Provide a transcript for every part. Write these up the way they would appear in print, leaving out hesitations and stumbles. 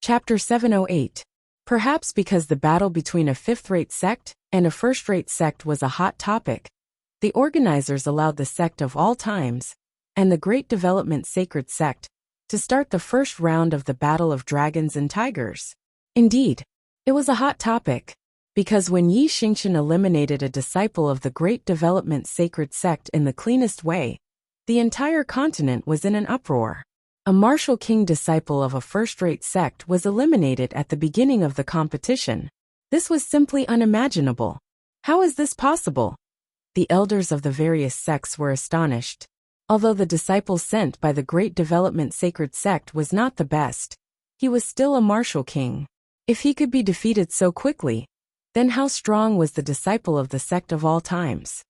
Chapter 708. Perhaps because the battle between a fifth-rate sect and a first-rate sect was a hot topic, the organizers allowed the Sect of all times and the Great Development Sacred Sect to start the first round of the Battle of Dragons and Tigers. Indeed, it was a hot topic, because when Yi Xingchen eliminated a disciple of the Great Development Sacred Sect in the cleanest way, the entire continent was in an uproar. A martial king disciple of a first-rate sect was eliminated at the beginning of the competition. This was simply unimaginable. How is this possible? The elders of the various sects were astonished. Although the disciple sent by the Great Development Sacred Sect was not the best, he was still a martial king. If he could be defeated so quickly, then how strong was the disciple of the Sect of all times?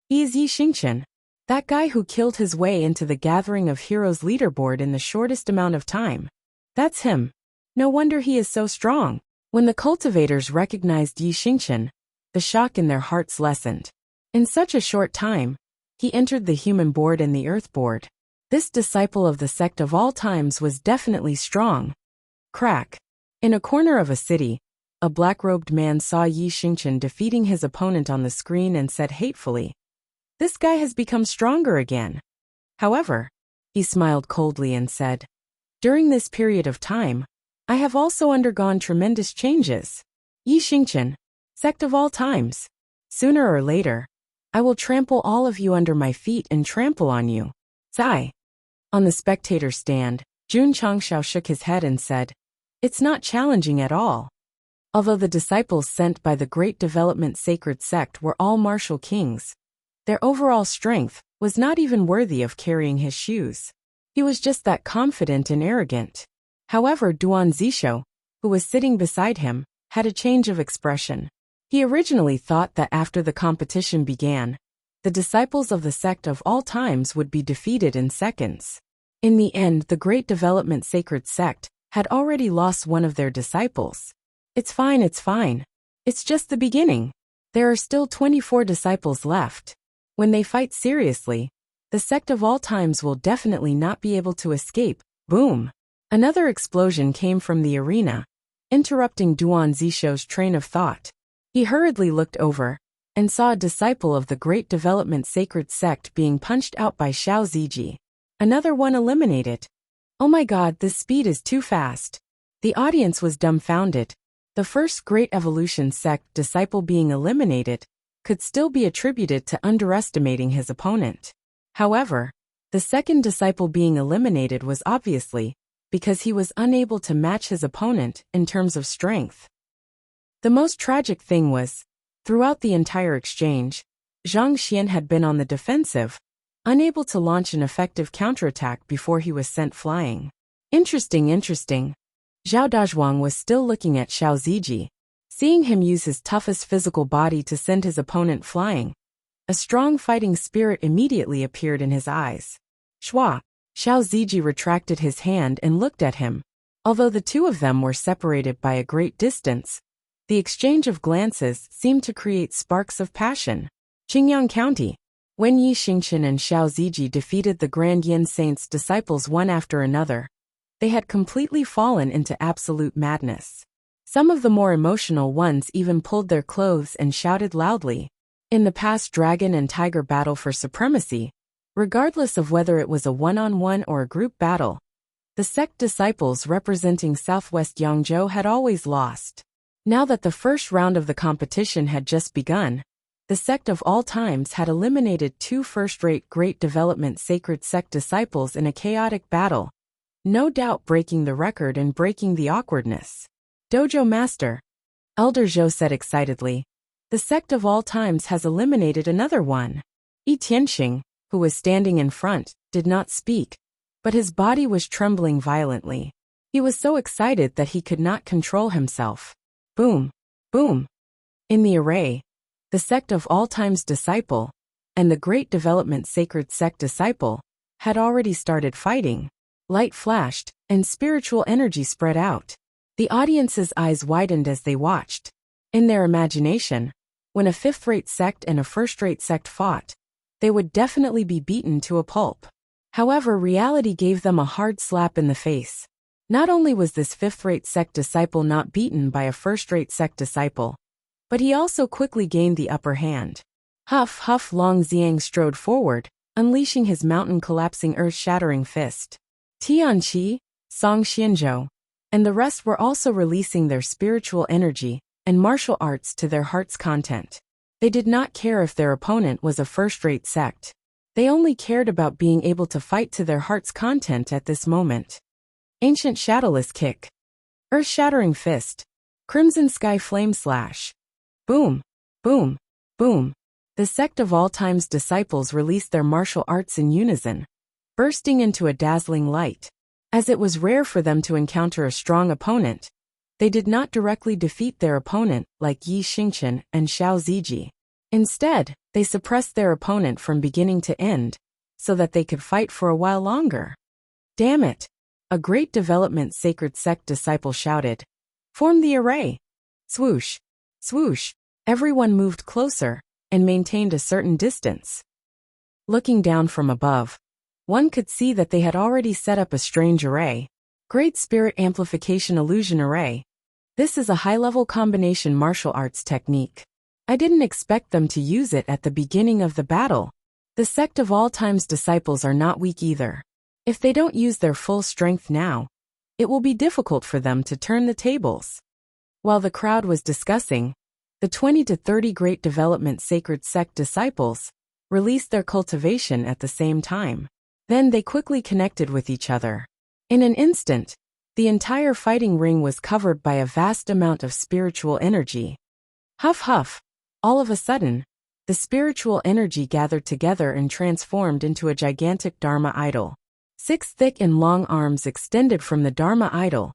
He is Yi Xingchen, that guy who killed his way into the Gathering of Heroes leaderboard in the shortest amount of time. That's him. No wonder he is so strong. When the cultivators recognized Yi Xingchen, the shock in their hearts lessened. In such a short time, he entered the human board and the earth board. This disciple of the Sect of all times was definitely strong. Crack. In a corner of a city, a black-robed man saw Yi Xingchen defeating his opponent on the screen and said hatefully, "This guy has become stronger again." However, he smiled coldly and said, "During this period of time, I have also undergone tremendous changes. Yi Xingchen, Sect of all times. Sooner or later, I will trample all of you under my feet and trample on you." Zai. On the spectator stand, Jun Changshao shook his head and said, "It's not challenging at all." Although the disciples sent by the Great Development Sacred Sect were all martial kings, their overall strength was not even worthy of carrying his shoes. He was just that confident and arrogant. However, Duan Zisho, who was sitting beside him, had a change of expression. He originally thought that after the competition began, the disciples of the Sect of all times would be defeated in seconds. In the end, the Great Development Sacred Sect had already lost one of their disciples. It's fine. It's just the beginning. There are still 24 disciples left. When they fight seriously, the Sect of all times will definitely not be able to escape. Boom! Another explosion came from the arena, interrupting Duan Zisho's train of thought. He hurriedly looked over and saw a disciple of the Great Development Sacred Sect being punched out by Xiao Ziji. Another one eliminated. Oh my god, this speed is too fast. The audience was dumbfounded. The first Great Evolution Sect disciple being eliminated could still be attributed to underestimating his opponent. However, the second disciple being eliminated was obviously because he was unable to match his opponent in terms of strength. The most tragic thing was, throughout the entire exchange, Zhang Xian had been on the defensive, unable to launch an effective counterattack before he was sent flying. Interesting. Zhao Dazhuang was still looking at Xiao Ziji. Seeing him use his toughest physical body to send his opponent flying, a strong fighting spirit immediately appeared in his eyes. Shua. Xiao Ziji retracted his hand and looked at him. Although the two of them were separated by a great distance, the exchange of glances seemed to create sparks of passion. Qingyang County. When Yi Xingchen and Xiao Ziji defeated the Grand Yin Saint's disciples one after another, they had completely fallen into absolute madness. Some of the more emotional ones even pulled their clothes and shouted loudly. In the past dragon and tiger battle for supremacy, regardless of whether it was a one-on-one or a group battle, the sect disciples representing Southwest Yangzhou had always lost. Now that the first round of the competition had just begun, the Sect of all times had eliminated two first-rate Great Development Sacred Sect disciples in a chaotic battle, no doubt breaking the record and breaking the awkwardness. Dojo Master, Elder Zhou said excitedly, the Sect of all times has eliminated another one. Yi Tianxing, who was standing in front, did not speak, but his body was trembling violently. He was so excited that he could not control himself. Boom! Boom! In the array, the Sect of all times disciple and the Great Development Sacred Sect disciple had already started fighting. Light flashed, and spiritual energy spread out. The audience's eyes widened as they watched. In their imagination, when a fifth-rate sect and a first-rate sect fought, they would definitely be beaten to a pulp. However, reality gave them a hard slap in the face. Not only was this fifth-rate sect disciple not beaten by a first-rate sect disciple, but he also quickly gained the upper hand. Huff, huff, Long Xiang strode forward, unleashing his mountain-collapsing earth-shattering fist. Tianqi, Song Xianzhou, and the rest were also releasing their spiritual energy and martial arts to their heart's content. They did not care if their opponent was a first-rate sect. They only cared about being able to fight to their heart's content at this moment. Ancient Shadowless Kick. Earth-shattering fist. Crimson Sky Flame Slash. Boom, boom, boom. The Sect of All Time's disciples released their martial arts in unison, bursting into a dazzling light. As it was rare for them to encounter a strong opponent, they did not directly defeat their opponent like Yi Xingchen and Xiao Ziji. Instead, they suppressed their opponent from beginning to end, so that they could fight for a while longer. Damn it! A great development sacred sect disciple shouted. Form the array! Swoosh! Swoosh! Everyone moved closer and maintained a certain distance. Looking down from above, one could see that they had already set up a strange array. Great Spirit Amplification Illusion Array. This is a high-level combination martial arts technique. I didn't expect them to use it at the beginning of the battle. The Sect of All Time's disciples are not weak either. If they don't use their full strength now, it will be difficult for them to turn the tables. While the crowd was discussing, the 20 to 30 Great Development Sacred Sect disciples released their cultivation at the same time. Then they quickly connected with each other. In an instant, the entire fighting ring was covered by a vast amount of spiritual energy. Huff huff! All of a sudden, the spiritual energy gathered together and transformed into a gigantic Dharma idol. 6 thick and long arms extended from the Dharma idol.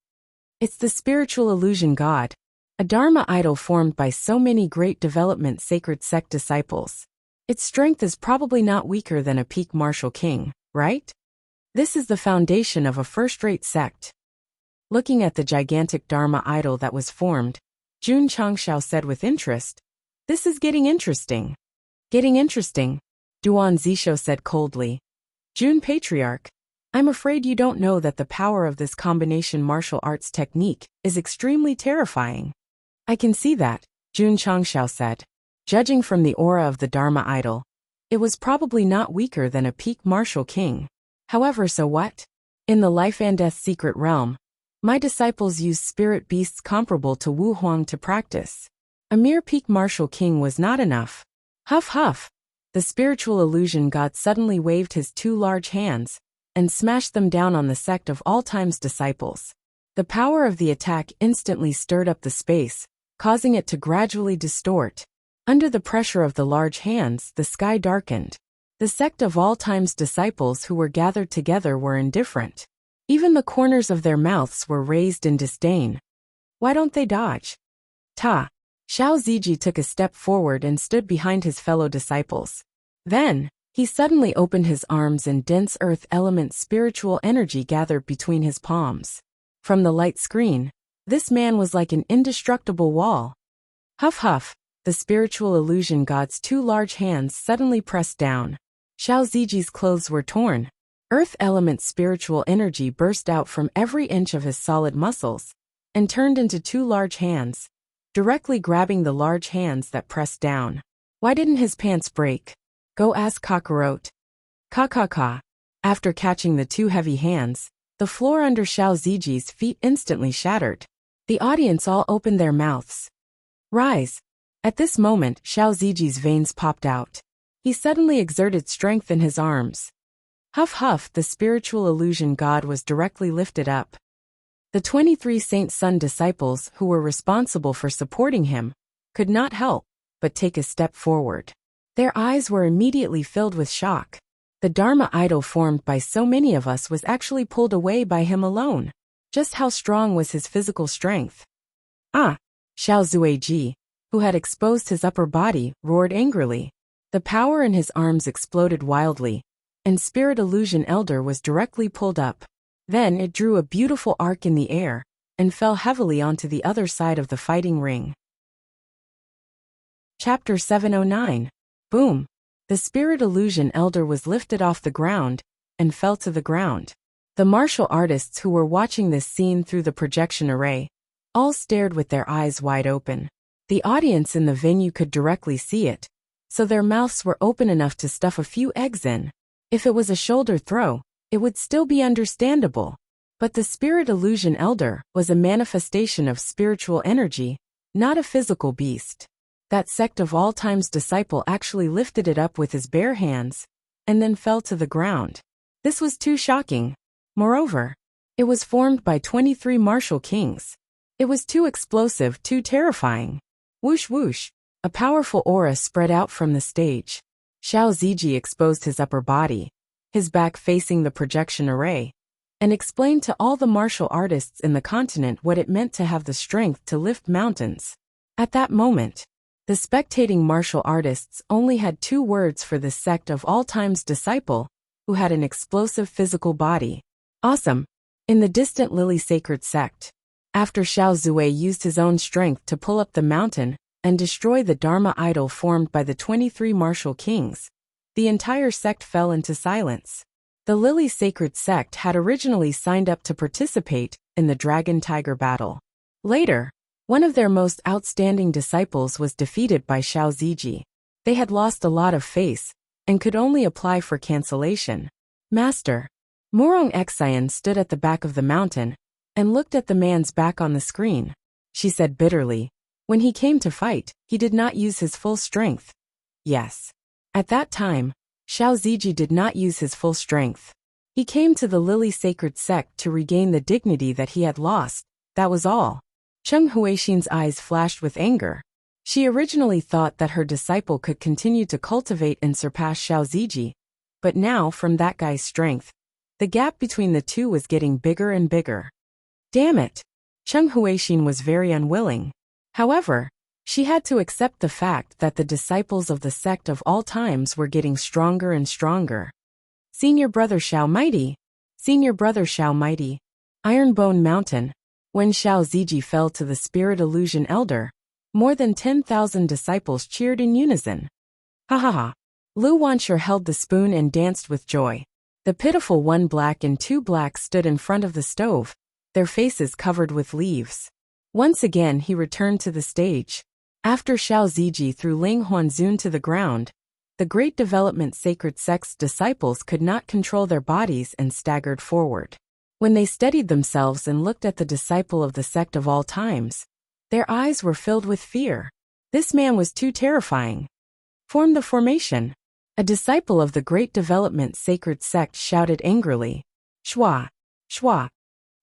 It's the spiritual illusion god, a Dharma idol formed by so many Great Development Sacred Sect disciples. Its strength is probably not weaker than a peak martial king, right? This is the foundation of a first-rate sect. Looking at the gigantic Dharma idol that was formed, Jun Changshao said with interest, "This is getting interesting." "Getting interesting," Duan Zisho said coldly. "Jun Patriarch, I'm afraid you don't know that the power of this combination martial arts technique is extremely terrifying." "I can see that," Jun Changshao said. Judging from the aura of the Dharma idol, it was probably not weaker than a peak martial king. However, so what? In the life and death secret realm, my disciples used spirit beasts comparable to Wu Huang to practice. A mere peak martial king was not enough. Huff huff! The spiritual illusion god suddenly waved his 2 large hands and smashed them down on the Sect of All Time's disciples. The power of the attack instantly stirred up the space, causing it to gradually distort. Under the pressure of the large hands, the sky darkened. The Sect of All Time's disciples who were gathered together were indifferent. Even the corners of their mouths were raised in disdain. Why don't they dodge? Ta! Xiao Ziji took a step forward and stood behind his fellow disciples. Then, he suddenly opened his arms and dense earth element spiritual energy gathered between his palms. From the light screen, this man was like an indestructible wall. Huff huff! The spiritual illusion god's 2 large hands suddenly pressed down. Xiao Ziji's clothes were torn. Earth element spiritual energy burst out from every inch of his solid muscles and turned into 2 large hands, directly grabbing the large hands that pressed down. Why didn't his pants break? Go ask Kakarot. Ka. After catching the 2 heavy hands, the floor under Xiao Ziji's feet instantly shattered. The audience all opened their mouths. Rise! At this moment, Xiao Ziji's veins popped out. He suddenly exerted strength in his arms. Huff huff! The spiritual illusion god was directly lifted up. The 23 Saint Sun disciples who were responsible for supporting him could not help but take a step forward. Their eyes were immediately filled with shock. The Dharma idol formed by so many of us was actually pulled away by him alone. Just how strong was his physical strength? Ah! Xiao Zuiji, who had exposed his upper body, roared angrily. The power in his arms exploded wildly, and Spirit Illusion Elder was directly pulled up. Then it drew a beautiful arc in the air and fell heavily onto the other side of the fighting ring. Chapter 709. Boom! The Spirit Illusion Elder was lifted off the ground and fell to the ground. The martial artists who were watching this scene through the projection array all stared with their eyes wide open. The audience in the venue could directly see it, so their mouths were open enough to stuff a few eggs in. If it was a shoulder throw, it would still be understandable. But the spirit illusion elder was a manifestation of spiritual energy, not a physical beast. That Sect of all times disciple actually lifted it up with his bare hands, and then fell to the ground. This was too shocking. Moreover, it was formed by 23 martial kings. It was too explosive, too terrifying. Whoosh whoosh, a powerful aura spread out from the stage. Xiao Ziji exposed his upper body, his back facing the projection array, and explained to all the martial artists in the continent what it meant to have the strength to lift mountains. At that moment, the spectating martial artists only had 2 words for this Sect of all times disciple, who had an explosive physical body. Awesome. In the distant Lily Sacred Sect, after Xiao Zui used his own strength to pull up the mountain and destroy the Dharma idol formed by the 23 martial kings, the entire sect fell into silence. The Lily Sacred Sect had originally signed up to participate in the Dragon-Tiger battle. Later, one of their most outstanding disciples was defeated by Xiao Ziji. They had lost a lot of face and could only apply for cancellation. Master, Murong Xian stood at the back of the mountain and looked at the man's back on the screen. She said bitterly, when he came to fight, he did not use his full strength. Yes. At that time, Xiao Ziji did not use his full strength. He came to the Lily Sacred Sect to regain the dignity that he had lost, that was all. Cheng Huixin's eyes flashed with anger. She originally thought that her disciple could continue to cultivate and surpass Xiao Ziji, but now from that guy's strength, the gap between the two was getting bigger and bigger. Damn it! Cheng Huixin was very unwilling. However, she had to accept the fact that the disciples of the Sect of all times were getting stronger and stronger. Senior Brother Xiao Mighty! Senior Brother Xiao Mighty! Ironbone Mountain. When Xiao Ziji fell to the Spirit Illusion Elder, more than 10,000 disciples cheered in unison. Ha ha ha! Lu Wanshur held the spoon and danced with joy. The pitiful 1 black and 2 black stood in front of the stove, their faces covered with leaves. Once again he returned to the stage. After Xiao Ziji threw Ling Huanzun to the ground, the Great Development Sacred Sect's disciples could not control their bodies and staggered forward. When they steadied themselves and looked at the disciple of the Sect of all times, their eyes were filled with fear. This man was too terrifying. Form the formation. A disciple of the Great Development Sacred Sect shouted angrily. Shwa! Shwa!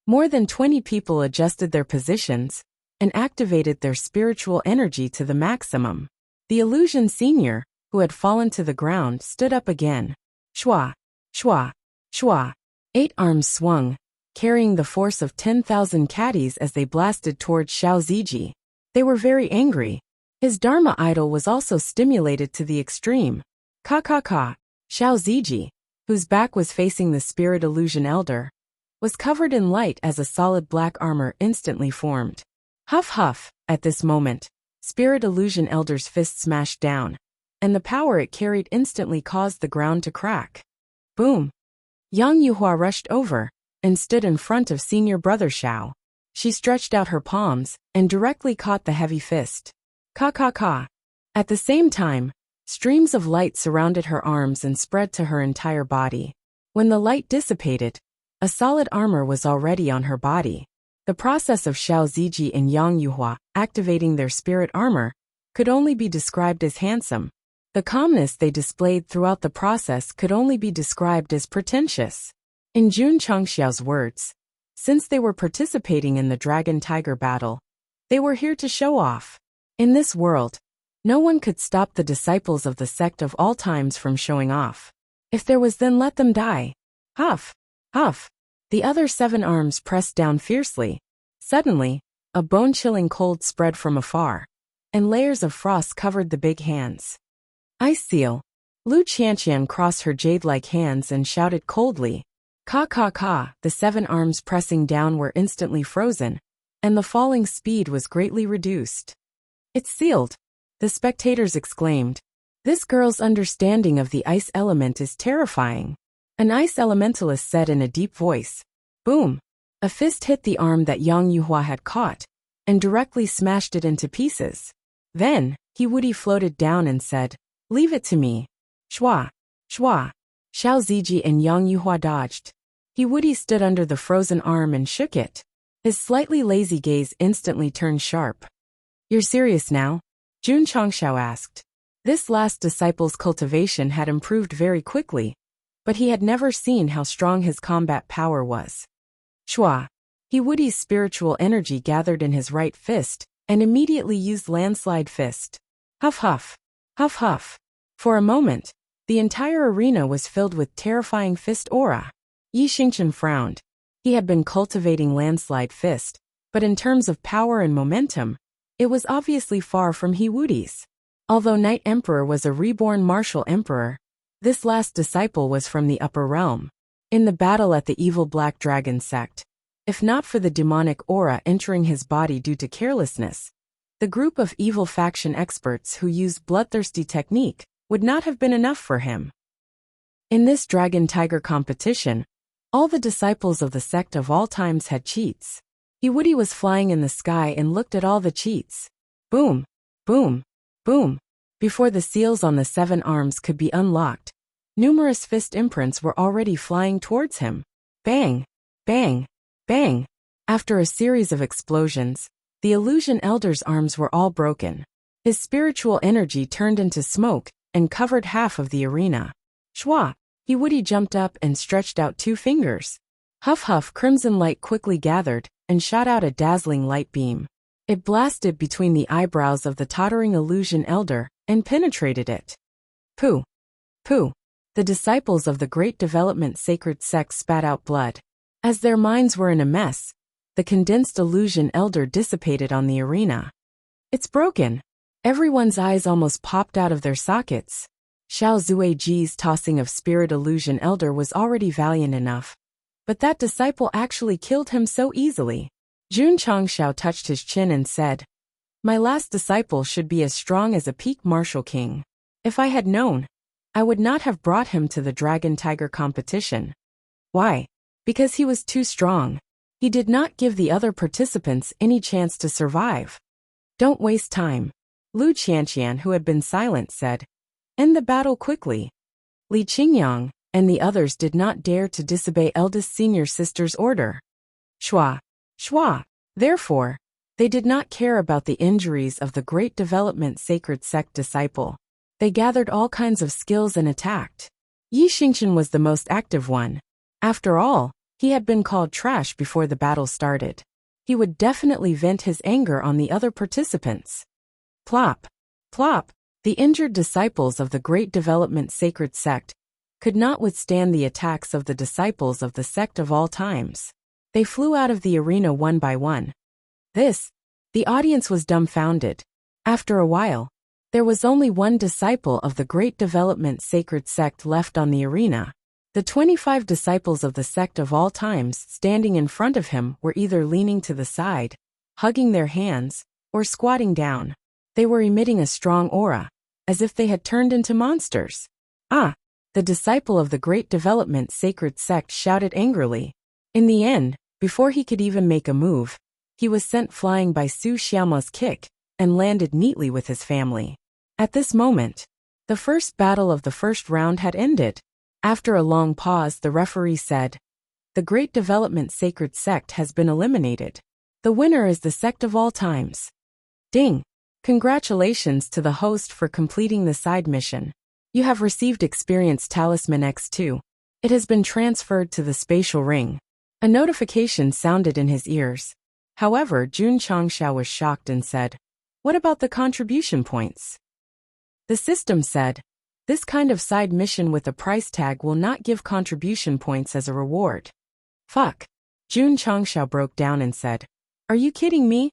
More than 20 people adjusted their positions and activated their spiritual energy to the maximum. The illusion senior, who had fallen to the ground, stood up again. Shwa! Shwa! Shwa! 8 arms swung, carrying the force of 10,000 caddies as they blasted towards Xiao Ziji. They were very angry. His Dharma idol was also stimulated to the extreme. Ka ka ka! Xiao Ziji, whose back was facing the Spirit Illusion Elder, was covered in light as a solid black armor instantly formed. Huff huff! At this moment, Spirit Illusion Elder's fist smashed down, and the power it carried instantly caused the ground to crack. Boom! Yang Yuhua rushed over and stood in front of Senior Brother Xiao. She stretched out her palms and directly caught the heavy fist. Ka ka ka! At the same time, streams of light surrounded her arms and spread to her entire body. When the light dissipated, a solid armor was already on her body. The process of Xiao Ziji and Yang Yuhua activating their spirit armor could only be described as handsome. The calmness they displayed throughout the process could only be described as pretentious. In Jun Changxiao's words, since they were participating in the Dragon-Tiger battle, they were here to show off. In this world, no one could stop the disciples of the Sect of all times from showing off. If there was, then let them die. Huff! Huff! The other 7 arms pressed down fiercely. Suddenly, a bone-chilling cold spread from afar, and layers of frost covered the big hands. Ice seal! Lu Qianqian crossed her jade-like hands and shouted coldly. Ka ka ka! The 7 arms pressing down were instantly frozen, and the falling speed was greatly reduced. It's sealed! The spectators exclaimed. This girl's understanding of the ice element is terrifying. An ice elementalist said in a deep voice. Boom! A fist hit the arm that Yang Yuhua had caught, and directly smashed it into pieces. Then, Hiwudi floated down and said, "Leave it to me." Shwa! Shwa! Xiao Ziji and Yang Yuhua dodged. Hiwudi stood under the frozen arm and shook it. His slightly lazy gaze instantly turned sharp. "You're serious now?" Jun Chongxiao asked. This last disciple's cultivation had improved very quickly, but he had never seen how strong his combat power was. Shwa! Hiwudi's spiritual energy gathered in his right fist, and immediately used landslide fist. Huff huff! Huff huff! For a moment, the entire arena was filled with terrifying fist aura. Yi Xingchen frowned. He had been cultivating landslide fist, but in terms of power and momentum, it was obviously far from Hiwudi's. Although Night Emperor was a reborn martial emperor, this last disciple was from the upper realm. In the battle at the evil Black Dragon Sect, if not for the demonic aura entering his body due to carelessness, the group of evil faction experts who used bloodthirsty technique would not have been enough for him. In this Dragon Tiger competition, all the disciples of the sect of all times had cheats. Hiwudi was flying in the sky and looked at all the cheats. Boom! Boom! Boom! Before the seals on the 7 arms could be unlocked, numerous fist imprints were already flying towards him. Bang! Bang! Bang! After a series of explosions, the illusion elder's arms were all broken. His spiritual energy turned into smoke and covered half of the arena. Shwa! Hiwudi jumped up and stretched out 2 fingers. Huff huff! Crimson light quickly gathered and shot out a dazzling light beam. It blasted between the eyebrows of the tottering illusion elder and penetrated it. Pooh! Pooh! The disciples of the Great Development Sacred Sect spat out blood. As their minds were in a mess, the condensed illusion elder dissipated on the arena. It's broken! Everyone's eyes almost popped out of their sockets. Xiao Zuiji's tossing of spirit illusion elder was already valiant enough, but that disciple actually killed him so easily. Jun Chongxiao touched his chin and said, "My last disciple should be as strong as a peak martial king. If I had known, I would not have brought him to the Dragon Tiger competition." Why? Because he was too strong. He did not give the other participants any chance to survive. "Don't waste time." Lu Qianqian, who had been silent, said, "End the battle quickly." Li Qingyang and the others did not dare to disobey eldest senior sister's order. Shwa! Shwa! Therefore, they did not care about the injuries of the Great Development Sacred Sect disciple. They gathered all kinds of skills and attacked. Yi Xingchen was the most active one. After all, he had been called trash before the battle started. He would definitely vent his anger on the other participants. Plop! Plop! The injured disciples of the Great Development Sacred Sect could not withstand the attacks of the disciples of the sect of all times. They flew out of the arena one by one. The audience was dumbfounded. After a while, there was only one disciple of the Great Development Sacred Sect left on the arena. The 25 disciples of the sect of all times standing in front of him were either leaning to the side, hugging their hands, or squatting down. They were emitting a strong aura, as if they had turned into monsters. "Ah!" The disciple of the Great Development Sacred Sect shouted angrily. In the end, before he could even make a move, he was sent flying by Su Xiaoma's kick and landed neatly with his family. At this moment, the first battle of the first round had ended. After a long pause, the referee said, "The Great Development Sacred Sect has been eliminated. The winner is the Sect of all times." Ding! Congratulations to the host for completing the side mission. You have received Experience Talisman X2. It has been transferred to the spatial ring. A notification sounded in his ears. However, Jun Chongxiao was shocked and said, "What about the contribution points?" The system said, "This kind of side mission with a price tag will not give contribution points as a reward." Fuck. Jun Chongxiao broke down and said, "Are you kidding me?"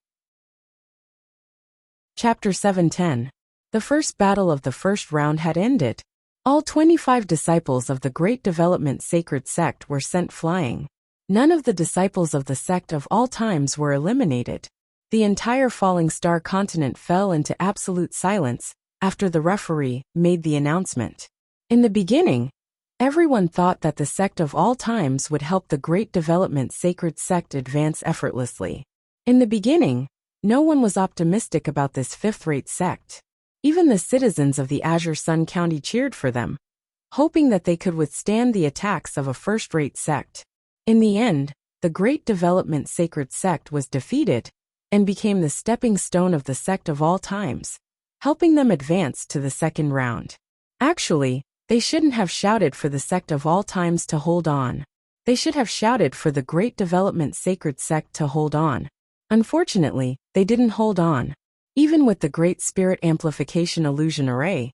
Chapter 710. The first battle of the first round had ended. All 25 disciples of the Great Development Sacred Sect were sent flying. None of the disciples of the sect of all times were eliminated. The entire Falling Star continent fell into absolute silence after the referee made the announcement. In the beginning, Everyone thought that the sect of all times would help the Great Development Sacred Sect advance effortlessly. In the beginning, no one was optimistic about this fifth-rate sect. Even the citizens of the Azure Sun County cheered for them, hoping that they could withstand the attacks of a first-rate sect. In the end, the Great Development Sacred Sect was defeated and became the stepping stone of the sect of all times, helping them advance to the second round. Actually, they shouldn't have shouted for the sect of all times to hold on. They should have shouted for the Great Development Sacred Sect to hold on. Unfortunately, they didn't hold on. Even with the Great Spirit Amplification Illusion Array,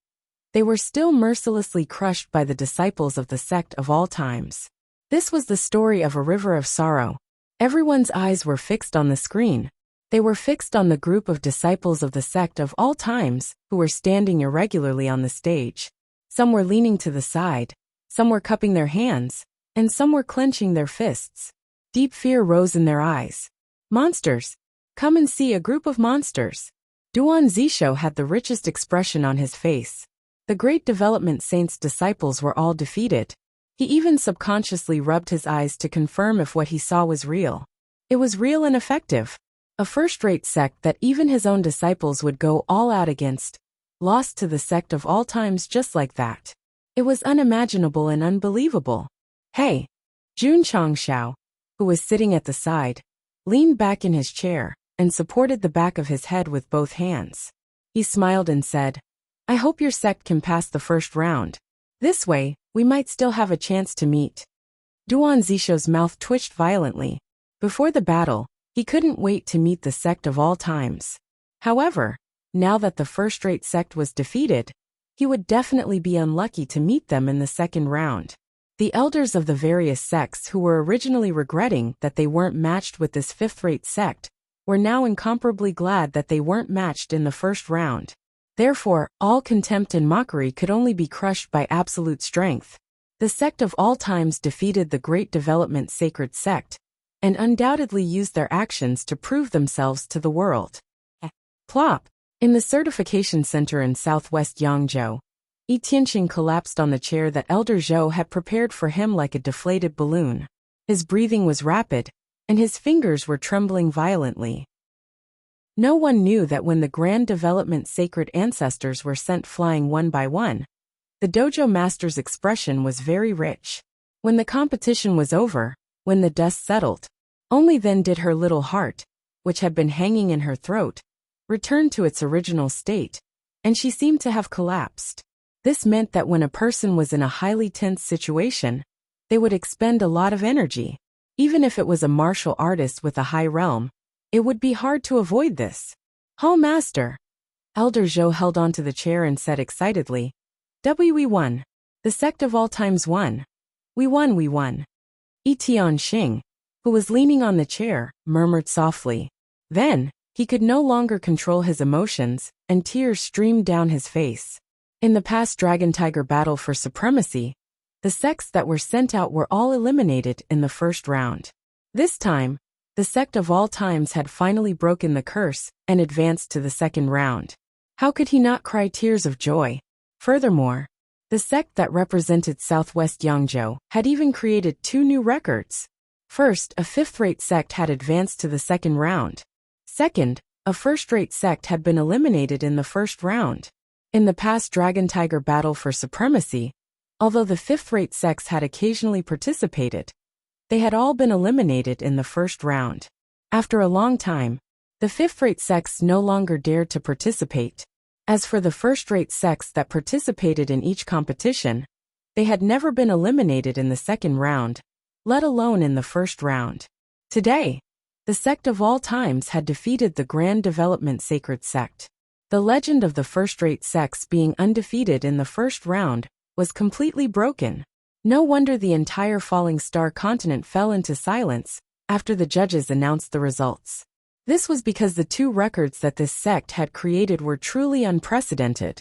they were still mercilessly crushed by the disciples of the sect of all times. This was the story of a river of sorrow. Everyone's eyes were fixed on the screen. They were fixed on the group of disciples of the sect of all times who were standing irregularly on the stage. Some were leaning to the side, some were cupping their hands, and some were clenching their fists. Deep fear rose in their eyes. Monsters! Come and see a group of monsters! Duan Zisho had the richest expression on his face. The Great Development Saint's disciples were all defeated. He even subconsciously rubbed his eyes to confirm if what he saw was real. It was real and effective. A first-rate sect that even his own disciples would go all out against, lost to the sect of all times just like that. It was unimaginable and unbelievable. Hey! Jun Changshao, who was sitting at the side, leaned back in his chair and supported the back of his head with both hands. He smiled and said, I hope your sect can pass the first round. This way, we might still have a chance to meet. Duan Zisho's mouth twitched violently. Before the battle, he couldn't wait to meet the sect of all times. However, now that the first-rate sect was defeated, he would definitely be unlucky to meet them in the second round. The elders of the various sects who were originally regretting that they weren't matched with this fifth-rate sect were now incomparably glad that they weren't matched in the first round. Therefore, all contempt and mockery could only be crushed by absolute strength. The sect of all times defeated the Great Development Sacred Sect, and undoubtedly used their actions to prove themselves to the world. Plop! In the certification center in southwest Yangzhou, Yi Tianqing collapsed on the chair that Elder Zhou had prepared for him like a deflated balloon. His breathing was rapid, and his fingers were trembling violently. No one knew that when the Grand Development Sacred Ancestors were sent flying one by one, the dojo master's expression was very rich. When the competition was over, when the dust settled, only then did her little heart, which had been hanging in her throat, return to its original state, and she seemed to have collapsed. This meant that when a person was in a highly tense situation, they would expend a lot of energy. Even if it was a martial artist with a high realm, it would be hard to avoid this. Oh, Master! Elder Zhou held onto the chair and said excitedly, We won. The sect of all times won. We won, we won. Yi Tianqing, who was leaning on the chair, murmured softly. Then, he could no longer control his emotions, and tears streamed down his face. In the past Dragon Tiger battle for supremacy, the sects that were sent out were all eliminated in the first round. This time, the sect of all times had finally broken the curse and advanced to the second round. How could he not cry tears of joy? Furthermore, the sect that represented southwest Yangzhou had even created 2 new records. First, a fifth-rate sect had advanced to the second round. Second, a first-rate sect had been eliminated in the first round. In the past Dragon Tiger battle for supremacy, although the fifth-rate sects had occasionally participated, they had all been eliminated in the first round. After a long time, the fifth-rate sects no longer dared to participate. As for the first-rate sects that participated in each competition, they had never been eliminated in the second round, let alone in the first round. Today, the sect of all times had defeated the Grand Development Sacred Sect. The legend of the first-rate sects being undefeated in the first round was completely broken. No wonder the entire Falling Star continent fell into silence after the judges announced the results. This was because the 2 records that this sect had created were truly unprecedented.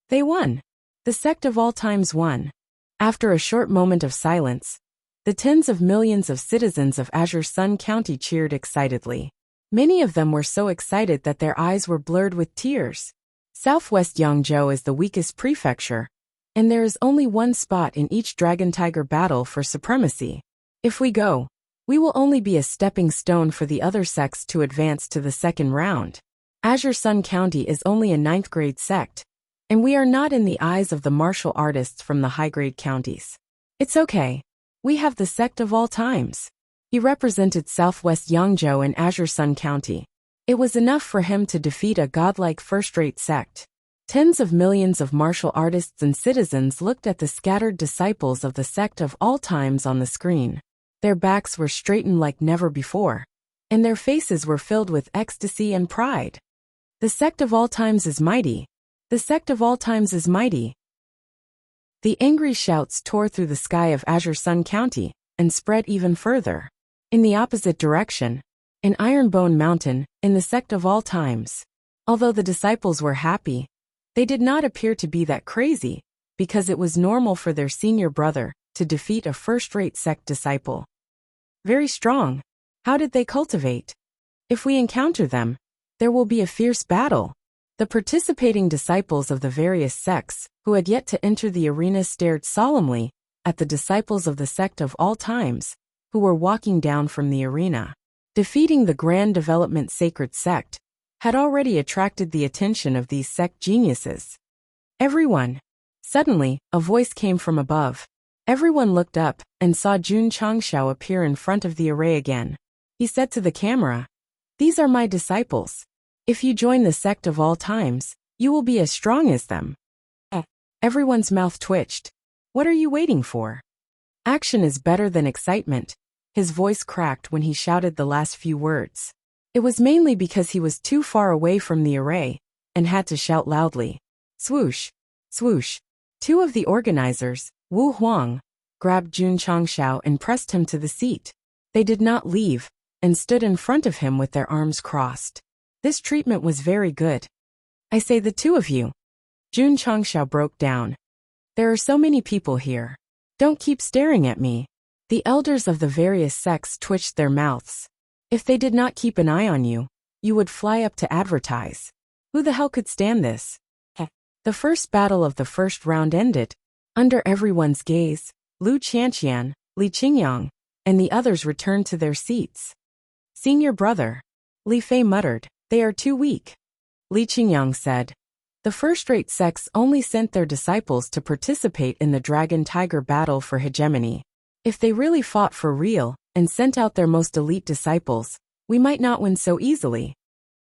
They won. The sect of all times won. After a short moment of silence, the tens of millions of citizens of Azure Sun County cheered excitedly. Many of them were so excited that their eyes were blurred with tears. Southwest Yangzhou is the weakest prefecture, and there is only one spot in each dragon-tiger battle for supremacy. If we go, we will only be a stepping stone for the other sects to advance to the second round. Azure Sun County is only a 9th grade sect, and we are not in the eyes of the martial artists from the high-grade counties. It's okay. We have the sect of all times. He represented Southwest Yangzhou in Azure Sun County. It was enough for him to defeat a godlike first-rate sect. Tens of millions of martial artists and citizens looked at the scattered disciples of the sect of all times on the screen. Their backs were straightened like never before, and their faces were filled with ecstasy and pride. The sect of all times is mighty. The sect of all times is mighty. The angry shouts tore through the sky of Azure Sun County and spread even further. In the opposite direction, in Ironbone Mountain, in the sect of all times. Although the disciples were happy, they did not appear to be that crazy, because it was normal for their senior brother to defeat a first-rate sect disciple. Very strong. How did they cultivate? If we encounter them, there will be a fierce battle. The participating disciples of the various sects, who had yet to enter the arena, stared solemnly at the disciples of the sect of all times, who were walking down from the arena. Defeating the Grand Development Sacred Sect had already attracted the attention of these sect geniuses. Everyone. Suddenly, a voice came from above. Everyone looked up and saw Jun Changshao appear in front of the array again. He said to the camera, "These are my disciples. If you join the sect of all times, you will be as strong as them." Everyone's mouth twitched. What are you waiting for? Action is better than excitement. His voice cracked when he shouted the last few words. It was mainly because he was too far away from the array and had to shout loudly. Swoosh! Swoosh! Two of the organizers, Wu Huang, grabbed Jun Changshao and pressed him to the seat. They did not leave and stood in front of him with their arms crossed. This treatment was very good. I say, the two of you. Jun Changshao broke down. There are so many people here. Don't keep staring at me. The elders of the various sects twitched their mouths. If they did not keep an eye on you, you would fly up to advertise. Who the hell could stand this? The first battle of the first round ended. Under everyone's gaze, Lu Qianqian, Li Qingyang, and the others returned to their seats. Senior brother, Li Fei muttered, they are too weak. Li Qingyang said, the first-rate sects only sent their disciples to participate in the dragon-tiger battle for hegemony. If they really fought for real and sent out their most elite disciples, we might not win so easily.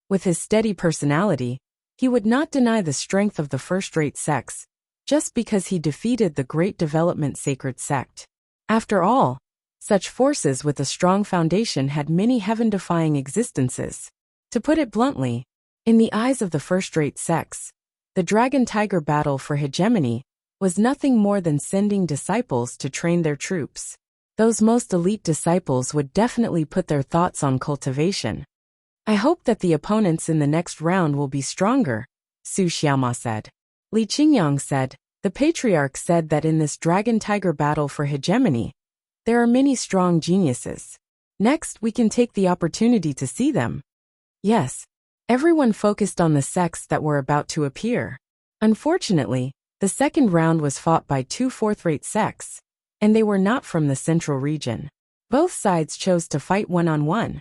With his steady personality, he would not deny the strength of the first-rate sects, just because he defeated the Great Development Sacred Sect. After all, such forces with a strong foundation had many heaven-defying existences. To put it bluntly, in the eyes of the first-rate sects, the dragon-tiger battle for hegemony was nothing more than sending disciples to train their troops. Those most elite disciples would definitely put their thoughts on cultivation. I hope that the opponents in the next round will be stronger, Su Xiaoma said. Li Qingyang said, the patriarch said that in this dragon-tiger battle for hegemony, there are many strong geniuses. Next, we can take the opportunity to see them. Yes. Everyone focused on the sects that were about to appear. Unfortunately, the second round was fought by two fourth-rate sects, and they were not from the central region. Both sides chose to fight one-on-one.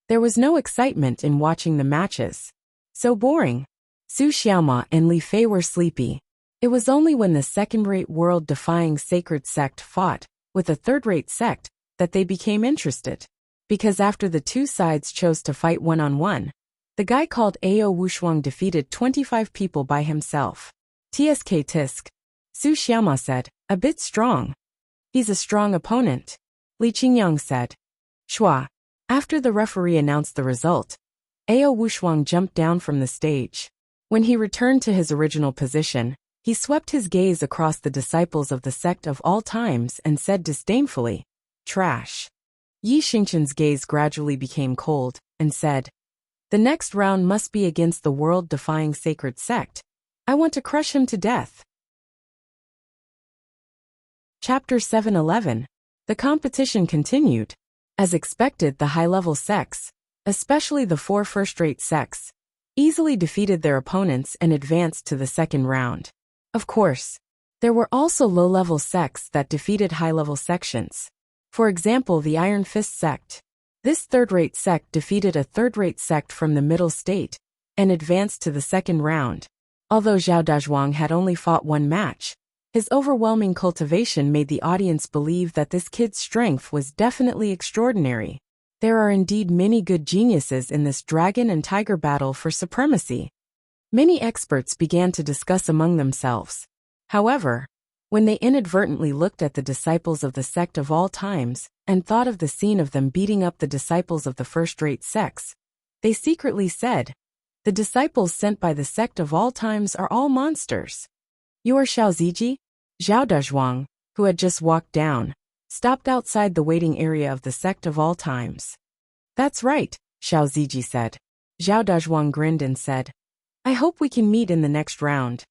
There was no excitement in watching the matches. So boring. Su Xiaoma and Li Fei were sleepy. It was only when the second-rate world-defying sacred sect fought with a third-rate sect that they became interested. Because after the two sides chose to fight one-on-one, the guy called Ao Wushuang defeated 25 people by himself. Tsk tisk. Su Xiaoma said, a bit strong. He's a strong opponent. Li Qingyang said. Shua. After the referee announced the result, Ao Wushuang jumped down from the stage. When he returned to his original position, he swept his gaze across the disciples of the sect of all times and said disdainfully, trash. Yi Xingchen's gaze gradually became cold and said, the next round must be against the world-defying sacred sect. I want to crush him to death. Chapter 7:11. The competition continued. As expected, the high-level sects, especially the four first-rate sects, easily defeated their opponents and advanced to the second round. Of course, There were also low-level sects that defeated high-level sections. For example, the Iron Fist sect. This third-rate sect defeated a third-rate sect from the middle state and advanced to the second round. Although Zhao Dazhuang had only fought one match, his overwhelming cultivation made the audience believe that this kid's strength was definitely extraordinary. There are indeed many good geniuses in this dragon and tiger battle for supremacy. Many experts began to discuss among themselves. However, when they inadvertently looked at the disciples of the sect of all times and thought of the scene of them beating up the disciples of the first-rate sects, they secretly said, "The disciples sent by the sect of all times are all monsters." "You are Xiao Ziji?" Zhao Dazhuang, who had just walked down, stopped outside the waiting area of the sect of all times. "That's right," Xiao Ziji said. Zhao Dazhuang grinned and said, "I hope we can meet in the next round."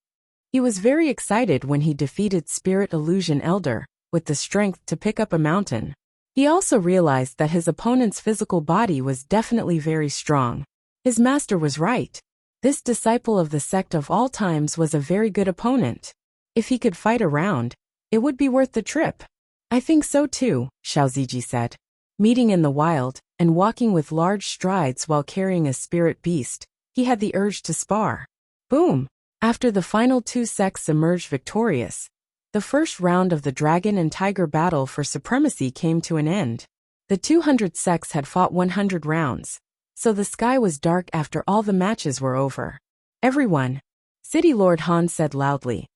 He was very excited when he defeated Spirit Illusion Elder, with the strength to pick up a mountain. He also realized that his opponent's physical body was definitely very strong. His master was right. This disciple of the sect of all times was a very good opponent. If he could fight a round, it would be worth the trip. "I think so too," Xiao Ziji said. Meeting in the wild, and walking with large strides while carrying a spirit beast, he had the urge to spar. Boom! After the final two sects emerged victorious, the first round of the dragon and tiger battle for supremacy came to an end. The 200 sects had fought 100 rounds, so the sky was dark after all the matches were over. "Everyone," City Lord Han said loudly,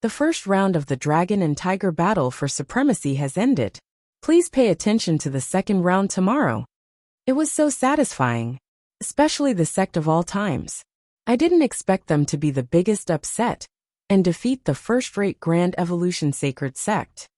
"the first round of the dragon and tiger battle for supremacy has ended. Please pay attention to the second round tomorrow." It was so satisfying, especially the sect of all times. I didn't expect them to be the biggest upset and defeat the first-rate Grand Evolution Sacred Sect.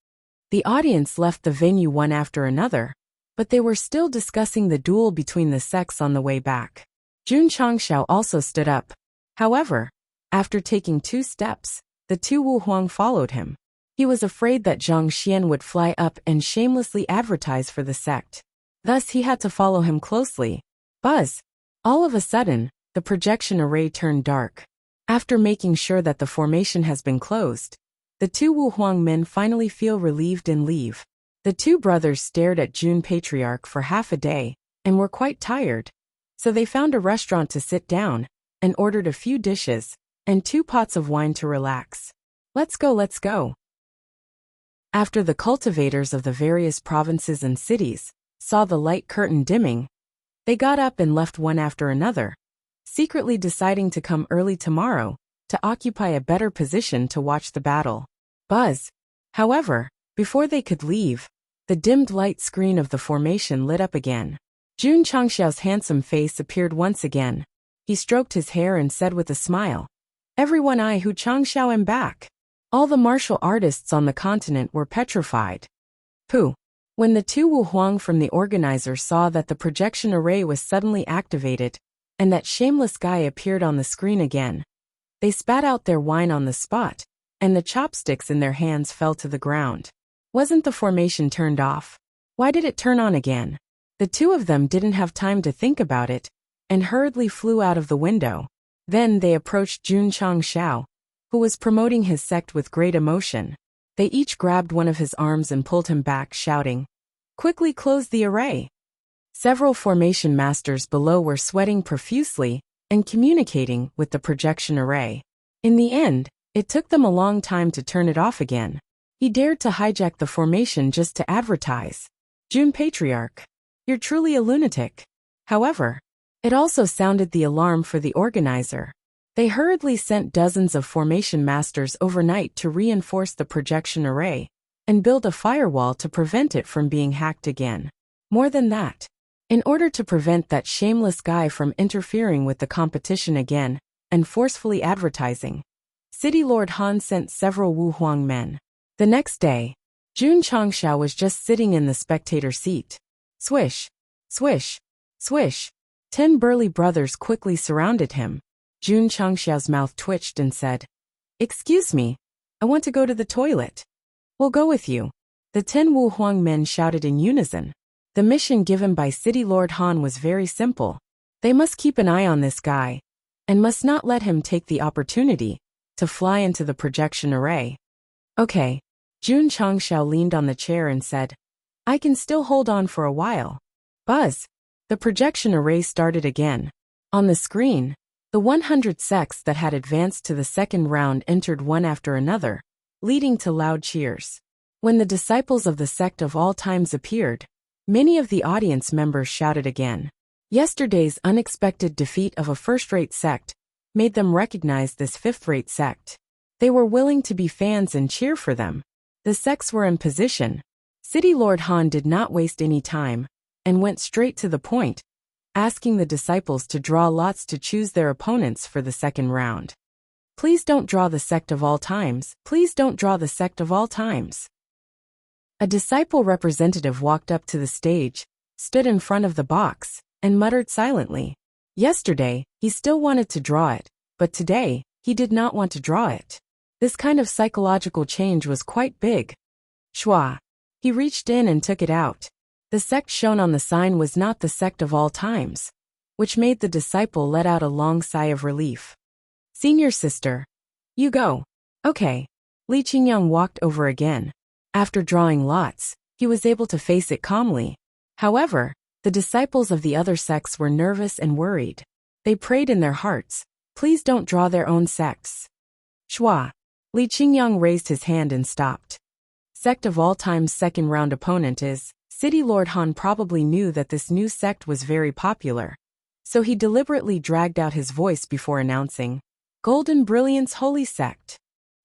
The audience left the venue one after another, but they were still discussing the duel between the sects on the way back. Jun Changxiao also stood up. However, after taking 2 steps, the 2 Wu Huang followed him. He was afraid that Zhang Xian would fly up and shamelessly advertise for the sect. Thus he had to follow him closely. Buzz! All of a sudden, the projection array turned dark. After making sure that the formation has been closed, the 2 Wu Huang men finally feel relieved and leave. The 2 brothers stared at Jun Patriarch for half a day and were quite tired, so they found a restaurant to sit down and ordered a few dishes and 2 pots of wine to relax. Let's go, let's go. After the cultivators of the various provinces and cities saw the light curtain dimming, they got up and left one after another, secretly deciding to come early tomorrow to occupy a better position to watch the battle. Buzz! However, before they could leave, the dimmed light screen of the formation lit up again. Jun Changxiao's handsome face appeared once again. He stroked his hair and said with a smile, "Everyone, I Hu Changxiao am back." All the martial artists on the continent were petrified. Pooh! When the 2 Wu Huang from the organizer saw that the projection array was suddenly activated, and that shameless guy appeared on the screen again, they spat out their wine on the spot, and the chopsticks in their hands fell to the ground. Wasn't the formation turned off? Why did it turn on again? The 2 of them didn't have time to think about it, and hurriedly flew out of the window. Then they approached Jun Changxiao, who was promoting his sect with great emotion. They each grabbed one of his arms and pulled him back, shouting, "Quickly close the array." Several formation masters below were sweating profusely and communicating with the projection array. In the end, it took them a long time to turn it off again. He dared to hijack the formation just to advertise. Jun Patriarch, you're truly a lunatic. However, it also sounded the alarm for the organizer. They hurriedly sent dozens of formation masters overnight to reinforce the projection array and build a firewall to prevent it from being hacked again. More than that, in order to prevent that shameless guy from interfering with the competition again and forcefully advertising, City Lord Han sent several Wu Huang men. The next day, Jun Changxiao was just sitting in the spectator seat. Swish, swish, swish. 10 burly brothers quickly surrounded him. Jun Changxiao's mouth twitched and said, "Excuse me, I want to go to the toilet." "We'll go with you," the 10 Wu Huang men shouted in unison. The mission given by City Lord Han was very simple. They must keep an eye on this guy, and must not let him take the opportunity to fly into the projection array. Okay. Jun Changshao leaned on the chair and said, I can still hold on for a while. Buzz. The projection array started again. On the screen, the 100 sects that had advanced to the second round entered one after another, leading to loud cheers. When the disciples of the sect of all times appeared, many of the audience members shouted again. Yesterday's unexpected defeat of a first-rate sect made them recognize this fifth-rate sect. They were willing to be fans and cheer for them. The sects were in position. City Lord Han did not waste any time and went straight to the point, asking the disciples to draw lots to choose their opponents for the second round. Please don't draw the sect of all times. Please don't draw the sect of all times. A disciple representative walked up to the stage, stood in front of the box, and muttered silently. Yesterday, he still wanted to draw it, but today, he did not want to draw it. This kind of psychological change was quite big. Shua. He reached in and took it out. The sect shown on the sign was not the sect of all times, which made the disciple let out a long sigh of relief. Senior sister. You go. Okay. Li Qingyang walked over again. After drawing lots, he was able to face it calmly. However, the disciples of the other sects were nervous and worried. They prayed in their hearts, please don't draw their own sects. Shua. Li Qingyang raised his hand and stopped. Sect of all time's second round opponent is, City Lord Han probably knew that this new sect was very popular. So he deliberately dragged out his voice before announcing, Golden Brilliance Holy Sect.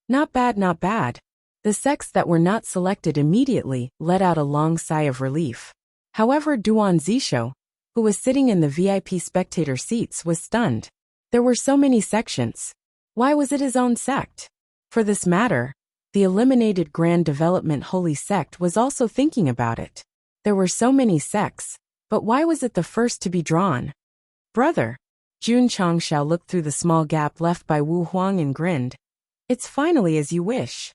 Not bad, not bad. The sects that were not selected immediately let out a long sigh of relief. However, Duan Zisho, who was sitting in the VIP spectator seats, was stunned. There were so many sections. Why was it his own sect? For this matter, the eliminated Grand Development Holy Sect was also thinking about it. There were so many sects, but why was it the first to be drawn? Brother. Jun Changshao looked through the small gap left by Wu Huang and grinned. It's finally as you wish.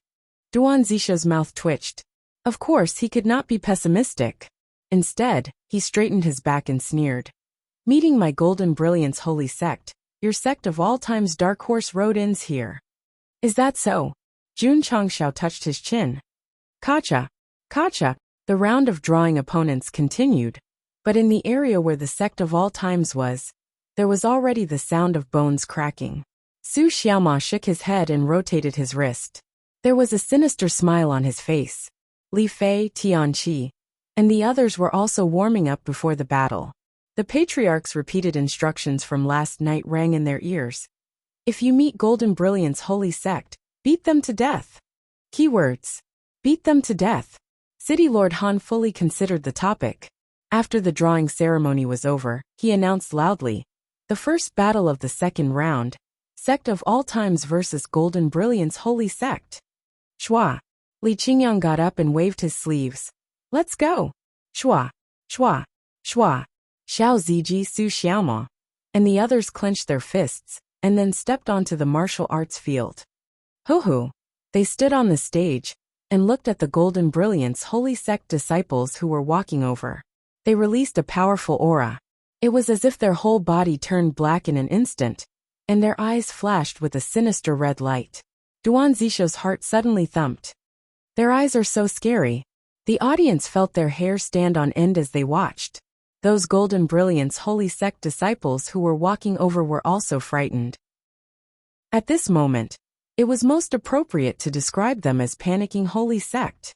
Duan Zisho's mouth twitched. Of course, he could not be pessimistic. Instead, he straightened his back and sneered. Meeting my Golden Brilliance Holy Sect, your sect of all times Dark Horse Road ends here. Is that so? Jun Changshao touched his chin. Kacha. Kacha. The round of drawing opponents continued, but in the area where the sect of all times was, there was already the sound of bones cracking. Su Xiaoma shook his head and rotated his wrist. There was a sinister smile on his face. Li Fei, Tianqi, and the others were also warming up before the battle. The patriarch's repeated instructions from last night rang in their ears. If you meet Golden Brilliance Holy Sect, beat them to death. Keywords. Beat them to death. City Lord Han fully considered the topic. After the drawing ceremony was over, he announced loudly, the first battle of the second round, Sect of all times versus Golden Brilliance Holy Sect. Shua. Li Qingyang got up and waved his sleeves. Let's go. Shua. Shua. Shua. Xiao Ziji Su Xiaoma. And the others clenched their fists, and then stepped onto the martial arts field. Hoo-hoo. They stood on the stage, and looked at the Golden Brilliance Holy Sect disciples who were walking over. They released a powerful aura. It was as if their whole body turned black in an instant, and their eyes flashed with a sinister red light. Duan Zisho's heart suddenly thumped. Their eyes are so scary. The audience felt their hair stand on end as they watched. Those Golden Brilliance Holy Sect disciples who were walking over were also frightened. At this moment, it was most appropriate to describe them as panicking Holy Sect.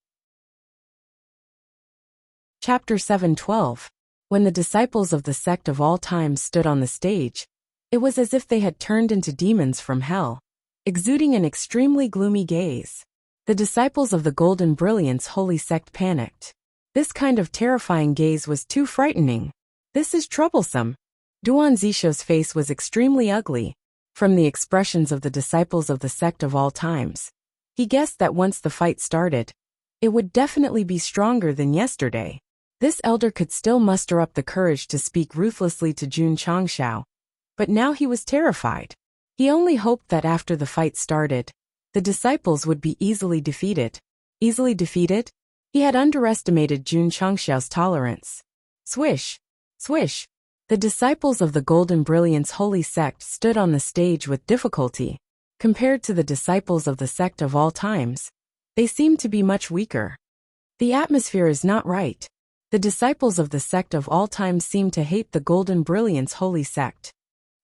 Chapter 7:12. When the disciples of the sect of all times stood on the stage, it was as if they had turned into demons from hell, exuding an extremely gloomy gaze. The disciples of the Golden Brilliance Holy Sect panicked. This kind of terrifying gaze was too frightening. This is troublesome. Duan Zisho's face was extremely ugly. From the expressions of the disciples of the sect of all times, he guessed that once the fight started, it would definitely be stronger than yesterday. This elder could still muster up the courage to speak ruthlessly to Jun Changshao, but now he was terrified. He only hoped that after the fight started, the disciples would be easily defeated. Easily defeated? He had underestimated Jun Changshao's tolerance. Swish! Swish! The disciples of the Golden Brilliance Holy Sect stood on the stage with difficulty. Compared to the disciples of the sect of all times, They seem to be much weaker. The atmosphere is not right. The disciples of the sect of all times seem to hate the Golden Brilliance Holy Sect.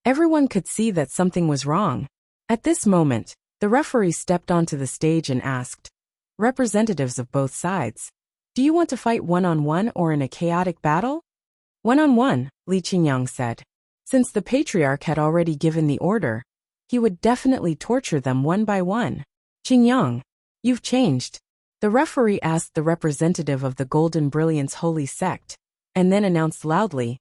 Everyone could see that something was wrong. At this moment, the referee stepped onto the stage and asked, "Representatives of both sides, do you want to fight one-on-one or in a chaotic battle?" "One-on-one," Li Qingyang said. Since the patriarch had already given the order, he would definitely torture them one by one. "Qingyang, you've changed," the referee asked the representative of the Golden Brilliance Holy Sect, and then announced loudly,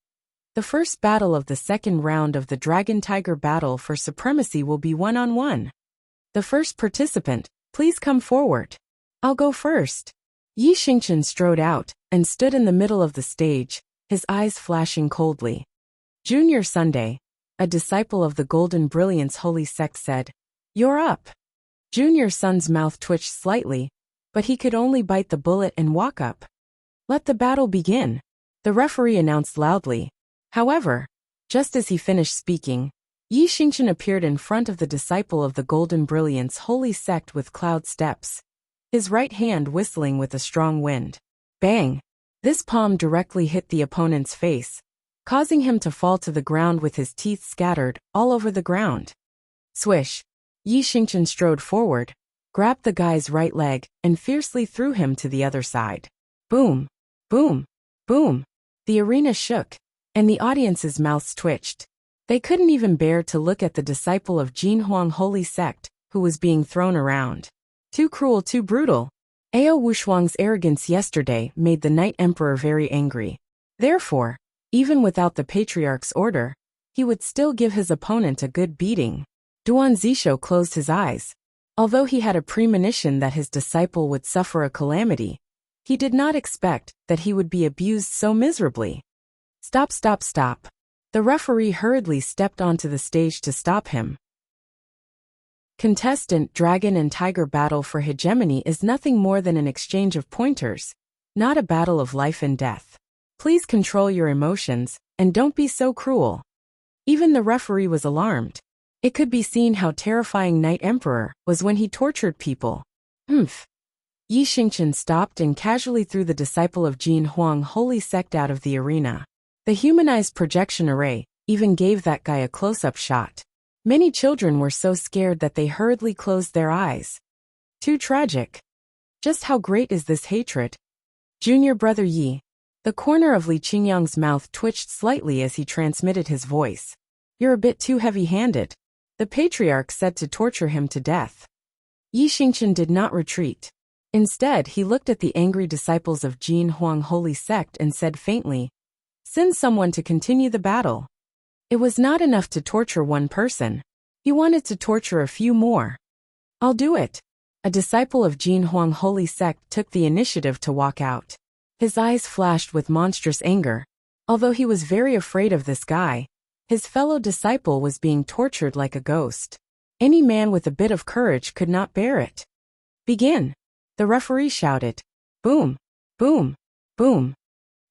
"The first battle of the second round of the Dragon Tiger Battle for Supremacy will be one-on-one. The first participant, please come forward." "I'll go first." Yi Xingchen strode out and stood in the middle of the stage, his eyes flashing coldly. Junior Sunday, a disciple of the Golden Brilliance Holy Sect, said, "You're up." Junior Sun's mouth twitched slightly, but he could only bite the bullet and walk up. "Let the battle begin," the referee announced loudly. However, just as he finished speaking, Yi Xingchen appeared in front of the disciple of the Golden Brilliance Holy Sect with cloud steps, his right hand whistling with a strong wind. Bang! This palm directly hit the opponent's face, causing him to fall to the ground with his teeth scattered all over the ground. Swish! Yi Xingchen strode forward, grabbed the guy's right leg, and fiercely threw him to the other side. Boom! Boom! Boom! The arena shook, and the audience's mouths twitched. They couldn't even bear to look at the disciple of Jinhuang Holy Sect, who was being thrown around. Too cruel, too brutal. Ao Wushuang's arrogance yesterday made the Night Emperor very angry. Therefore, even without the patriarch's order, he would still give his opponent a good beating. Duan Zisho closed his eyes. Although he had a premonition that his disciple would suffer a calamity, he did not expect that he would be abused so miserably. "Stop, stop, stop." The referee hurriedly stepped onto the stage to stop him. Contestant Dragon and Tiger Battle for Hegemony is nothing more than an exchange of pointers, not a battle of life and death. Please control your emotions, and don't be so cruel. Even the referee was alarmed. It could be seen how terrifying Night Emperor was when he tortured people. Humph. Yi Xingchen stopped and casually threw the disciple of Jin Huang Holy Sect out of the arena. The humanized projection array even gave that guy a close-up shot. Many children were so scared that they hurriedly closed their eyes. Too tragic. Just how great is this hatred? Junior brother Yi. The corner of Li Qingyang's mouth twitched slightly as he transmitted his voice. "You're a bit too heavy-handed." The patriarch said to torture him to death. Yi Xingchen did not retreat. Instead, he looked at the angry disciples of Jin Huang Holy Sect and said faintly, "Send someone to continue the battle." It was not enough to torture one person. He wanted to torture a few more. "I'll do it." A disciple of Jin Huang Holy Sect took the initiative to walk out. His eyes flashed with monstrous anger. Although he was very afraid of this guy, his fellow disciple was being tortured like a ghost. Any man with a bit of courage could not bear it. "Begin," the referee shouted. Boom, boom, boom.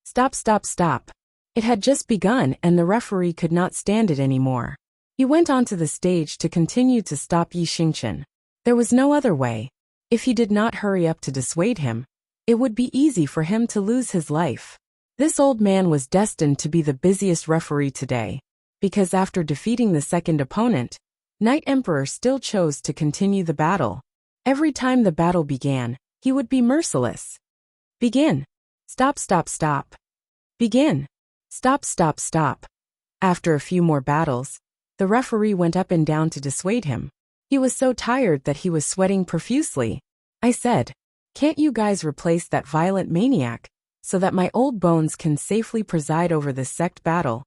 Stop, stop, stop. It had just begun and the referee could not stand it anymore. He went onto the stage to continue to stop Yi Xingchen. There was no other way. If he did not hurry up to dissuade him, it would be easy for him to lose his life. This old man was destined to be the busiest referee today, because after defeating the second opponent, Night Emperor still chose to continue the battle. Every time the battle began, he would be merciless. Begin. Stop, stop, stop. Begin. Stop, stop, stop. After a few more battles, the referee went up and down to dissuade him. He was so tired that he was sweating profusely. I said, "Can't you guys replace that violent maniac, so that my old bones can safely preside over this sect battle?"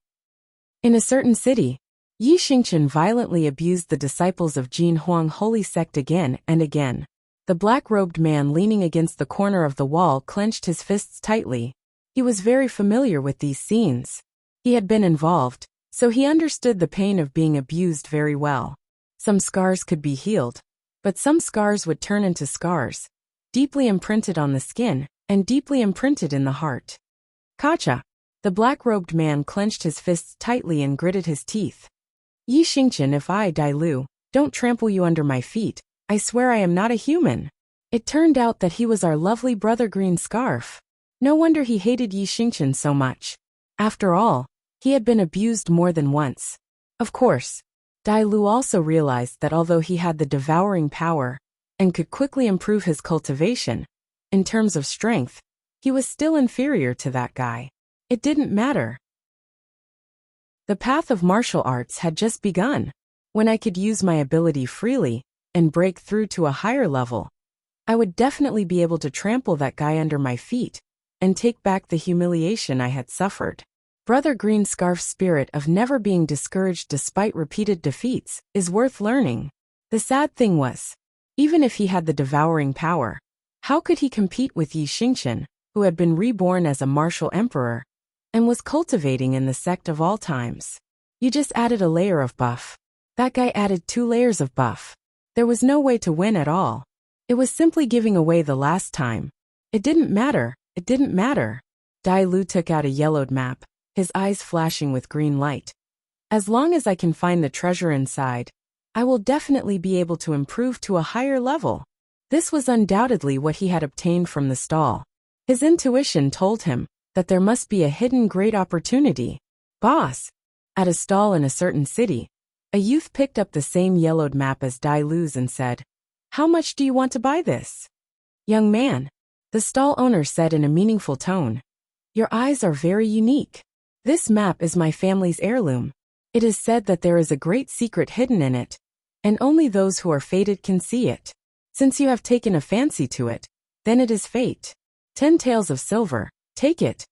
In a certain city, Yi Xingchen violently abused the disciples of Jin Huang Holy Sect again and again. The black-robed man leaning against the corner of the wall clenched his fists tightly. He was very familiar with these scenes. He had been involved, so he understood the pain of being abused very well. Some scars could be healed, but some scars would turn into scars, deeply imprinted on the skin and deeply imprinted in the heart. Kacha! The black-robed man clenched his fists tightly and gritted his teeth. Yi Xingchen, if I, Dai Lu, don't trample you under my feet, I swear I am not a human. It turned out that he was our lovely brother Green Scarf. No wonder he hated Yi Xingqian so much. After all, he had been abused more than once. Of course, Dai Lu also realized that although he had the devouring power and could quickly improve his cultivation, in terms of strength, he was still inferior to that guy. It didn't matter. The path of martial arts had just begun. When I could use my ability freely and break through to a higher level, I would definitely be able to trample that guy under my feet and take back the humiliation I had suffered. Brother Green Scarf's spirit of never being discouraged despite repeated defeats is worth learning. The sad thing was, even if he had the devouring power, how could he compete with Yi Xingqian, who had been reborn as a martial emperor and was cultivating in the sect of all times? You just added a layer of buff. That guy added 2 layers of buff. There was no way to win at all. It was simply giving away the last time. It didn't matter. It didn't matter. Dai Lu took out a yellowed map, his eyes flashing with green light. As long as I can find the treasure inside, I will definitely be able to improve to a higher level. This was undoubtedly what he had obtained from the stall. His intuition told him that there must be a hidden great opportunity. Boss! At a stall in a certain city, a youth picked up the same yellowed map as Dai Lu's and said, "How much do you want to buy this?" "Young man," the stall owner said in a meaningful tone, "your eyes are very unique. This map is my family's heirloom. It is said that there is a great secret hidden in it, and only those who are fated can see it. Since you have taken a fancy to it, then it is fate. 10 taels of silver, take it."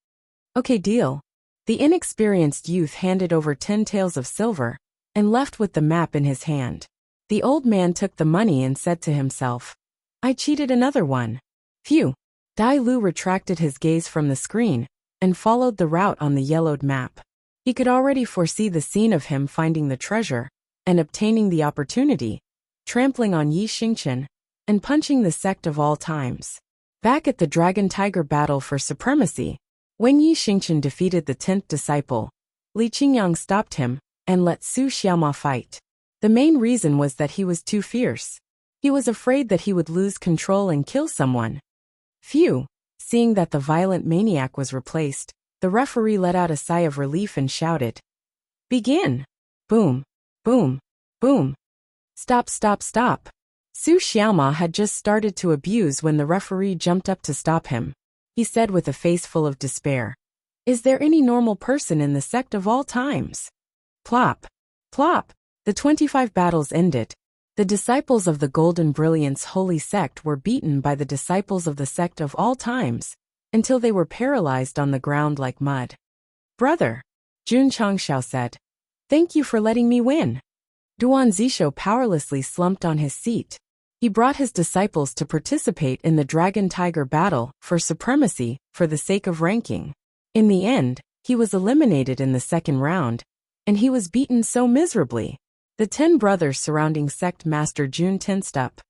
"Okay, deal." The inexperienced youth handed over 10 taels of silver and left with the map in his hand. The old man took the money and said to himself, "I cheated another one. Phew." Dai Lu retracted his gaze from the screen and followed the route on the yellowed map. He could already foresee the scene of him finding the treasure and obtaining the opportunity, trampling on Yi Xingqian, and punching the sect of all times. Back at the Dragon Tiger battle for supremacy, when Yi Xingqian defeated the 10th disciple, Li Qingyang stopped him and let Su Xiaoma fight. The main reason was that he was too fierce. He was afraid that he would lose control and kill someone. Phew! Seeing that the violent maniac was replaced, the referee let out a sigh of relief and shouted, "Begin!" Boom! Boom! Boom! "Stop, stop, stop!" Su Xiaoma had just started to abuse when the referee jumped up to stop him. He said with a face full of despair, "Is there any normal person in the sect of all times?" Plop! Plop! The 25 battles ended. The disciples of the Golden Brilliance Holy Sect were beaten by the disciples of the sect of all times, until they were paralyzed on the ground like mud. "Brother," Jun Changshao said, "thank you for letting me win." Duan Zisho powerlessly slumped on his seat. He brought his disciples to participate in the Dragon Tiger battle for supremacy for the sake of ranking. In the end, he was eliminated in the second round, and he was beaten so miserably. The 10 brothers surrounding Sect Master Jun tensed up.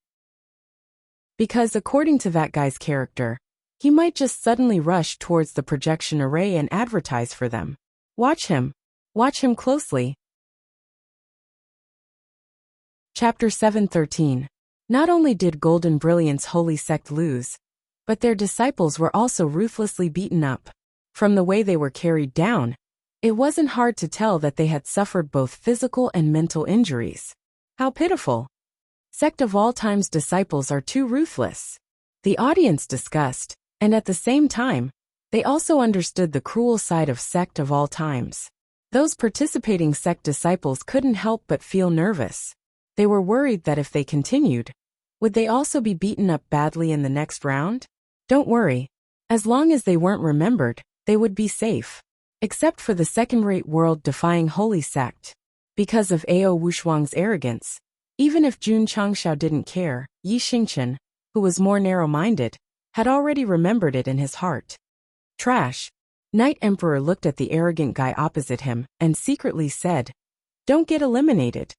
Because according to that guy's character, he might just suddenly rush towards the projection array and advertise for them. Watch him. Watch him closely. Chapter 7:13. Not only did Golden Brilliance Holy Sect lose, but their disciples were also ruthlessly beaten up. From the way they were carried down, it wasn't hard to tell that they had suffered both physical and mental injuries. How pitiful! Sect of all times disciples are too ruthless. The audience discussed, and at the same time, they also understood the cruel side of Sect of all times. Those participating sect disciples couldn't help but feel nervous. They were worried that if they continued, would they also be beaten up badly in the next round? Don't worry. As long as they weren't remembered, they would be safe. Except for the second-rate world-defying Holy Sect. Because of Ao Wushuang's arrogance, even if Jun Changshao didn't care, Yi Xingqian, who was more narrow-minded, had already remembered it in his heart. Trash. Night Emperor looked at the arrogant guy opposite him and secretly said, "Don't get eliminated."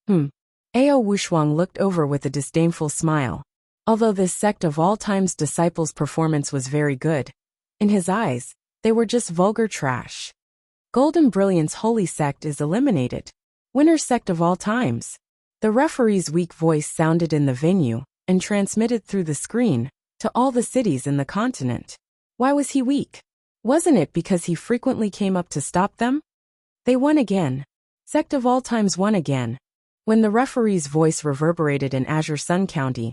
Ao Wushuang looked over with a disdainful smile. Although this Sect of all times disciples' performance was very good, in his eyes, they were just vulgar trash. Golden Brilliance Holy Sect is eliminated. Winner Sect of all times. The referee's weak voice sounded in the venue, and transmitted through the screen to all the cities in the continent. Why was he weak? Wasn't it because he frequently came up to stop them? They won again. Sect of all times won again. When the referee's voice reverberated in Azure Sun County,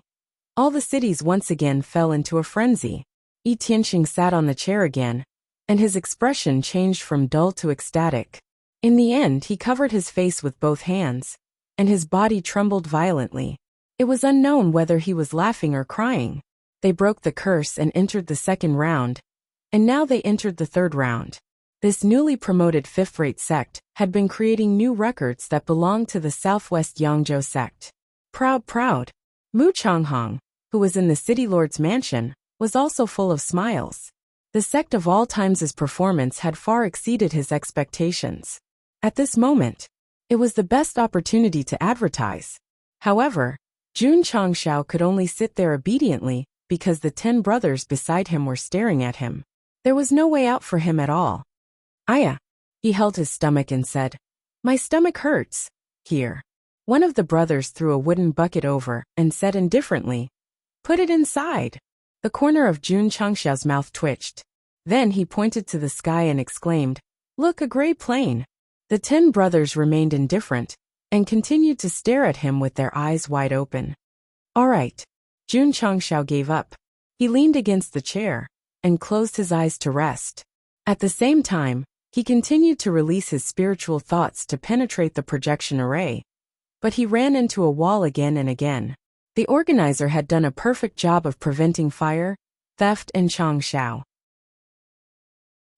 all the cities once again fell into a frenzy. Yi Tianqing sat on the chair again, and his expression changed from dull to ecstatic. In the end, he covered his face with both hands, and his body trembled violently. It was unknown whether he was laughing or crying. They broke the curse and entered the second round, and now they entered the third round. This newly promoted fifth-rate sect had been creating new records that belonged to the Southwest Yangzhou sect. Proud. Mu Changhong, who was in the city lord's mansion, was also full of smiles. The sect of all times' performance had far exceeded his expectations. At this moment, it was the best opportunity to advertise. However, Jun Changshao could only sit there obediently because the 10 brothers beside him were staring at him. There was no way out for him at all. Aya. He held his stomach and said, "My stomach hurts." Here. One of the brothers threw a wooden bucket over and said indifferently, "Put it inside." The corner of Jun Changshao's mouth twitched. Then he pointed to the sky and exclaimed, "Look, a gray plane." The 10 brothers remained indifferent and continued to stare at him with their eyes wide open. All right. Jun Changshao gave up. He leaned against the chair and closed his eyes to rest. At the same time, he continued to release his spiritual thoughts to penetrate the projection array. But he ran into a wall again and again. The organizer had done a perfect job of preventing fire, theft, and Changshao.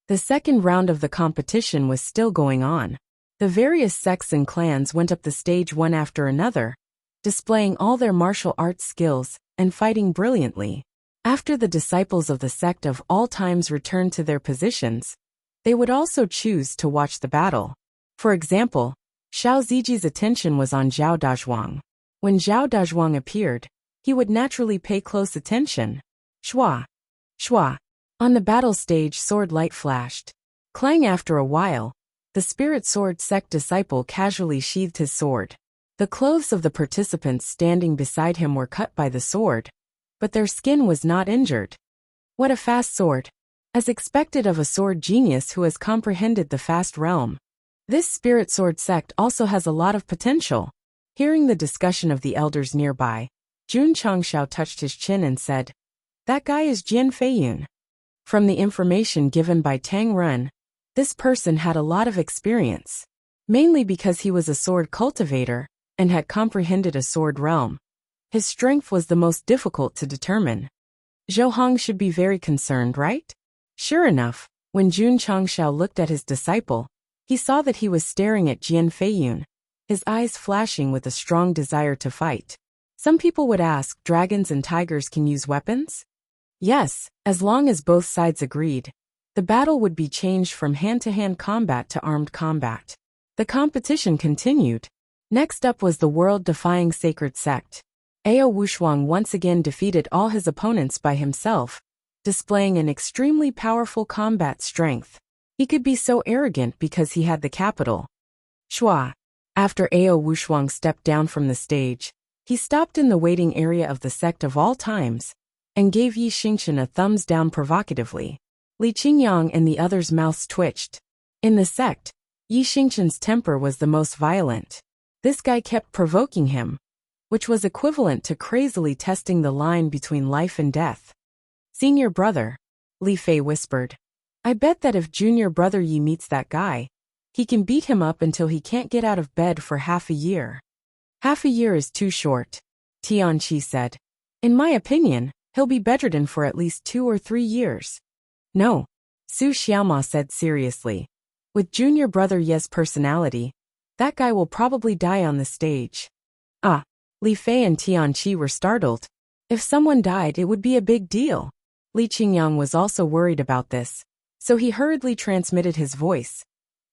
The second round of the competition was still going on. The various sects and clans went up the stage one after another, displaying all their martial arts skills and fighting brilliantly. After the disciples of the sect of all times returned to their positions, they would also choose to watch the battle. For example, Xiao Ziji's attention was on Zhao Dazhuang. When Zhao Dazhuang appeared, he would naturally pay close attention. Shua. On the battle stage, sword light flashed. Clang. After a while, the spirit sword sect disciple casually sheathed his sword. The clothes of the participants standing beside him were cut by the sword, but their skin was not injured. What a fast sword! As expected of a sword genius who has comprehended the fast realm. This spirit sword sect also has a lot of potential. Hearing the discussion of the elders nearby, Jun Changshao touched his chin and said, "That guy is Jian Feiyun." From the information given by Tang Run, this person had a lot of experience, mainly because he was a sword cultivator and had comprehended a sword realm. His strength was the most difficult to determine. Zhou Hong should be very concerned, right? Sure enough, when Jun Changshao looked at his disciple, he saw that he was staring at Jian Feiyun, his eyes flashing with a strong desire to fight. Some people would ask, dragons and tigers can use weapons? Yes, as long as both sides agreed. The battle would be changed from hand-to-hand combat to armed combat. The competition continued. Next up was the world-defying sacred sect. Ao Wushuang once again defeated all his opponents by himself, displaying an extremely powerful combat strength. He could be so arrogant because he had the capital. Shua. After Ao Wushuang stepped down from the stage, he stopped in the waiting area of the sect of all times and gave Yi Xingchen a thumbs down provocatively. Li Qingyang and the others' mouths twitched. In the sect, Yi Xingchen's temper was the most violent. This guy kept provoking him, which was equivalent to crazily testing the line between life and death. "Senior brother," Li Fei whispered. "I bet that if junior brother Yi meets that guy, he can beat him up until he can't get out of bed for half a year." "Half a year is too short," Tianqi said. "In my opinion, he'll be bedridden for at least 2 or 3 years. "No," Su Xiaoma said seriously. "With junior brother Ye's personality, that guy will probably die on the stage." Ah, Li Fei and Tianqi were startled. If someone died, it would be a big deal. Li Qingyang was also worried about this, so he hurriedly transmitted his voice.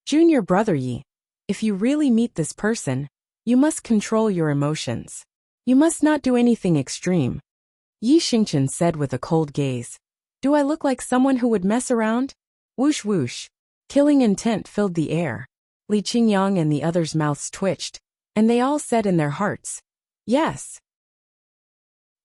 "Junior brother Yi, if you really meet this person, you must control your emotions. You must not do anything extreme." Yi Xingchen said with a cold gaze. "Do I look like someone who would mess around?" Whoosh whoosh. Killing intent filled the air. Li Qingyang and the others' mouths twitched, and they all said in their hearts, "Yes."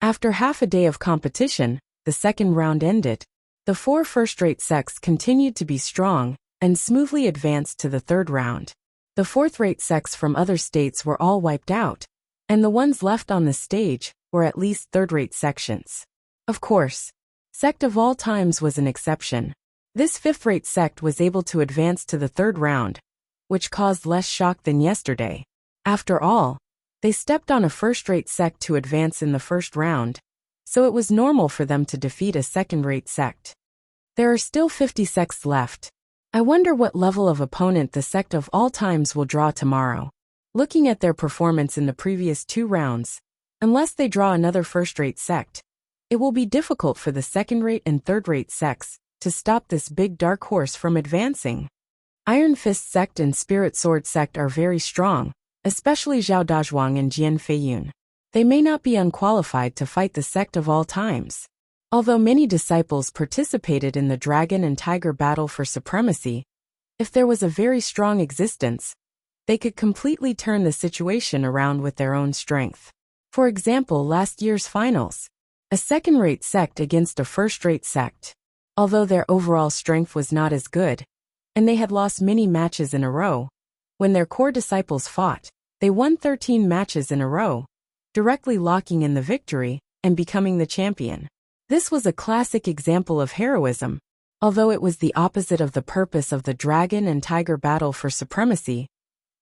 After half a day of competition, the second round ended. The 4 first-rate sects continued to be strong and smoothly advanced to the third round. The fourth-rate sects from other states were all wiped out, and the ones left on the stage were at least third-rate sections. Of course, Sect of all times was an exception. This fifth-rate sect was able to advance to the third round, which caused less shock than yesterday. After all, they stepped on a first-rate sect to advance in the first round, so it was normal for them to defeat a second-rate sect. There are still 50 sects left. I wonder what level of opponent the Sect of all times will draw tomorrow. Looking at their performance in the previous 2 rounds, unless they draw another first-rate sect, it will be difficult for the second-rate and third-rate sects to stop this big dark horse from advancing. Iron Fist Sect and Spirit Sword Sect are very strong, especially Zhao Dazhuang and Jian Feiyun. They may not be unqualified to fight the Sect of all times. Although many disciples participated in the Dragon and Tiger battle for supremacy, if there was a very strong existence, they could completely turn the situation around with their own strength. For example, last year's finals, a second-rate sect against a first-rate sect. Although their overall strength was not as good, and they had lost many matches in a row, when their core disciples fought, they won 13 matches in a row, directly locking in the victory and becoming the champion. This was a classic example of heroism. Although it was the opposite of the purpose of the Dragon and Tiger battle for supremacy,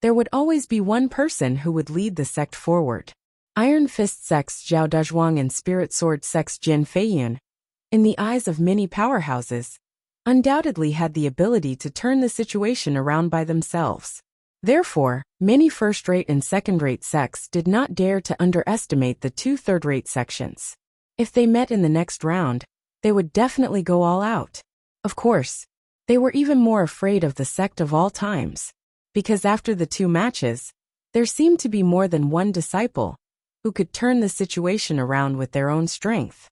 there would always be one person who would lead the sect forward. Iron Fist sects Zhao Dazhuang and Spirit Sword sects Jian Feiyun, in the eyes of many powerhouses, undoubtedly had the ability to turn the situation around by themselves. Therefore, many first-rate and second-rate sects did not dare to underestimate the 2 third-rate sections. If they met in the next round, they would definitely go all out. Of course, they were even more afraid of the Sect of all times, because after the 2 matches, there seemed to be more than one disciple who could turn the situation around with their own strength.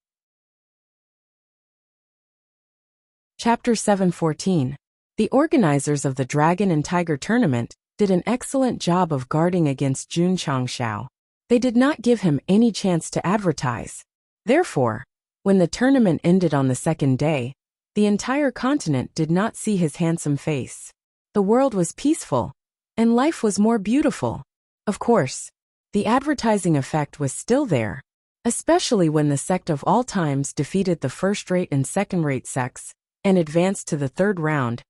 Chapter 7:14. The organizers of the Dragon and Tiger tournament did an excellent job of guarding against Jun Changshao. They did not give him any chance to advertise. Therefore, when the tournament ended on the second day, the entire continent did not see his handsome face. The world was peaceful, and life was more beautiful. Of course, the advertising effect was still there, especially when the Sect of all times defeated the first-rate and second-rate sects and advanced to the third round.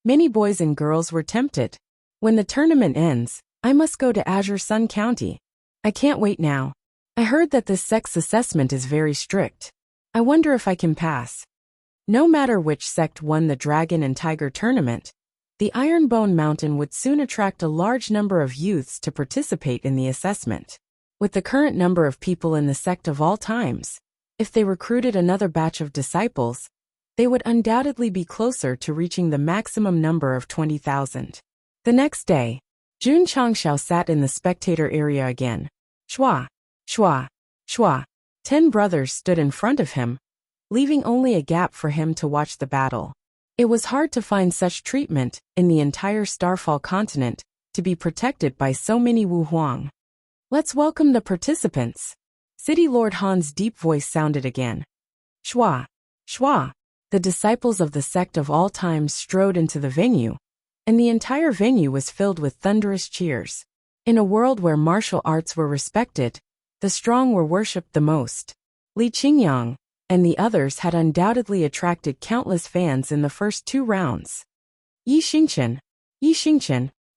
Many boys and girls were tempted. When the tournament ends, I must go to Azure Sun County. I can't wait now. I heard that this sect's assessment is very strict. I wonder if I can pass. No matter which sect won the Dragon and Tiger tournament, the Ironbone Mountain would soon attract a large number of youths to participate in the assessment. With the current number of people in the Sect of all times, if they recruited another batch of disciples, they would undoubtedly be closer to reaching the maximum number of 20,000. The next day, Jun Changshao sat in the spectator area again. Shua, shua, shua. 10 brothers stood in front of him, leaving only a gap for him to watch the battle. It was hard to find such treatment in the entire Starfall continent to be protected by so many Wu Huang. Let's welcome the participants. City Lord Han's deep voice sounded again. Shua, shua. The disciples of the Sect of all times strode into the venue, and the entire venue was filled with thunderous cheers. In a world where martial arts were respected, the strong were worshipped the most. Li Qingyang and the others had undoubtedly attracted countless fans in the first 2 rounds. Yi Xingchen,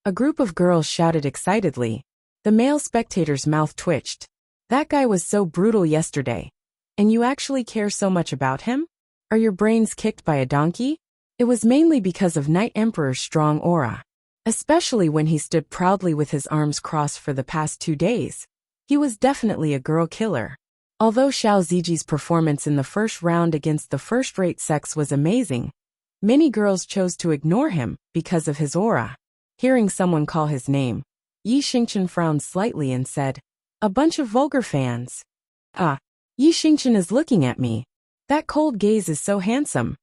a group of girls shouted excitedly. The male spectator's mouth twitched. That guy was so brutal yesterday. And you actually care so much about him? Are your brains kicked by a donkey? It was mainly because of Night Emperor's strong aura. Especially when he stood proudly with his arms crossed for the past 2 days. He was definitely a girl killer. Although Xiao Ziji's performance in the first round against the first-rate sects was amazing, many girls chose to ignore him because of his aura. Hearing someone call his name, Yi Xingchen frowned slightly and said, "A bunch of vulgar fans." Yi Xingchen is looking at me. That cold gaze is so handsome.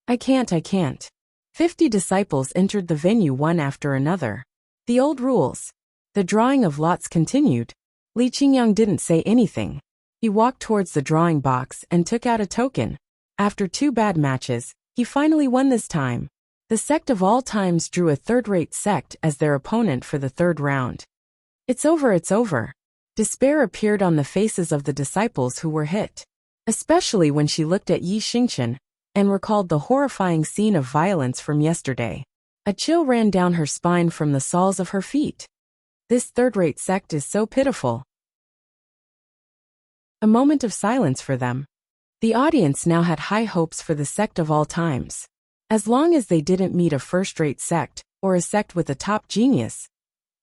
I can't. 50 disciples entered the venue one after another. The old rules. The drawing of lots continued. Li Qingyang didn't say anything. He walked towards the drawing box and took out a token. After 2 bad matches, he finally won this time. The sect of all times drew a third-rate sect as their opponent for the 3rd round. It's over, it's over. Despair appeared on the faces of the disciples who were hit. Especially when she looked at Yi Xingchen and recalled the horrifying scene of violence from yesterday. A chill ran down her spine from the soles of her feet. This third-rate sect is so pitiful. A moment of silence for them. The audience now had high hopes for the sect of all times. As long as they didn't meet a first-rate sect, or a sect with a top genius,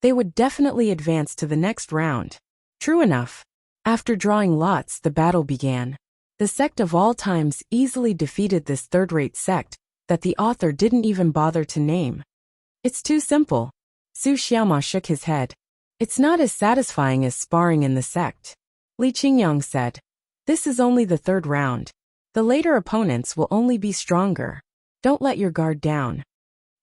they would definitely advance to the next round. True enough. After drawing lots, the battle began. The sect of all times easily defeated this third-rate sect that the author didn't even bother to name. It's too simple. Su Xiaoma shook his head. It's not as satisfying as sparring in the sect. Li Qingyang said. This is only the 3rd round. The later opponents will only be stronger. Don't let your guard down.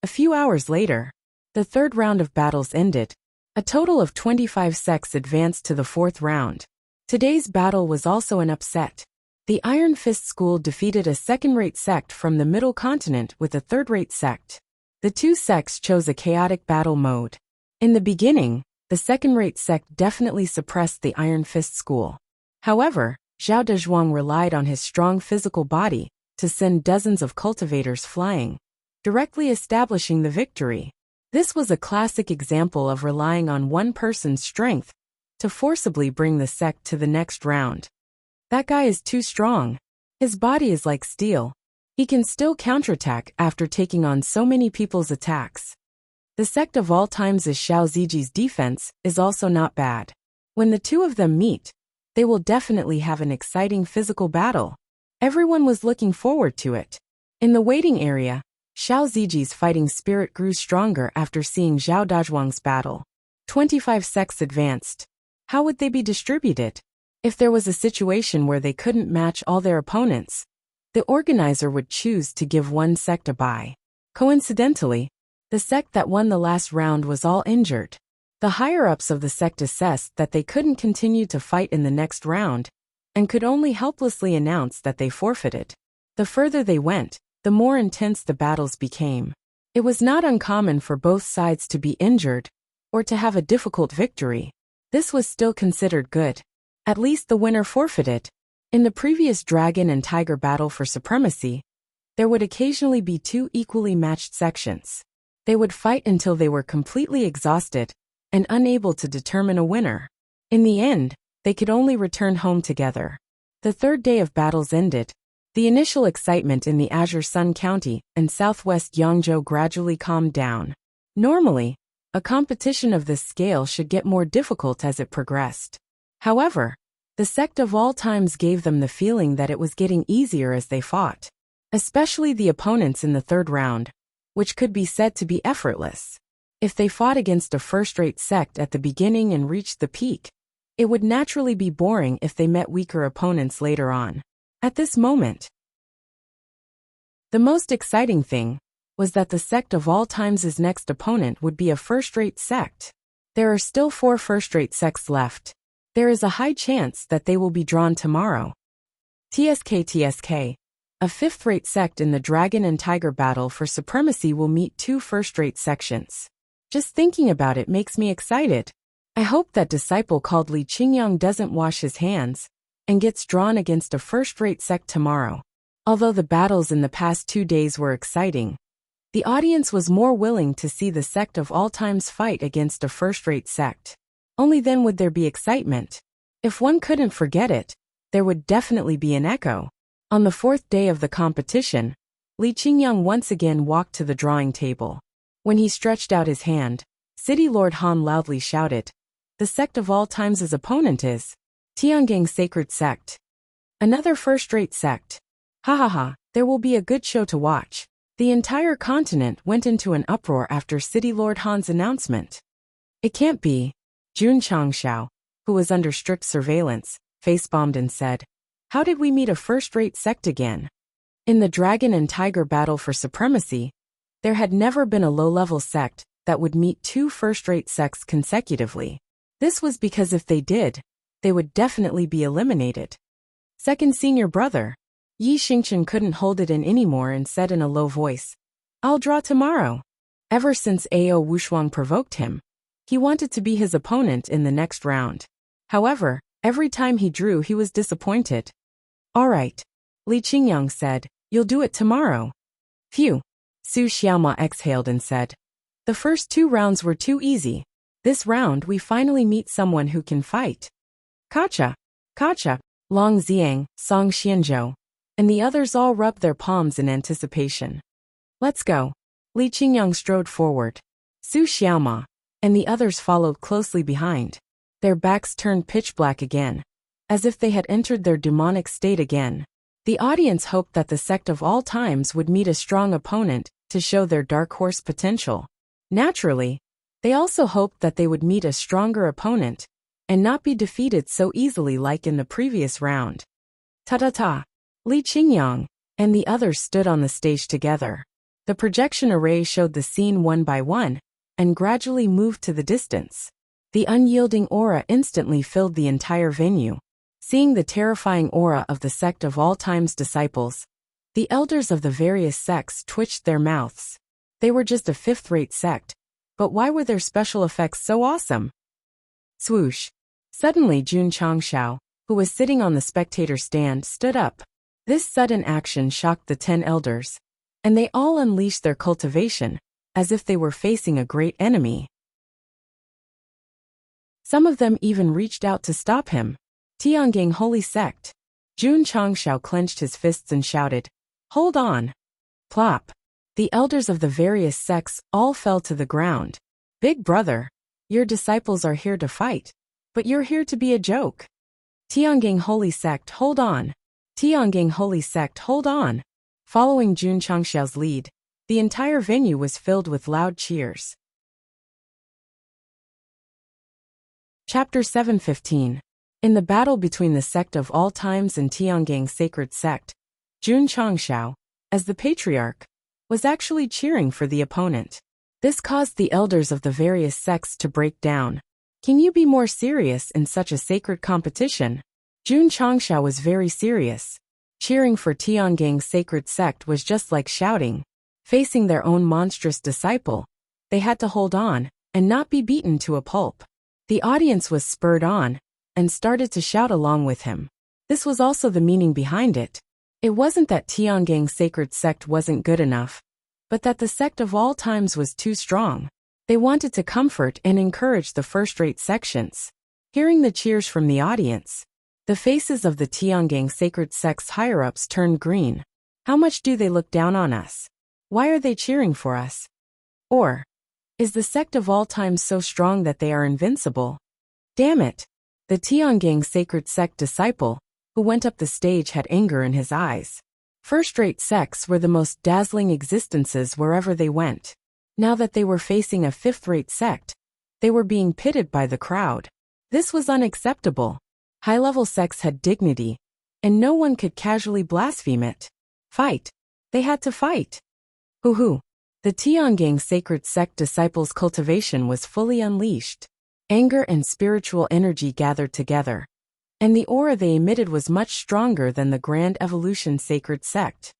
A few hours later, the 3rd round of battles ended. A total of 25 sects advanced to the 4th round. Today's battle was also an upset. The Iron Fist School defeated a second-rate sect from the Middle Continent with a third-rate sect. The 2 sects chose a chaotic battle mode. In the beginning, the second-rate sect definitely suppressed the Iron Fist School. However, Zhao Dezhuang relied on his strong physical body to send dozens of cultivators flying, directly establishing the victory. This was a classic example of relying on one person's strength to forcibly bring the sect to the next round. That guy is too strong. His body is like steel. He can still counterattack after taking on so many people's attacks. The sect of all times' Xiao Ziji's defense is also not bad. When the 2 of them meet, they will definitely have an exciting physical battle. Everyone was looking forward to it. In the waiting area, Xiao Ziji's fighting spirit grew stronger after seeing Zhao Dezhuang's battle. 25 sects advanced. How would they be distributed? If there was a situation where they couldn't match all their opponents, the organizer would choose to give one sect a bye. Coincidentally, the sect that won the last round was all injured. The higher-ups of the sect assessed that they couldn't continue to fight in the next round, and could only helplessly announce that they forfeited. The further they went, the more intense the battles became. It was not uncommon for both sides to be injured, or to have a difficult victory. This was still considered good. At least the winner forfeited. In the previous dragon and tiger battle for supremacy, there would occasionally be 2 equally matched sections. They would fight until they were completely exhausted and unable to determine a winner. In the end, they could only return home together. The 3rd day of battles ended. The initial excitement in the Azure Sun County and southwest Yangzhou gradually calmed down. Normally, a competition of this scale should get more difficult as it progressed. However, the sect of all times gave them the feeling that it was getting easier as they fought. Especially the opponents in the 3rd round, which could be said to be effortless. If they fought against a first-rate sect at the beginning and reached the peak, it would naturally be boring if they met weaker opponents later on. At this moment, the most exciting thing was that the sect of all times' next opponent would be a first-rate sect. There are still 4 first-rate sects left. There is a high chance that they will be drawn tomorrow. TSK, a 5th-rate sect in the Dragon and Tiger battle for supremacy will meet 2 first-rate sections. Just thinking about it makes me excited. I hope that disciple called Li Qingyang doesn't wash his hands and gets drawn against a first-rate sect tomorrow. Although the battles in the past 2 days were exciting, the audience was more willing to see the sect of all times fight against a first-rate sect. Only then would there be excitement. If one couldn't forget it, there would definitely be an echo. On the 4th day of the competition, Li Qingyang once again walked to the drawing table. When he stretched out his hand, City Lord Han loudly shouted, "The sect of all times' opponent is Tiangang Sacred Sect. Another first-rate sect. Ha ha ha, there will be a good show to watch." The entire continent went into an uproar after City Lord Han's announcement. It can't be. Jun Changxiao, who was under strict surveillance, face-bombed and said, "How did we meet a first-rate sect again?" In the Dragon and Tiger battle for supremacy, there had never been a low-level sect that would meet 2 first-rate sects consecutively. This was because if they did, they would definitely be eliminated. Second senior brother. Yi Xingchen couldn't hold it in anymore and said in a low voice, "I'll draw tomorrow." Ever since Ao Wushuang provoked him, he wanted to be his opponent in the next round. However, every time he drew he was disappointed. "All right," Li Qingyang said, "you'll do it tomorrow." "Phew." Su Xiaoma exhaled and said, "The first 2 rounds were too easy. This round we finally meet someone who can fight." "Kacha! Kacha!" Long Xiang, Song Xianzhou, and the others all rubbed their palms in anticipation. "Let's go." Li Qingyang strode forward. Su Xiaoma and the others followed closely behind. Their backs turned pitch black again, as if they had entered their demonic state again. The audience hoped that the Sect of all times would meet a strong opponent to show their dark horse potential. Naturally, they also hoped that they would meet a stronger opponent and not be defeated so easily like in the previous round. Ta-ta-ta! Li Qingyang and the others stood on the stage together. The projection array showed the scene one by one and gradually moved to the distance. The unyielding aura instantly filled the entire venue. Seeing the terrifying aura of the Sect of all times disciples, the elders of the various sects twitched their mouths. They were just a fifth-rate sect, but why were their special effects so awesome? Swoosh! Suddenly Jun Changshao, who was sitting on the spectator stand, stood up. This sudden action shocked the 10 elders, and they all unleashed their cultivation, as if they were facing a great enemy. Some of them even reached out to stop him. Tiangang Holy Sect. Jun Changshao clenched his fists and shouted, "Hold on!" Plop! The elders of the various sects all fell to the ground. "Big brother, your disciples are here to fight, but you're here to be a joke." Tiangang Holy Sect, hold on! Tiangang Holy Sect, hold on! Following Jun Changshao's lead, the entire venue was filled with loud cheers. Chapter 715. In the battle between the Sect of all times and Tiangang Sacred Sect, Jun Changshao, as the patriarch, was actually cheering for the opponent. This caused the elders of the various sects to break down. "Can you be more serious in such a sacred competition?" Jun Changshao was very serious. Cheering for Tiangang Sacred Sect was just like shouting. Facing their own monstrous disciple, they had to hold on and not be beaten to a pulp. The audience was spurred on and started to shout along with him. This was also the meaning behind it. It wasn't that Tiangang Sacred Sect wasn't good enough, but that the Sect of all times was too strong. They wanted to comfort and encourage the first-rate sections. Hearing the cheers from the audience, the faces of the Tiangang Sacred Sect's higher-ups turned green. How much do they look down on us? Why are they cheering for us? Or, is the Sect of all times so strong that they are invincible? Damn it! The Tiangang Sacred Sect disciple, who went up the stage, had anger in his eyes. First-rate sects were the most dazzling existences wherever they went. Now that they were facing a fifth-rate sect, they were being pitted by the crowd. This was unacceptable. High-level sects had dignity, and no one could casually blaspheme it. Fight! They had to fight! Hoo-hoo! The Tiangang Sacred Sect disciples' cultivation was fully unleashed. Anger and spiritual energy gathered together, and the aura they emitted was much stronger than the Grand Evolution Sacred Sect.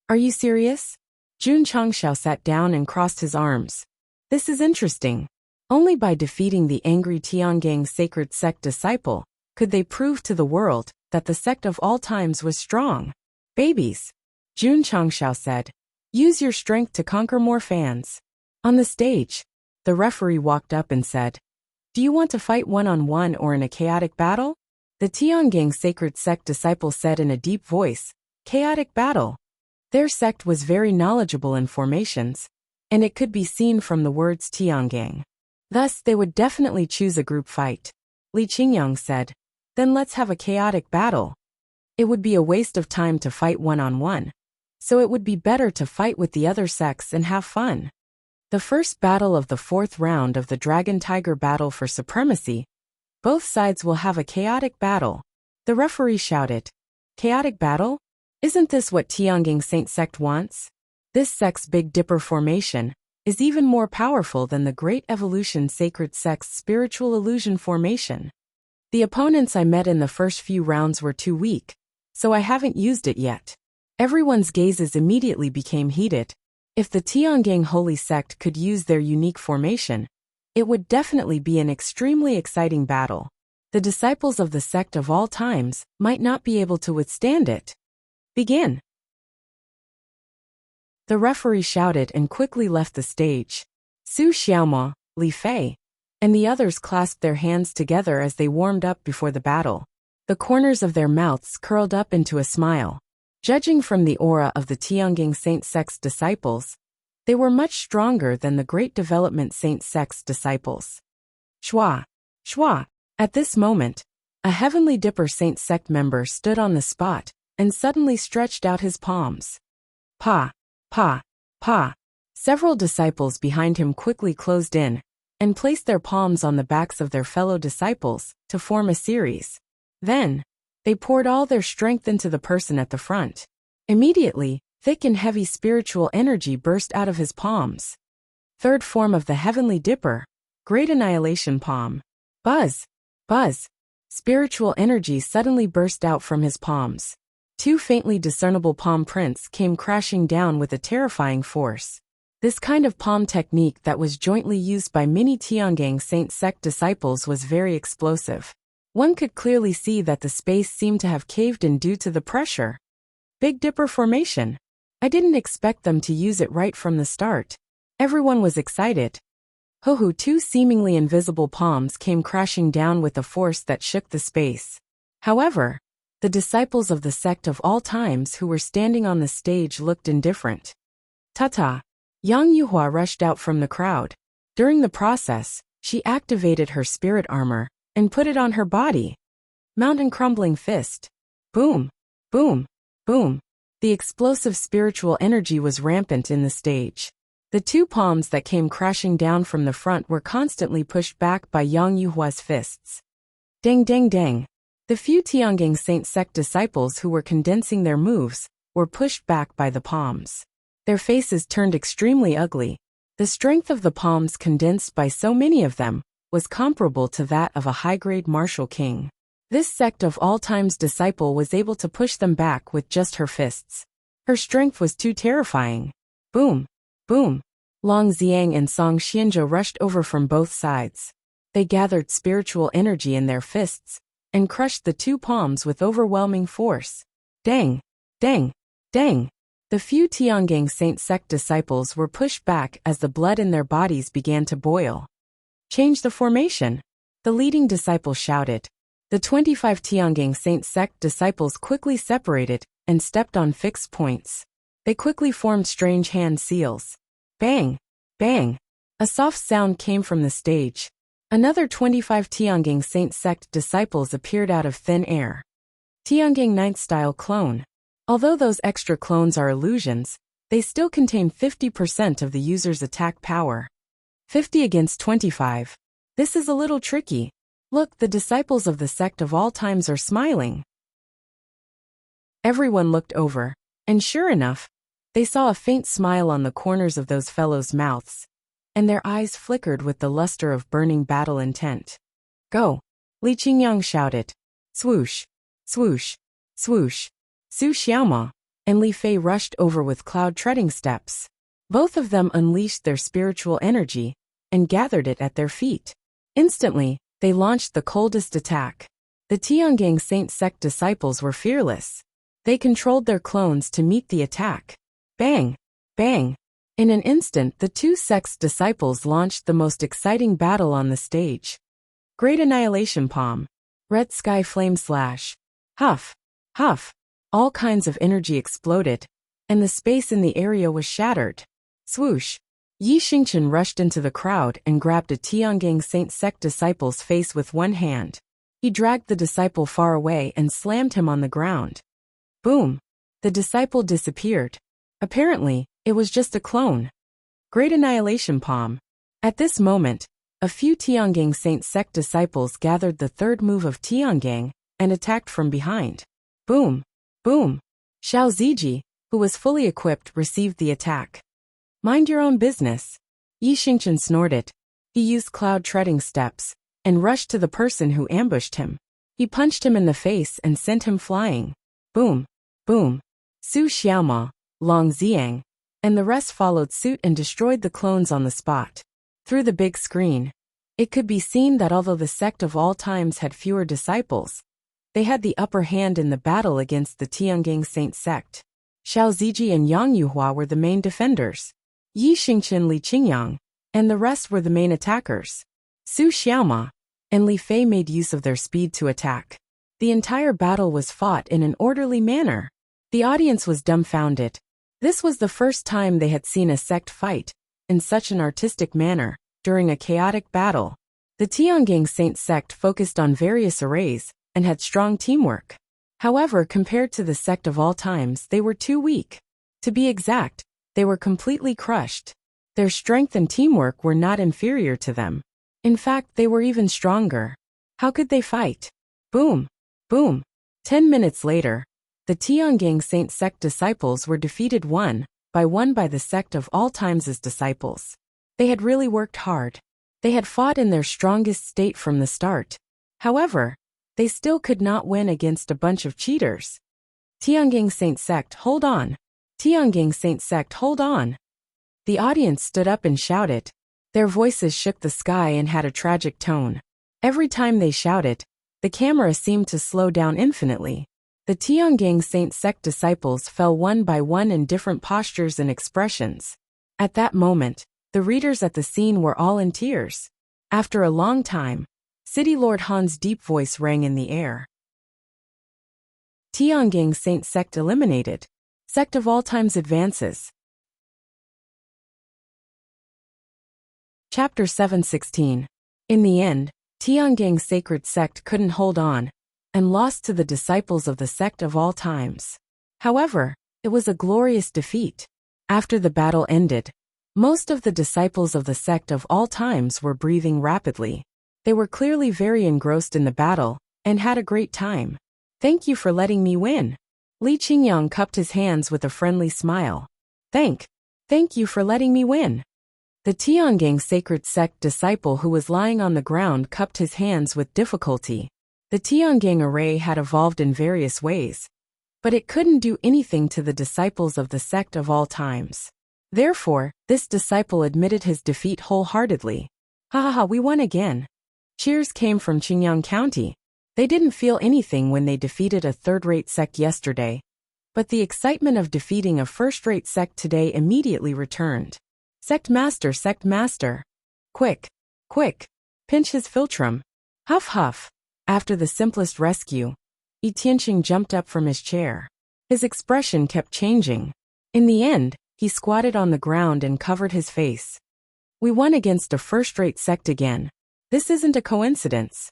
"Are you serious?" Jun Changshao sat down and crossed his arms. "This is interesting. Only by defeating the angry Tiangang Sacred Sect disciple could they prove to the world that the Sect of all times was strong." "Babies," Jun Changshao said, "use your strength to conquer more fans." On the stage, the referee walked up and said, "Do you want to fight one-on-one or in a chaotic battle?" The Tiangang Sacred Sect disciple said in a deep voice, "Chaotic battle." Their sect was very knowledgeable in formations, and it could be seen from the words Tiangang. Thus, they would definitely choose a group fight. Li Qingyang said, "Then let's have a chaotic battle." It would be a waste of time to fight one-on-one, so it would be better to fight with the other sects and have fun. The first battle of the 4th round of the Dragon Tiger battle for supremacy. Both sides will have a chaotic battle. The referee shouted, "Chaotic battle? Isn't this what Tiangang Saint Sect wants?" This sect's Big Dipper formation is even more powerful than the Great Evolution Sacred Sect's Spiritual Illusion formation. The opponents I met in the first few rounds were too weak, so I haven't used it yet. Everyone's gazes immediately became heated. If the Tiangang Holy Sect could use their unique formation, it would definitely be an extremely exciting battle. The disciples of the sect of all times might not be able to withstand it. Begin. The referee shouted and quickly left the stage. Su Xiaomo, Li Fei, and the others clasped their hands together as they warmed up before the battle. The corners of their mouths curled up into a smile. Judging from the aura of the Tiangang Saint Sect's disciples, they were much stronger than the Great Development Saint Sect's disciples. Shua! Shua! At this moment, a Heavenly Dipper Saint Sect member stood on the spot and suddenly stretched out his palms. Pa! Pa! Pa! Several disciples behind him quickly closed in and placed their palms on the backs of their fellow disciples to form a series. Then, they poured all their strength into the person at the front. Immediately, thick and heavy spiritual energy burst out of his palms. Third form of the Heavenly Dipper, Great Annihilation Palm. Buzz! Buzz! Spiritual energy suddenly burst out from his palms. Two faintly discernible palm prints came crashing down with a terrifying force. This kind of palm technique that was jointly used by many Tiangang Saint Sect disciples was very explosive. One could clearly see that the space seemed to have caved in due to the pressure. Big Dipper formation. I didn't expect them to use it right from the start. Everyone was excited. Ho-ho, two seemingly invisible palms came crashing down with a force that shook the space. However, the disciples of the sect of all times who were standing on the stage looked indifferent. Ta-ta! Yang Yuhua rushed out from the crowd. During the process, she activated her spirit armor and put it on her body. Mountain crumbling fist. Boom! Boom! Boom! The explosive spiritual energy was rampant in the stage. The two palms that came crashing down from the front were constantly pushed back by Yang Yuhua's fists. Dang dang dang! The few Tiangang Saint Sect disciples who were condensing their moves were pushed back by the palms. Their faces turned extremely ugly. The strength of the palms condensed by so many of them was comparable to that of a high-grade martial king. This sect of all times disciple was able to push them back with just her fists. Her strength was too terrifying. Boom! Boom! Long Xiang and Song Xianzhou rushed over from both sides. They gathered spiritual energy in their fists and crushed the two palms with overwhelming force. Dang! Dang! Dang! The few Tiangang Saint Sect disciples were pushed back as the blood in their bodies began to boil. Change the formation! The leading disciple shouted. The 25 Tiangang Saint Sect disciples quickly separated and stepped on fixed points. They quickly formed strange hand seals. Bang! Bang! A soft sound came from the stage. Another 25 Tiangang Saint Sect disciples appeared out of thin air. Tiangang Ninth Style Clone. Although those extra clones are illusions, they still contain 50% of the user's attack power. 50 against 25. This is a little tricky. Look, the disciples of the sect of all times are smiling. Everyone looked over, and sure enough, they saw a faint smile on the corners of those fellows' mouths, and their eyes flickered with the luster of burning battle intent. Go! Li Qingyang shouted. Swoosh! Swoosh! Swoosh! Su Xiaoma and Li Fei rushed over with cloud-treading steps. Both of them unleashed their spiritual energy and gathered it at their feet. Instantly, they launched the coldest attack. The Tiangang Saint Sect disciples were fearless. They controlled their clones to meet the attack. Bang! Bang! In an instant, the two sects' disciples launched the most exciting battle on the stage. Great Annihilation Palm. Red Sky Flame Slash. Huff! Huff! All kinds of energy exploded, and the space in the area was shattered. Swoosh! Yi Xingchen rushed into the crowd and grabbed a Tiangang Saint Sect disciple's face with one hand. He dragged the disciple far away and slammed him on the ground. Boom! The disciple disappeared. Apparently, it was just a clone. Great Annihilation Palm. At this moment, a few Tiangang Saint Sect disciples gathered the third move of Tiangang and attacked from behind. Boom! Boom! Xiao Ziji, who was fully equipped, received the attack. Mind your own business. Yi Xingchen snorted. He used cloud-treading steps and rushed to the person who ambushed him. He punched him in the face and sent him flying. Boom, boom. Su Xiaoma, Long Xiang, and the rest followed suit and destroyed the clones on the spot. Through the big screen, it could be seen that although the sect of all times had fewer disciples, they had the upper hand in the battle against the Tiangang Saint sect. Xiao Ziji and Yang Yuhua were the main defenders. Yi Xingqian, Li Qingyang, and the rest were the main attackers. Su Xiaoma and Li Fei made use of their speed to attack. The entire battle was fought in an orderly manner. The audience was dumbfounded. This was the first time they had seen a sect fight in such an artistic manner during a chaotic battle. The Tiangang Saint sect focused on various arrays and had strong teamwork. However, compared to the sect of all times, they were too weak. To be exact, they were completely crushed. Their strength and teamwork were not inferior to them. In fact, they were even stronger. How could they fight? Boom, boom. 10 minutes later, the Tiangang Saint sect disciples were defeated one by the sect of all times' disciples. They had really worked hard. They had fought in their strongest state from the start. However, they still could not win against a bunch of cheaters. Tiangang Saint sect, hold on. Tiangang Saint sect, hold on. The audience stood up and shouted. Their voices shook the sky and had a tragic tone. Every time they shouted, the camera seemed to slow down infinitely. The Tiangang Saint sect disciples fell one by one in different postures and expressions. At that moment, the readers at the scene were all in tears. After a long time, City Lord Han's deep voice rang in the air. Tiangang Saint sect eliminated. Sect of all times advances. Chapter 7:16. In the end, Tiangang Sacred Sect couldn't hold on and lost to the disciples of the sect of all times. However, it was a glorious defeat. After the battle ended, most of the disciples of the sect of all times were breathing rapidly. They were clearly very engrossed in the battle and had a great time. Thank you for letting me win. Li Qingyang cupped his hands with a friendly smile. Thank you for letting me win. The Tiangang Sacred Sect disciple who was lying on the ground cupped his hands with difficulty. The Tiangang array had evolved in various ways, but it couldn't do anything to the disciples of the sect of all times. Therefore, this disciple admitted his defeat wholeheartedly. Ha ha ha, we won again. Cheers came from Qingyang County. They didn't feel anything when they defeated a third-rate sect yesterday, but the excitement of defeating a first-rate sect today immediately returned. Sect master. Quick, pinch his philtrum. Huff huff. After the simplest rescue, Yi Tianqing jumped up from his chair. His expression kept changing. In the end, he squatted on the ground and covered his face. We won against a first-rate sect again. This isn't a coincidence.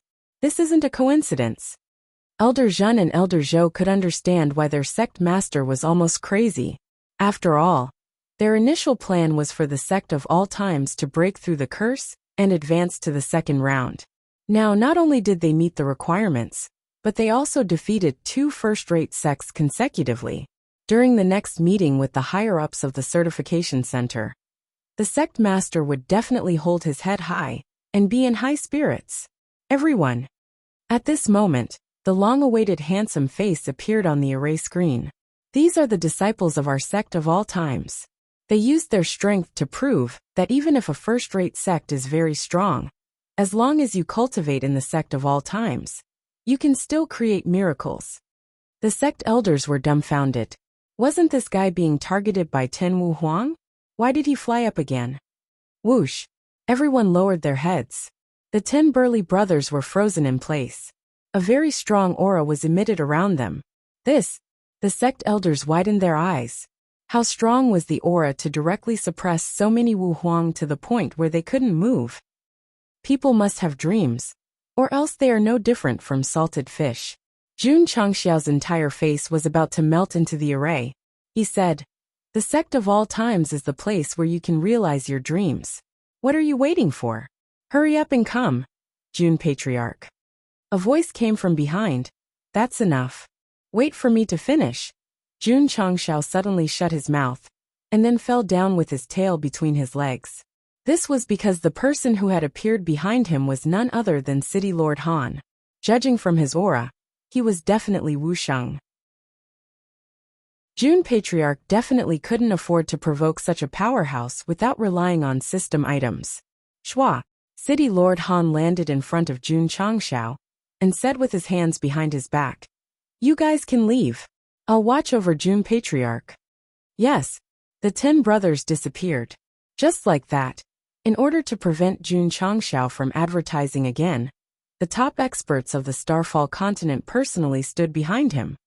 Elder Zhen and Elder Zhou could understand why their sect master was almost crazy. After all, their initial plan was for the sect of all times to break through the curse and advance to the second round. Now, not only did they meet the requirements, but they also defeated two first-rate sects consecutively. During the next meeting with the higher-ups of the certification center, the sect master would definitely hold his head high and be in high spirits. Everyone. At this moment, the long-awaited handsome face appeared on the array screen. These are the disciples of our sect of all times. They used their strength to prove that even if a first-rate sect is very strong, as long as you cultivate in the sect of all times, you can still create miracles. The sect elders were dumbfounded. Wasn't this guy being targeted by Ten Wu Huang? Why did he fly up again? Whoosh! Everyone lowered their heads. The 10 burly brothers were frozen in place. A very strong aura was emitted around them. The sect elders widened their eyes. How strong was the aura to directly suppress so many Wu Huang to the point where they couldn't move? People must have dreams, or else they are no different from salted fish. Jun Changxiao's entire face was about to melt into the array. He said, "The sect of all times is the place where you can realize your dreams. What are you waiting for? Hurry up and come." Jun Patriarch. A voice came from behind. "That's enough. Wait for me to finish." Jun Changxiao suddenly shut his mouth, and then fell down with his tail between his legs. This was because the person who had appeared behind him was none other than City Lord Han. Judging from his aura, he was definitely Wuxia. June Patriarch definitely couldn't afford to provoke such a powerhouse without relying on system items. Shua, City Lord Han landed in front of Jun Changshao and said with his hands behind his back, "You guys can leave. I'll watch over June Patriarch." Yes, the 10 brothers disappeared. Just like that. In order to prevent Jun Changshao from advertising again, the top experts of the Starfall continent personally stood behind him.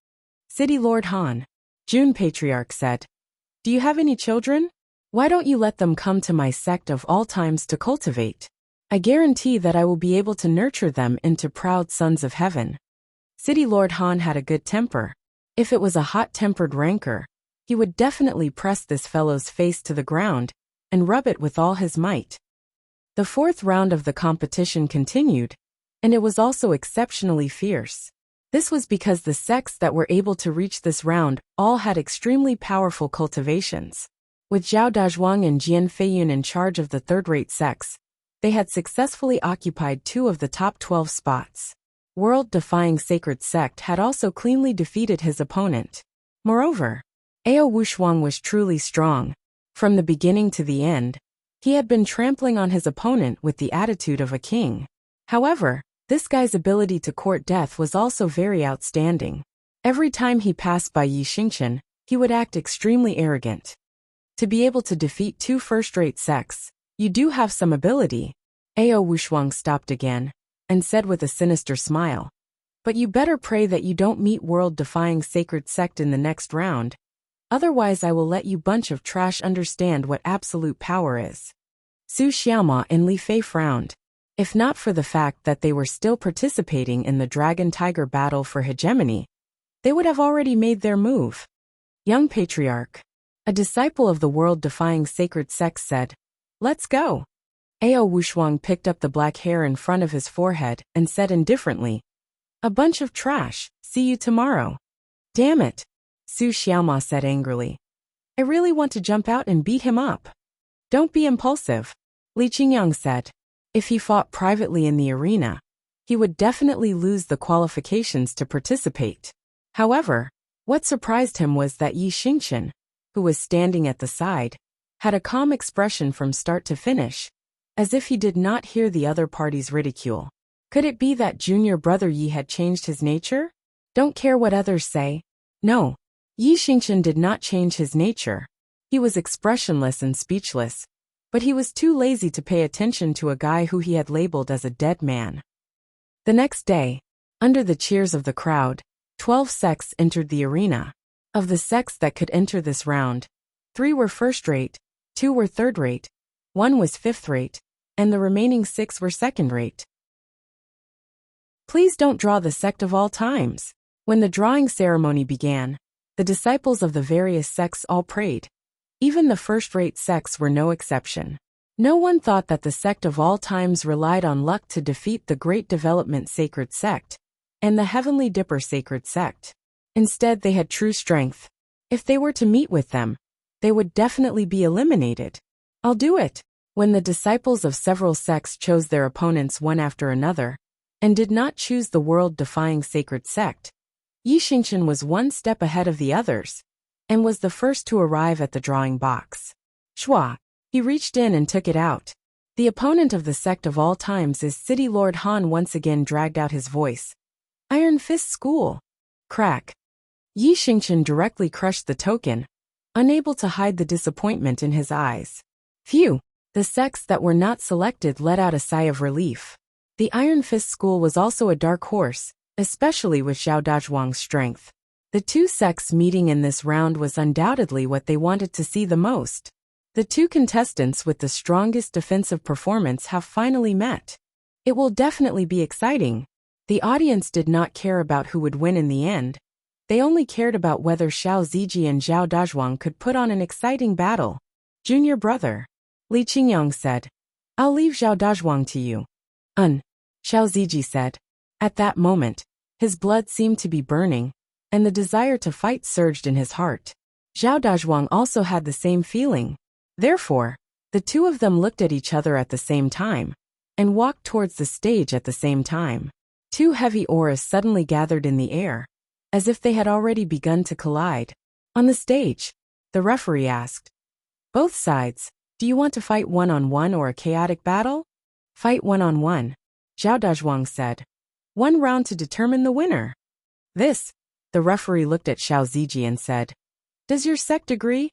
City Lord Han, June Patriarch said, "Do you have any children? Why don't you let them come to my sect of all times to cultivate? I guarantee that I will be able to nurture them into proud sons of heaven." City Lord Han had a good temper. If it was a hot-tempered rancor, he would definitely press this fellow's face to the ground and rub it with all his might. The 4th round of the competition continued, and it was also exceptionally fierce. This was because the sects that were able to reach this round all had extremely powerful cultivations. With Zhao Dazhuang and Jian Feiyun in charge of the third-rate sects, they had successfully occupied 2 of the top 12 spots. World-defying Sacred Sect had also cleanly defeated his opponent. Moreover, Ao Wushuang was truly strong. From the beginning to the end, he had been trampling on his opponent with the attitude of a king. However, this guy's ability to court death was also very outstanding. Every time he passed by Yi Xingchen, he would act extremely arrogant. To be able to defeat 2 first-rate sects, you do have some ability. Ao Wushuang stopped again and said with a sinister smile, "But you better pray that you don't meet world-defying Sacred Sect in the next round. Otherwise I will let you bunch of trash understand what absolute power is." Su Xiaoma and Li Fei frowned. If not for the fact that they were still participating in the Dragon-Tiger battle for hegemony, they would have already made their move. Young Patriarch, a disciple of the world-defying Sacred Sect, said, "Let's go." Ao Wushuang picked up the black hair in front of his forehead and said indifferently, "A bunch of trash, see you tomorrow." "Damn it," Su Xiaoma said angrily. "I really want to jump out and beat him up." "Don't be impulsive," Li Qingyang said. If he fought privately in the arena, he would definitely lose the qualifications to participate. However, what surprised him was that Yi Xingchen, who was standing at the side, had a calm expression from start to finish, as if he did not hear the other party's ridicule. Could it be that junior brother Yi had changed his nature? Don't care what others say. No, Yi Xingchen did not change his nature. He was expressionless and speechless, but he was too lazy to pay attention to a guy who he had labeled as a dead man. The next day, under the cheers of the crowd, 12 sects entered the arena. Of the sects that could enter this round, 3 were first-rate, 2 were third-rate, 1 was fifth-rate, and the remaining 6 were second-rate. Please don't draw the sect of all times. When the drawing ceremony began, the disciples of the various sects all prayed. Even the first-rate sects were no exception. No one thought that the sect of all times relied on luck to defeat the Great Development Sacred Sect and the Heavenly Dipper Sacred Sect. Instead, they had true strength. If they were to meet with them, they would definitely be eliminated. "I'll do it." When the disciples of several sects chose their opponents one after another, and did not choose the world-defying Sacred Sect, Yi Xingchen was one step ahead of the others, and was the first to arrive at the drawing box. Shua, he reached in and took it out. The opponent of the sect of all times is City Lord Han. Once again dragged out his voice. "Iron Fist School." Crack. Yi Xingchen directly crushed the token, unable to hide the disappointment in his eyes. Phew! The sects that were not selected let out a sigh of relief. The Iron Fist School was also a dark horse, especially with Zhao Dazhuang's strength. The 2 sects meeting in this round was undoubtedly what they wanted to see the most. The 2 contestants with the strongest defensive performance have finally met. It will definitely be exciting. The audience did not care about who would win in the end. They only cared about whether Xiao Ziji and Zhao Dazhuang could put on an exciting battle. "Junior brother," Li Qingyang said, "I'll leave Zhao Dazhuang to you." Xiao Ziji said. At that moment, his blood seemed to be burning, and the desire to fight surged in his heart. Zhao Dazhuang also had the same feeling. Therefore, The two of them looked at each other at the same time and walked towards the stage at the same time. Two heavy auras suddenly gathered in the air, as if they had already begun to collide. On the stage, the referee asked, "Both sides, do you want to fight one-on-one or a chaotic battle?" "Fight one-on-one," Zhao Dazhuang said. "One round to determine the winner." The referee looked at Xiao Ziji and said, "Does your sect agree?"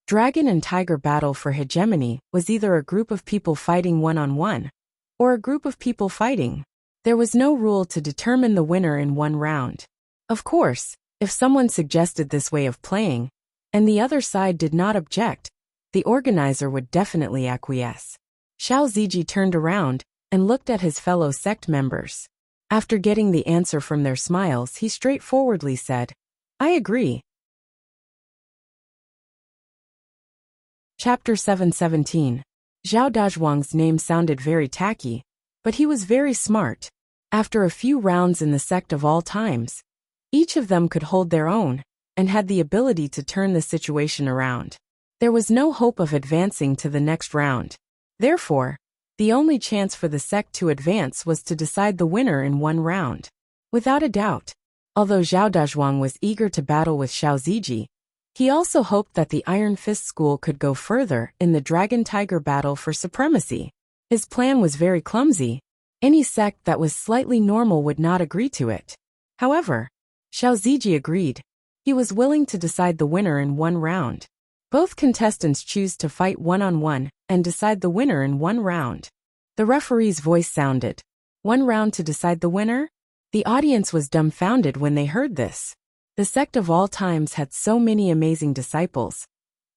Dragon and Tiger Battle for Hegemony was either a group of people fighting one-on-one or a group of people fighting. There was no rule to determine the winner in one round. Of course, if someone suggested this way of playing, and the other side did not object, the organizer would definitely acquiesce. Xiao Ziji turned around and looked at his fellow sect members. After getting the answer from their smiles, he straightforwardly said, "I agree." Chapter 717. Zhao Dazhuang's name sounded very tacky, but he was very smart. After a few rounds in the sect of all times, each of them could hold their own and had the ability to turn the situation around. There was no hope of advancing to the next round. Therefore, the only chance for the sect to advance was to decide the winner in one round. Without a doubt, although Zhao Dazhuang was eager to battle with Xiao Ziji, he also hoped that the Iron Fist School could go further in the Dragon-Tiger battle for supremacy. His plan was very clumsy. Any sect that was slightly normal would not agree to it. However, Xiao Ziji agreed. He was willing to decide the winner in one round. Both contestants choose to fight one-on-one and decide the winner in one round. The referee's voice sounded, "One round to decide the winner?" The audience was dumbfounded when they heard this. The sect of all times had so many amazing disciples,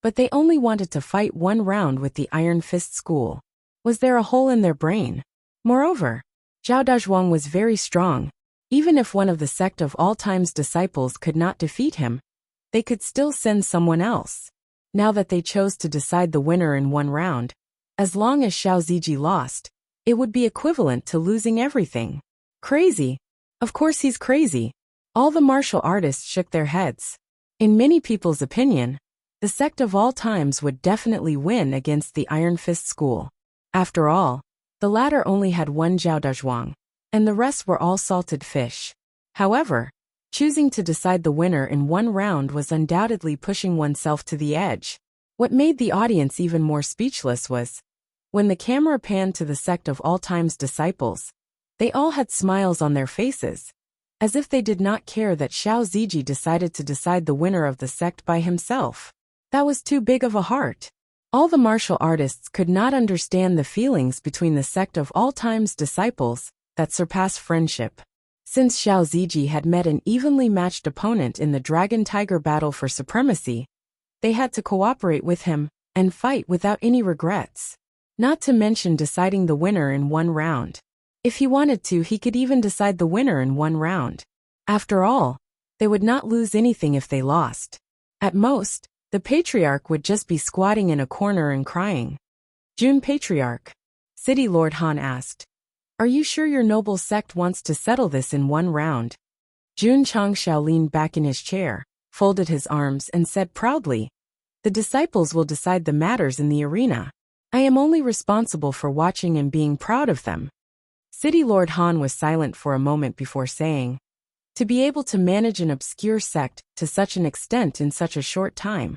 but they only wanted to fight one round with the Iron Fist School. Was there a hole in their brain? Moreover, Zhao Dazhuang was very strong. Even if one of the sect of all times disciples could not defeat him, they could still send someone else. Now that they chose to decide the winner in one round, as long as Xiao Ziji lost, it would be equivalent to losing everything. Crazy. Of course he's crazy. All the martial artists shook their heads. In many people's opinion, the sect of all times would definitely win against the Iron Fist School. After all, the latter only had one Zhao Dazhuang, and the rest were all salted fish. However, choosing to decide the winner in one round was undoubtedly pushing oneself to the edge. What made the audience even more speechless was, when the camera panned to the sect of all times disciples, they all had smiles on their faces, as if they did not care that Xiao Ziji decided to decide the winner of the sect by himself. That was too big of a heart. All the martial artists could not understand the feelings between the sect of all times disciples that surpass friendship. Since Xiao Ziji had met an evenly matched opponent in the Dragon-Tiger battle for supremacy, they had to cooperate with him and fight without any regrets. Not to mention deciding the winner in one round. If he wanted to, he could even decide the winner in one round. After all, they would not lose anything if they lost. At most, the Patriarch would just be squatting in a corner and crying. "Jun Patriarch," City Lord Han asked, "are you sure your noble sect wants to settle this in one round?" Jun Changxiao leaned back in his chair, folded his arms and said proudly, "The disciples will decide the matters in the arena. I am only responsible for watching and being proud of them." City Lord Han was silent for a moment before saying, "To be able to manage an obscure sect to such an extent in such a short time,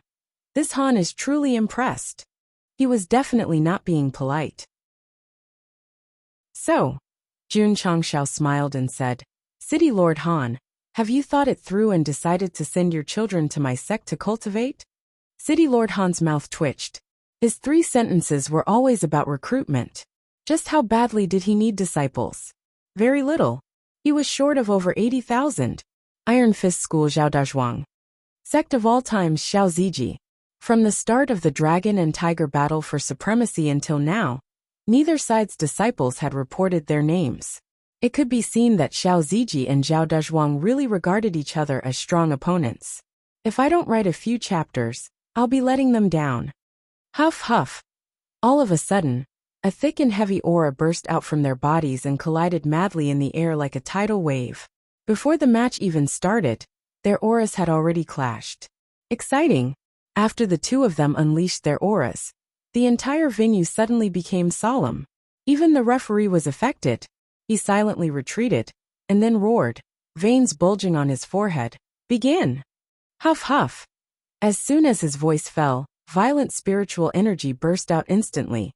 this Han is truly impressed." He was definitely not being polite. "So," Jun Changxiao smiled and said, "City Lord Han, have you thought it through and decided to send your children to my sect to cultivate?" City Lord Han's mouth twitched. His 3 sentences were always about recruitment. Just how badly did he need disciples? Very little. He was short of over 80,000. Iron Fist School Zhao Dazhuang. Sect of all times Xiao Ziji. From the start of the Dragon and Tiger battle for supremacy until now, neither side's disciples had reported their names. It could be seen that Xiao Ziji and Zhao Dazhuang really regarded each other as strong opponents. If I don't write a few chapters, I'll be letting them down. Huff huff. All of a sudden, a thick and heavy aura burst out from their bodies and collided madly in the air like a tidal wave. Before the match even started, their auras had already clashed. Exciting! After the two of them unleashed their auras, The entire venue suddenly became solemn. Even the referee was affected. He silently retreated, and then roared, veins bulging on his forehead. Begin! Huff huff! As soon as his voice fell, violent spiritual energy burst out instantly,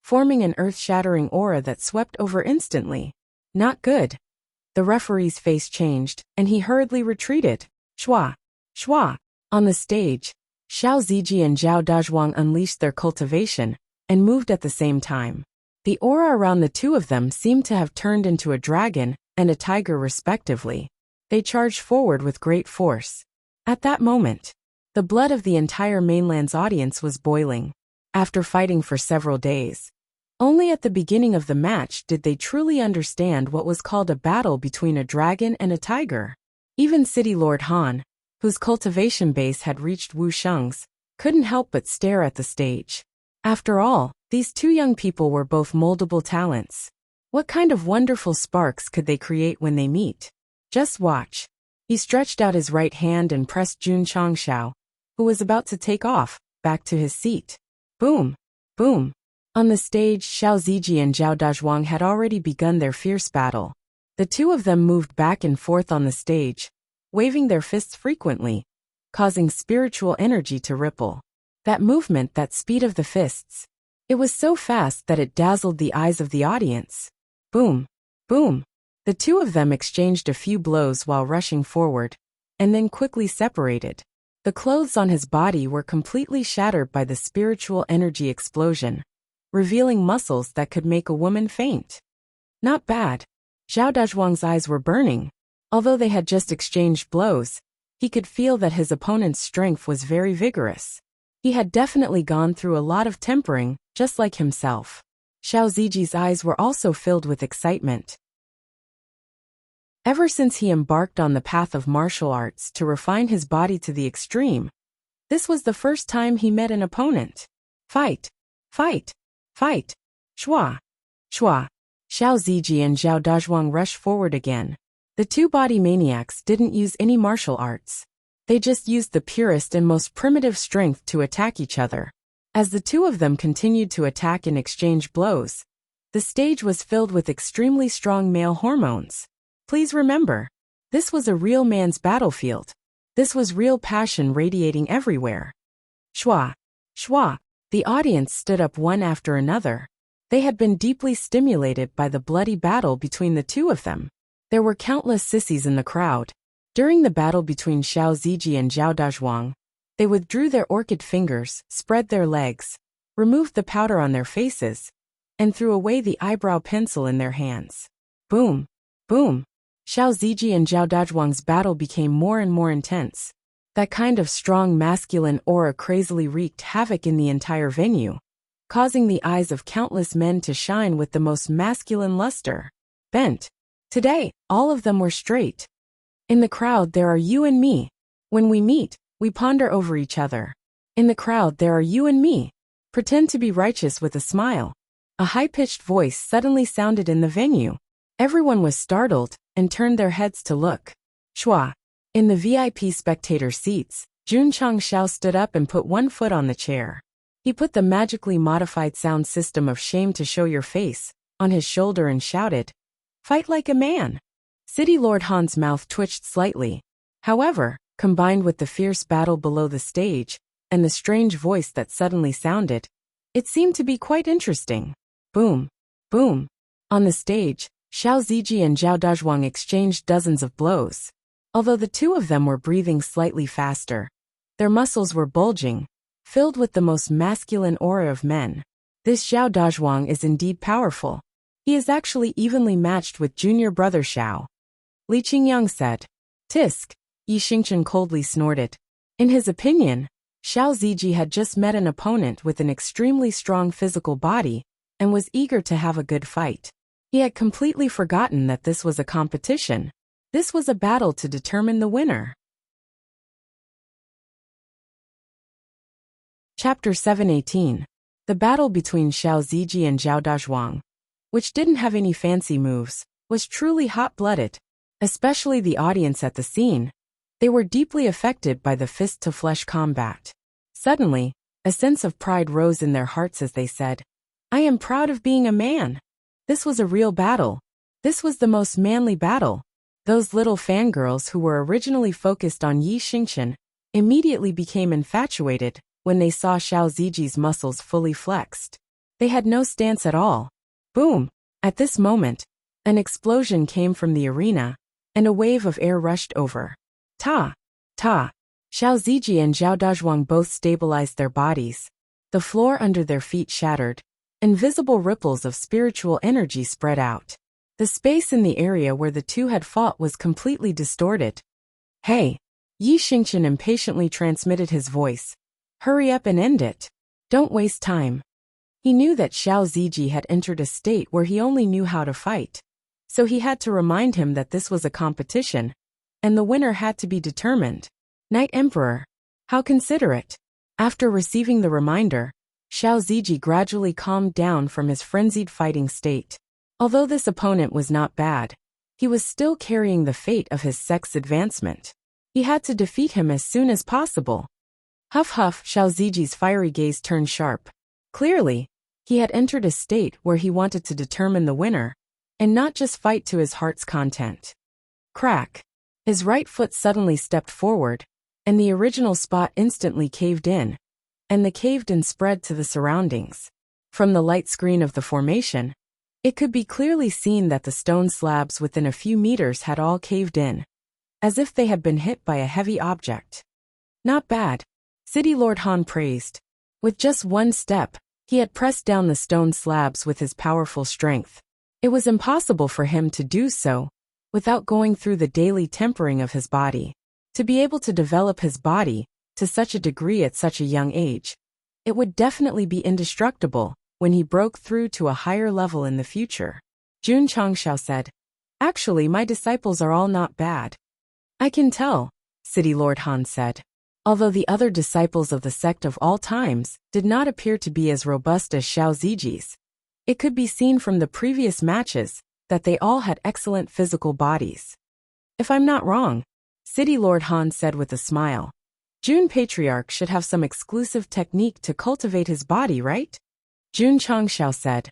forming an earth-shattering aura that swept over instantly. Not good. The referee's face changed, and he hurriedly retreated. Shua! Shua! On the stage, Xiao Ziji and Zhao Dazhuang unleashed their cultivation, and moved at the same time. The aura around the two of them seemed to have turned into a dragon and a tiger respectively. They charged forward with great force. At that moment, the blood of the entire mainland's audience was boiling. After fighting for several days, only at the beginning of the match did they truly understand what was called a battle between a dragon and a tiger. Even City Lord Han, whose cultivation base had reached Wuxia's, couldn't help but stare at the stage. After all, these two young people were both moldable talents. What kind of wonderful sparks could they create when they meet? Just watch. He stretched out his right hand and pressed Jun Changshao, who was about to take off, back to his seat. Boom! Boom! On the stage, Xiao Ziji and Zhao Dazhuang had already begun their fierce battle. The two of them moved back and forth on the stage, waving their fists frequently, causing spiritual energy to ripple. That movement, that speed of the fists. It was so fast that it dazzled the eyes of the audience. Boom! Boom! The two of them exchanged a few blows while rushing forward, and then quickly separated. The clothes on his body were completely shattered by the spiritual energy explosion, revealing muscles that could make a woman faint. Not bad. Zhao Dazhuang's eyes were burning. Although they had just exchanged blows, he could feel that his opponent's strength was very vigorous. He had definitely gone through a lot of tempering, just like himself. Xiao Ziji's eyes were also filled with excitement. Ever since he embarked on the path of martial arts to refine his body to the extreme, this was the first time he met an opponent. Fight! Fight! Fight! Shua! Shua! Xiao Ziji and Zhao Dazhuang rushed forward again. The two body maniacs didn't use any martial arts. They just used the purest and most primitive strength to attack each other. As the two of them continued to attack and exchange blows, the stage was filled with extremely strong male hormones. Please remember, this was a real man's battlefield. This was real passion radiating everywhere. Shua! Shua! The audience stood up one after another. They had been deeply stimulated by the bloody battle between the two of them. There were countless sissies in the crowd. During the battle between Xiao Ziji and Zhao Dazhuang, they withdrew their orchid fingers, spread their legs, removed the powder on their faces, and threw away the eyebrow pencil in their hands. Boom! Boom! Xiao Ziji and Zhao Dazhuang's battle became more and more intense. That kind of strong masculine aura crazily wreaked havoc in the entire venue, causing the eyes of countless men to shine with the most masculine luster. Bent. Today, all of them were straight. In the crowd there are you and me. When we meet, we ponder over each other. In the crowd there are you and me. Pretend to be righteous with a smile. A high-pitched voice suddenly sounded in the venue. Everyone was startled and turned their heads to look. Shua! In the VIP spectator seats, Jun Changshao stood up and put one foot on the chair. He put the magically modified sound system of shame to show your face on his shoulder and shouted, "Fight like a man!" City Lord Han's mouth twitched slightly. However, combined with the fierce battle below the stage and the strange voice that suddenly sounded, it seemed to be quite interesting. Boom! Boom! On the stage, Xiao Ziji and Zhao Dazhuang exchanged dozens of blows. Although the two of them were breathing slightly faster, their muscles were bulging, filled with the most masculine aura of men. This Zhao Dazhuang is indeed powerful. He is actually evenly matched with junior brother Xiao. Li Qingyang said. Tisk! Yi Xingchen coldly snorted. In his opinion, Xiao Ziji had just met an opponent with an extremely strong physical body and was eager to have a good fight. He had completely forgotten that this was a competition. This was a battle to determine the winner. Chapter 718. The battle between Xiao Ziji and Zhao Dazhuang, which didn't have any fancy moves, was truly hot-blooded, especially the audience at the scene. They were deeply affected by the fist-to-flesh combat. Suddenly, A sense of pride rose in their hearts as they said, "I am proud of being a man." This was a real battle. This was the most manly battle. Those little fangirls who were originally focused on Yi Xingqian immediately became infatuated when they saw Xiao Ziji's muscles fully flexed. They had no stance at all. Boom! At this moment, an explosion came from the arena, and a wave of air rushed over. Ta! Ta! Xiao Ziji and Zhao Dazhuang both stabilized their bodies. The floor under their feet shattered. Invisible ripples of spiritual energy spread out. The space in the area where the two had fought was completely distorted. "Hey!" Yi Xingqian impatiently transmitted his voice. "Hurry up and end it. Don't waste time." He knew that Xiao Ziji had entered a state where he only knew how to fight. So he had to remind him that this was a competition, and the winner had to be determined. Knight Emperor. How considerate. After receiving the reminder, Xiao Ziji gradually calmed down from his frenzied fighting state. Although this opponent was not bad, he was still carrying the fate of his sect's advancement. He had to defeat him as soon as possible. Huff huff, Xiao Ziji's fiery gaze turned sharp. Clearly, he had entered a state where he wanted to determine the winner, and not just fight to his heart's content. Crack. His right foot suddenly stepped forward, and the original spot instantly caved in, and the caved-in spread to the surroundings. From the light screen of the formation, it could be clearly seen that the stone slabs within a few meters had all caved in, as if they had been hit by a heavy object. Not bad, City Lord Han praised. With just one step, he had pressed down the stone slabs with his powerful strength. It was impossible for him to do so without going through the daily tempering of his body. To be able to develop his body to such a degree at such a young age, it would definitely be indestructible when he broke through to a higher level in the future. Jun Changshao said, "Actually, my disciples are all not bad." "I can tell," City Lord Han said. Although the other disciples of the sect of all times did not appear to be as robust as Xiao Ziji's, it could be seen from the previous matches that they all had excellent physical bodies. "If I'm not wrong," City Lord Han said with a smile, "Jun Patriarch should have some exclusive technique to cultivate his body, right?" Jun Changshao said,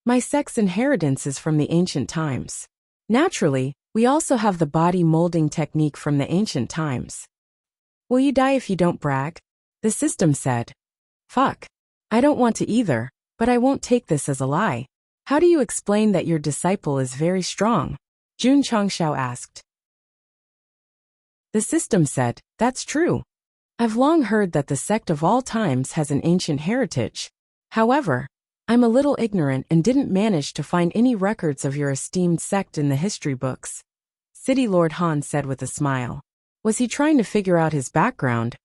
"My sect's inheritance is from the ancient times. Naturally, we also have the body molding technique from the ancient times." "Will you die if you don't brag?" the system said. "Fuck. I don't want to either, but I won't take this as a lie. How do you explain that your disciple is very strong?" Jun Changshao asked. The system said, "That's true. I've long heard that the sect of all times has an ancient heritage. However, I'm a little ignorant and didn't manage to find any records of your esteemed sect in the history books," City Lord Han said with a smile. Was he trying to figure out his background,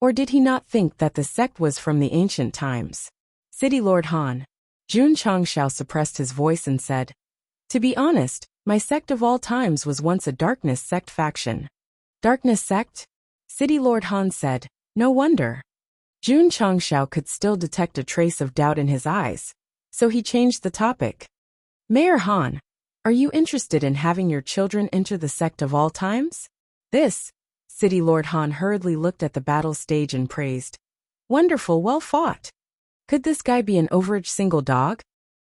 or did he not think that the sect was from the ancient times? City Lord Han. Jun Changshao suppressed his voice and said, "To be honest, my sect of all times was once a darkness sect faction." "Darkness sect?" City Lord Han said, "No wonder." Jun Changshao could still detect a trace of doubt in his eyes, so he changed the topic. "Mayor Han, are you interested in having your children enter the sect of all times?" This, City Lord Han hurriedly looked at the battle stage and praised. "Wonderful, well fought. Could this guy be an overage single dog?"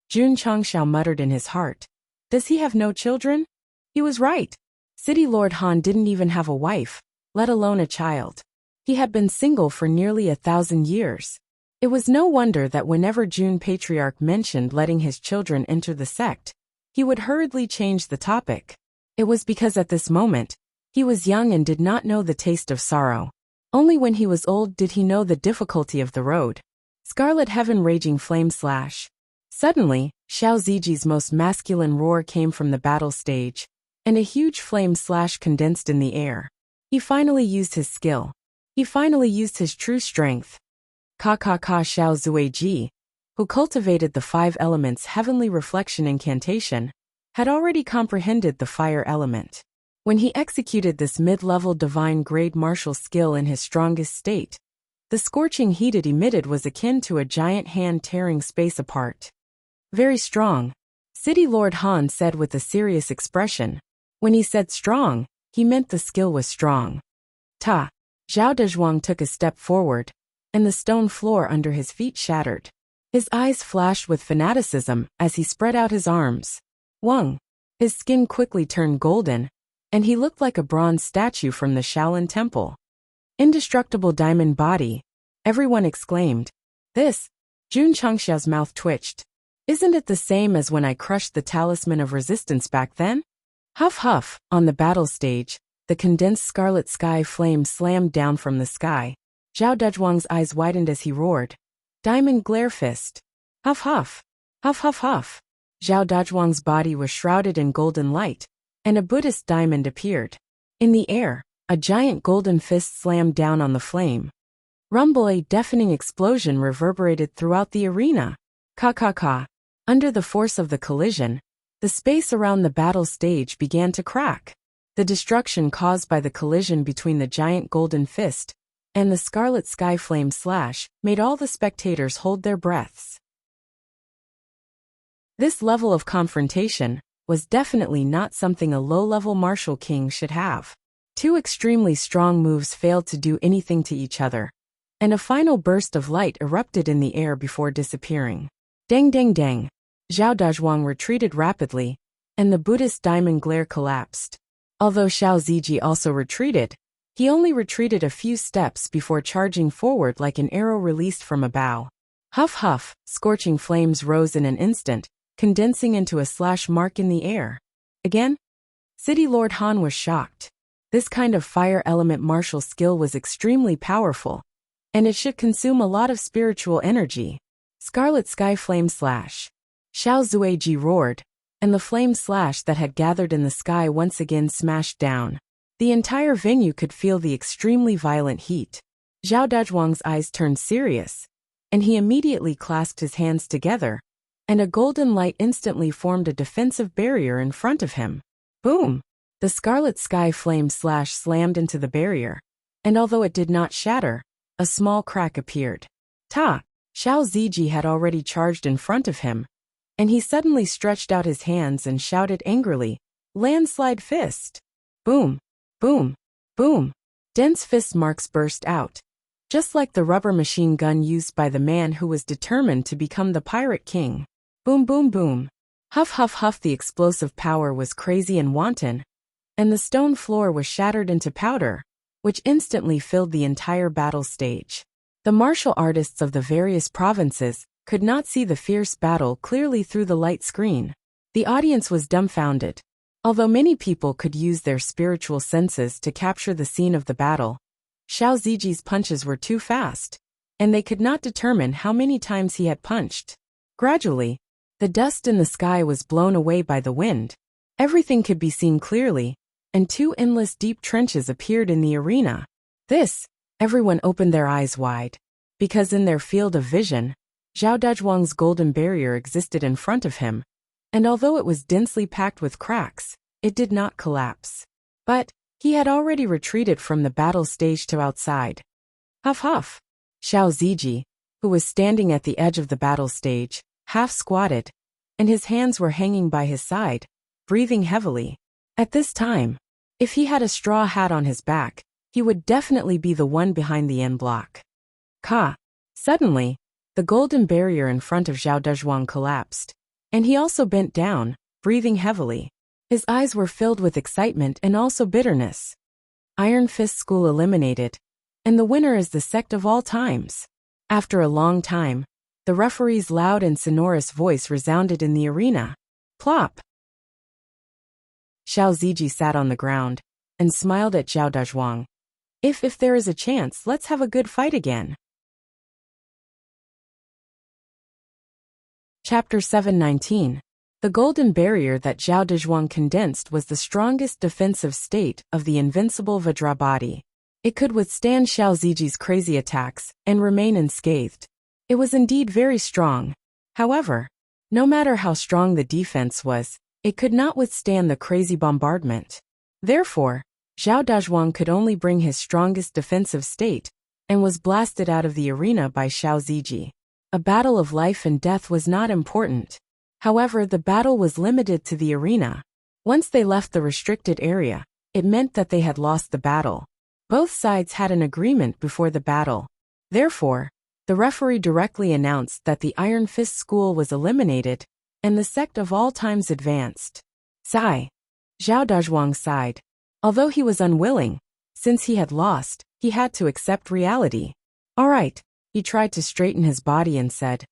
Jun Changshao muttered in his heart. "Does he have no children?" He was right. City Lord Han didn't even have a wife, let alone a child. He had been single for nearly 1,000 years. It was no wonder that whenever Jun Patriarch mentioned letting his children enter the sect, he would hurriedly change the topic. It was because at this moment, he was young and did not know the taste of sorrow. Only when he was old did he know the difficulty of the road. Scarlet Heaven Raging Flame Slash. Suddenly, Xiao Ziji's most masculine roar came from the battle stage, and a huge flame slash condensed in the air. He finally used his skill. He finally used his true strength. Ka Xiao Zuiji, who cultivated the 5 elements heavenly reflection incantation, had already comprehended the fire element. When he executed this mid-level divine grade martial skill in his strongest state, the scorching heat it emitted was akin to a giant hand tearing space apart. "Very strong," City Lord Han said with a serious expression. When he said strong, he meant the skill was strong. Ta! Zhao Dezhuang took a step forward, and the stone floor under his feet shattered. His eyes flashed with fanaticism as he spread out his arms. Wang. His skin quickly turned golden, and he looked like a bronze statue from the Shaolin Temple. Indestructible diamond body, everyone exclaimed. This? Jun Changxiao's mouth twitched. Isn't it the same as when I crushed the talisman of resistance back then? Huff huff, on the battle stage, the condensed scarlet sky flame slammed down from the sky. Zhao Dezhuang's eyes widened as he roared. Diamond glare fist. Huff huff. Huff huff huff. Zhao Dezhuang's body was shrouded in golden light, and a Buddhist diamond appeared. In the air, a giant golden fist slammed down on the flame. Rumble, a deafening explosion reverberated throughout the arena. Ka. Under the force of the collision, the space around the battle stage began to crack. The destruction caused by the collision between the giant golden fist and the scarlet sky flame slash made all the spectators hold their breaths. This level of confrontation was definitely not something a low-level martial king should have. Two extremely strong moves failed to do anything to each other, and a final burst of light erupted in the air before disappearing. Dang dang dang. Zhao Dezhuang retreated rapidly, and the Buddhist diamond glare collapsed. Although Xiao Ziji also retreated, he only retreated a few steps before charging forward like an arrow released from a bow. Huff huff, scorching flames rose in an instant, condensing into a slash mark in the air. Again? City Lord Han was shocked. This kind of fire element martial skill was extremely powerful, and it should consume a lot of spiritual energy. Scarlet Sky Flame Slash. Xiao Zueji roared, and the flame slash that had gathered in the sky once again smashed down. The entire venue could feel the extremely violent heat. Zhao Dezhuang's eyes turned serious, and he immediately clasped his hands together, and a golden light instantly formed a defensive barrier in front of him. Boom! The scarlet sky flame slash slammed into the barrier, and although it did not shatter, a small crack appeared. Ta! Xiao Ziji had already charged in front of him, and he suddenly stretched out his hands and shouted angrily, "Landslide fist!" Boom! Boom! Boom! Dense fist marks burst out, just like the rubber machine gun used by the man who was determined to become the Pirate King. Boom boom boom! Huff huff huff. The explosive power was crazy and wanton, and the stone floor was shattered into powder, which instantly filled the entire battle stage. The martial artists of the various provinces could not see the fierce battle clearly through the light screen. The audience was dumbfounded. Although many people could use their spiritual senses to capture the scene of the battle, Xiao Ziji's punches were too fast, and they could not determine how many times he had punched. Gradually, the dust in the sky was blown away by the wind. Everything could be seen clearly, and two endless deep trenches appeared in the arena. Everyone opened their eyes wide, because in their field of vision, Zhao Dezhuang's golden barrier existed in front of him, and although it was densely packed with cracks, it did not collapse. But he had already retreated from the battle stage to outside. Huff huff! Xiao Ziji, who was standing at the edge of the battle stage, half squatted, and his hands were hanging by his side, breathing heavily. At this time, if he had a straw hat on his back, he would definitely be the one behind the end block. Ka! Suddenly, the golden barrier in front of Zhao Dezhuang collapsed, and he also bent down, breathing heavily. His eyes were filled with excitement and also bitterness. Iron Fist School eliminated, and the winner is the Sect of all times. After a long time, the referee's loud and sonorous voice resounded in the arena. Plop! Xiao Ziji sat on the ground and smiled at Zhao Dezhuang. If there is a chance, let's have a good fight again. Chapter 719. The golden barrier that Zhao Dezhuang condensed was the strongest defensive state of the invincible Vajra body. It could withstand Xiao Ziji's crazy attacks and remain unscathed. It was indeed very strong. However, no matter how strong the defense was, it could not withstand the crazy bombardment. Therefore, Zhao Dezhuang could only bring his strongest defensive state, and was blasted out of the arena by Xiao Ziji. A battle of life and death was not important. However, the battle was limited to the arena. Once they left the restricted area, it meant that they had lost the battle. Both sides had an agreement before the battle. Therefore, the referee directly announced that the Iron Fist school was eliminated, and the sect of all times advanced. Sigh. Zhao Dazhuang sighed. Although he was unwilling, since he had lost, he had to accept reality. All right, he tried to straighten his body and said,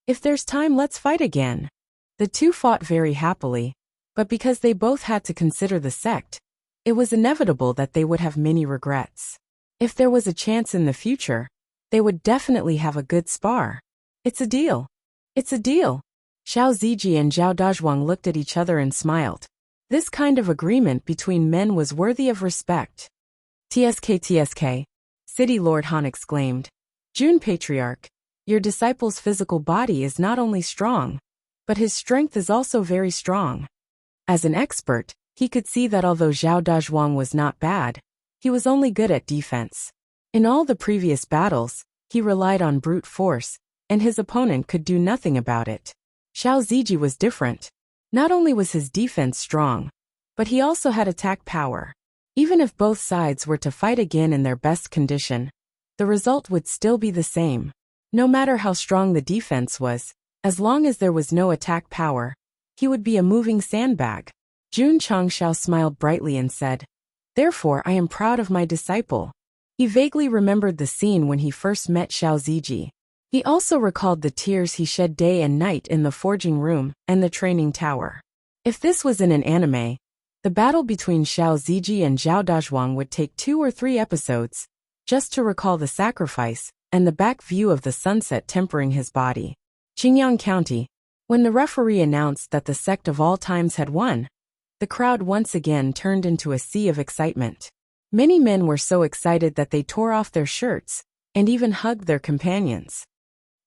"If there's time, let's fight again." The two fought very happily, but because they both had to consider the sect, it was inevitable that they would have many regrets. If there was a chance in the future, they would definitely have a good spar. It's a deal. It's a deal. Xiao Ziji and Zhao Dazhuang looked at each other and smiled. This kind of agreement between men was worthy of respect. TSK, City Lord Han exclaimed. June Patriarch, your disciple's physical body is not only strong, but his strength is also very strong. As an expert, he could see that although Zhao Dazhuang was not bad, he was only good at defense. In all the previous battles, he relied on brute force, and his opponent could do nothing about it. Xiao Ziji was different. Not only was his defense strong, but he also had attack power. Even if both sides were to fight again in their best condition, the result would still be the same. No matter how strong the defense was, as long as there was no attack power, he would be a moving sandbag. Jun Changshao smiled brightly and said, "Therefore I am proud of my disciple." He vaguely remembered the scene when he first met Xiao Ziji. He also recalled the tears he shed day and night in the forging room and the training tower. If this was in an anime, the battle between Xiao Ziji and Zhao Dazhuang would take 2 or 3 episodes, just to recall the sacrifice and the back view of the sunset tempering his body. Qingyang County. When the referee announced that the sect of all times had won, the crowd once again turned into a sea of excitement. Many men were so excited that they tore off their shirts and even hugged their companions.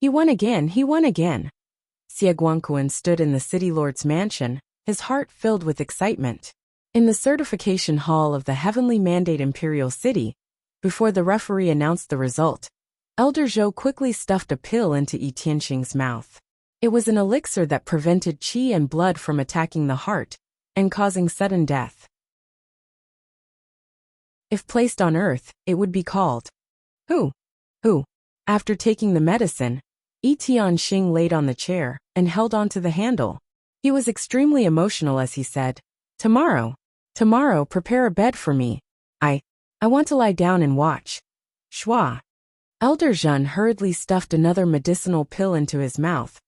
He won again, he won again. Xie Guangquan stood in the city lord's mansion, his heart filled with excitement. In the certification hall of the heavenly mandate imperial city, before the referee announced the result, Elder Zhou quickly stuffed a pill into Yi Tianxing's mouth. It was an elixir that prevented qi and blood from attacking the heart and causing sudden death. If placed on Earth, it would be called Hu. After taking the medicine, Yi Tianxing laid on the chair and held onto the handle. He was extremely emotional as he said, Tomorrow, prepare a bed for me. I want to lie down and watch." Shua. Elder Zhen hurriedly stuffed another medicinal pill into his mouth,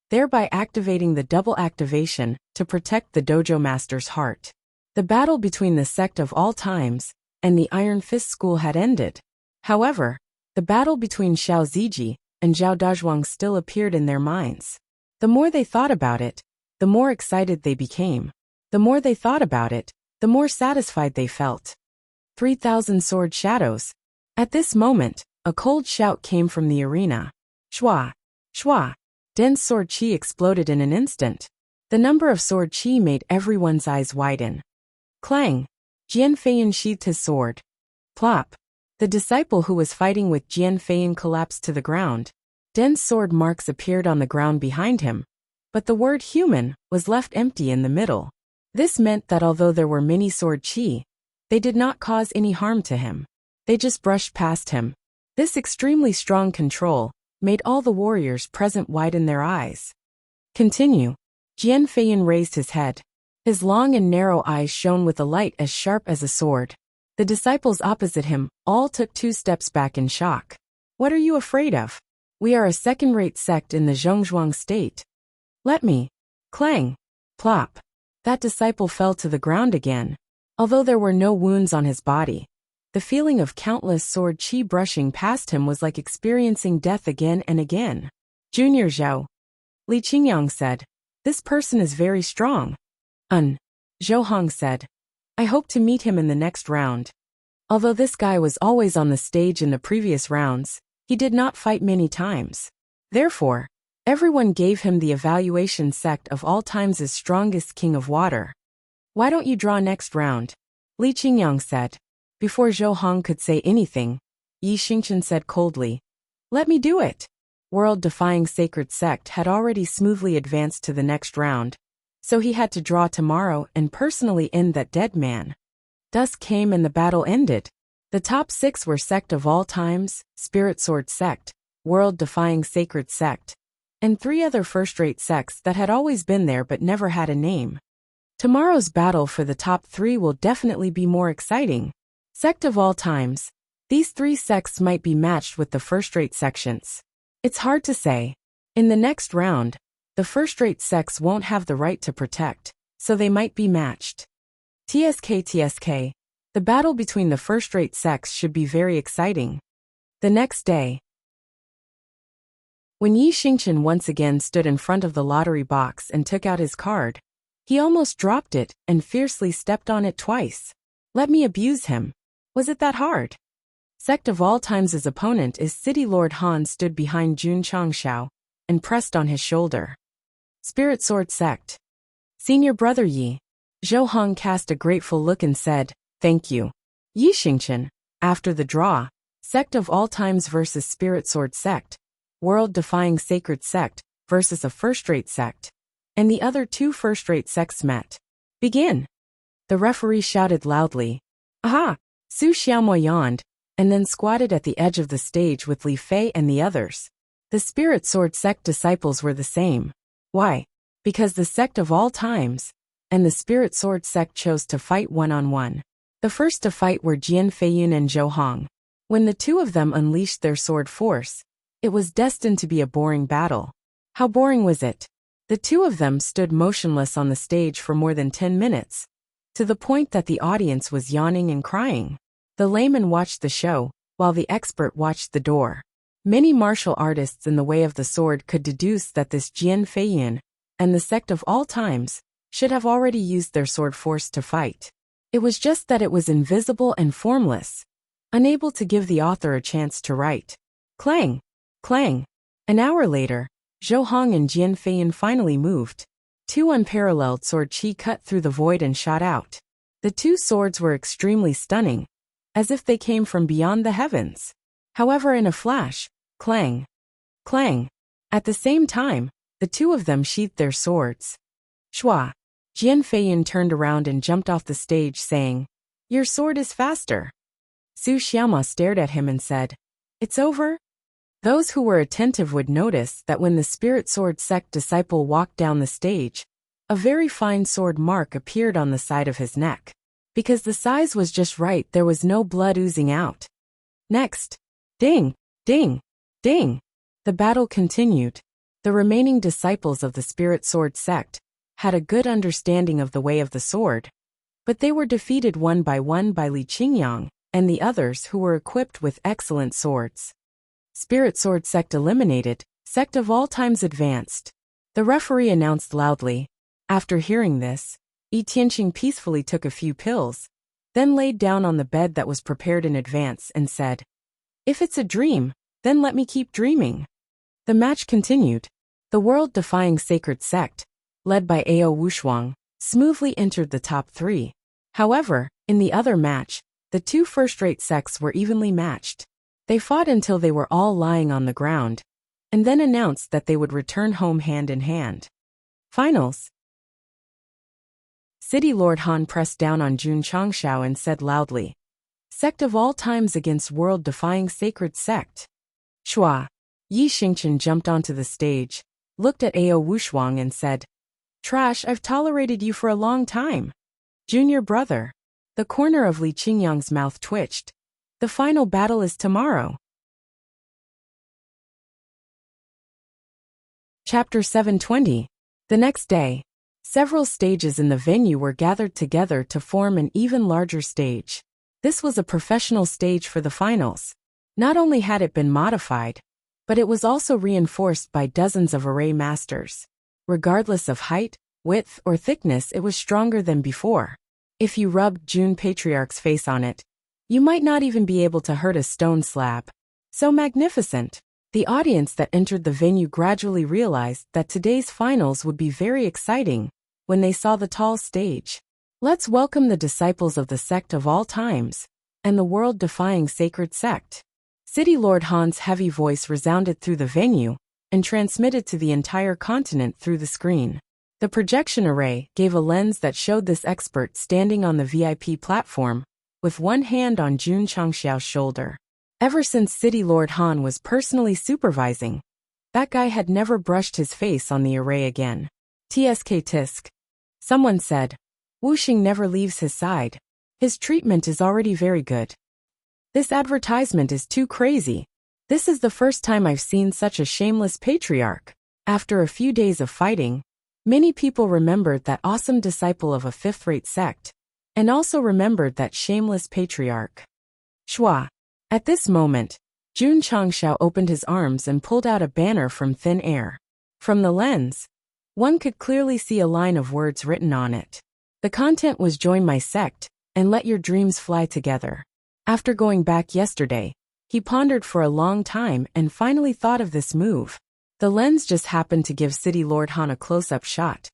thereby activating the double activation to protect the dojo master's heart. The battle between the sect of all times and the Iron Fist school had ended. However, the battle between Xiao Ziji and Zhao Dazhuang still appeared in their minds. The more they thought about it, the more excited they became. The more they thought about it, the more satisfied they felt. 3,000 sword shadows. At this moment, a cold shout came from the arena. Shua! Shua! Dense sword chi exploded in an instant. The number of sword chi made everyone's eyes widen. Clang! Jian Feiyan sheathed his sword. Plop! The disciple who was fighting with Jian Feiyan collapsed to the ground. Dense sword marks appeared on the ground behind him, but the word human was left empty in the middle. This meant that although there were many sword chi, they did not cause any harm to him. They just brushed past him. This extremely strong control made all the warriors present widen their eyes. Continue. Jian Feiyan raised his head. His long and narrow eyes shone with a light as sharp as a sword. The disciples opposite him all took 2 steps back in shock. What are you afraid of? We are a second-rate sect in the Zhongzhuang state. Let me. Clang. Plop. That disciple fell to the ground again. Although there were no wounds on his body, the feeling of countless sword chi brushing past him was like experiencing death again and again. Junior Zhao. Li Qingyang said, "This person is very strong." Zhou Hong said, "I hope to meet him in the next round." Although this guy was always on the stage in the previous rounds, he did not fight many times. Therefore, everyone gave him the evaluation sect of all times as strongest king of water. "Why don't you draw next round?" Li Qingyang said. Before Zhou Hong could say anything, Yi Xingchen said coldly, "Let me do it." World-defying sacred sect had already smoothly advanced to the next round, so he had to draw tomorrow and personally end that dead man. Dusk came and the battle ended. The top 6 were Sect of All Times, Spirit Sword Sect, World-Defying Sacred Sect, and 3 other first-rate sects that had always been there but never had a name. Tomorrow's battle for the top 3 will definitely be more exciting. Sect of All Times. These 3 sects might be matched with the first-rate sections. It's hard to say. In the next round, the first-rate sects won't have the right to protect, so they might be matched. TSK. The battle between the first-rate sects should be very exciting. The next day, when Yi Xingchen once again stood in front of the lottery box and took out his card, he almost dropped it and fiercely stepped on it twice. Let me abuse him. Was it that hard? Sect of All Times' opponent is City Lord Han stood behind Jun Changshao and pressed on his shoulder. Spirit Sword Sect. Senior Brother Yi. Zhou Hong cast a grateful look and said, "Thank you." Yi Xingchen, after the draw, Sect of All Times versus Spirit Sword Sect, World-Defying Sacred Sect versus a first-rate sect, and the other 2 first-rate sects met. Begin. The referee shouted loudly. Aha! Su Xiaomo yawned, and then squatted at the edge of the stage with Li Fei and the others. The Spirit Sword Sect disciples were the same. Why? Because the Sect of All Times and the Spirit Sword Sect chose to fight one-on-one. The first to fight were Jian Feiyun and Zhou Hong. When the 2 of them unleashed their sword force, it was destined to be a boring battle. How boring was it? The 2 of them stood motionless on the stage for more than 10 minutes, to the point that the audience was yawning and crying. The layman watched the show, while the expert watched the door. Many martial artists in the way of the sword could deduce that this Jian Feiyun and the Sect of All Times should have already used their sword force to fight. It was just that it was invisible and formless, unable to give the author a chance to write. Clang! Clang! An hour later, Zhou Hong and Jian Feiyun finally moved. 2 unparalleled sword chi cut through the void and shot out. The 2 swords were extremely stunning, as if they came from beyond the heavens. However, in a flash, clang! Clang! At the same time, the 2 of them sheathed their swords. Shua! Jian Feiyun turned around and jumped off the stage saying, "Your sword is faster." Su Xiaoma stared at him and said, "It's over?" Those who were attentive would notice that when the Spirit Sword Sect disciple walked down the stage, a very fine sword mark appeared on the side of his neck. Because the size was just right, there was no blood oozing out. Next. Ding! Ding! Ding! The battle continued. The remaining disciples of the Spirit Sword Sect had a good understanding of the way of the sword, but they were defeated one by Li Qingyang and the others who were equipped with excellent swords. Spirit Sword Sect eliminated, Sect of All Times advanced. The referee announced loudly. After hearing this, Yi Tianqing peacefully took a few pills, then laid down on the bed that was prepared in advance and said, "If it's a dream, then let me keep dreaming." The match continued. The World-Defying Sacred Sect, led by Ao Wushuang, smoothly entered the top 3. However, in the other match, the 2 first-rate sects were evenly matched. They fought until they were all lying on the ground, and then announced that they would return home hand in hand. Finals. City Lord Han pressed down on Jun Changshao and said loudly, "Sect of All Times against World-Defying Sacred Sect." Shua! Yi Xingchen jumped onto the stage, looked at Ao Wushuang and said, "Trash, I've tolerated you for a long time. Junior brother." The corner of Li Qingyang's mouth twitched. The final battle is tomorrow. Chapter 720. The next day, several stages in the venue were gathered together to form an even larger stage. This was a professional stage for the finals. Not only had it been modified, but it was also reinforced by dozens of array masters. Regardless of height, width, or thickness, it was stronger than before. If you rubbed June Patriarch's face on it, you might not even be able to hurt a stone slab. So magnificent. The audience that entered the venue gradually realized that today's finals would be very exciting when they saw the tall stage. Let's welcome the disciples of the Sect of All Times and the World-Defying Sacred Sect. City Lord Han's heavy voice resounded through the venue and transmitted to the entire continent through the screen. The projection array gave a lens that showed this expert standing on the VIP platform with one hand on Jun Changxiao's shoulder. Ever since City Lord Han was personally supervising, that guy had never brushed his face on the array again. TSK tisk. Someone said. Wuxia never leaves his side. His treatment is already very good. This advertisement is too crazy. This is the first time I've seen such a shameless patriarch. After a few days of fighting, many people remembered that awesome disciple of a fifth-rate sect, and also remembered that shameless patriarch. Shua. At this moment, Jun Changxiao opened his arms and pulled out a banner from thin air. From the lens, one could clearly see a line of words written on it. The content was "Join my sect, and let your dreams fly together." After going back yesterday, he pondered for a long time and finally thought of this move. The lens just happened to give City Lord Han a close-up shot.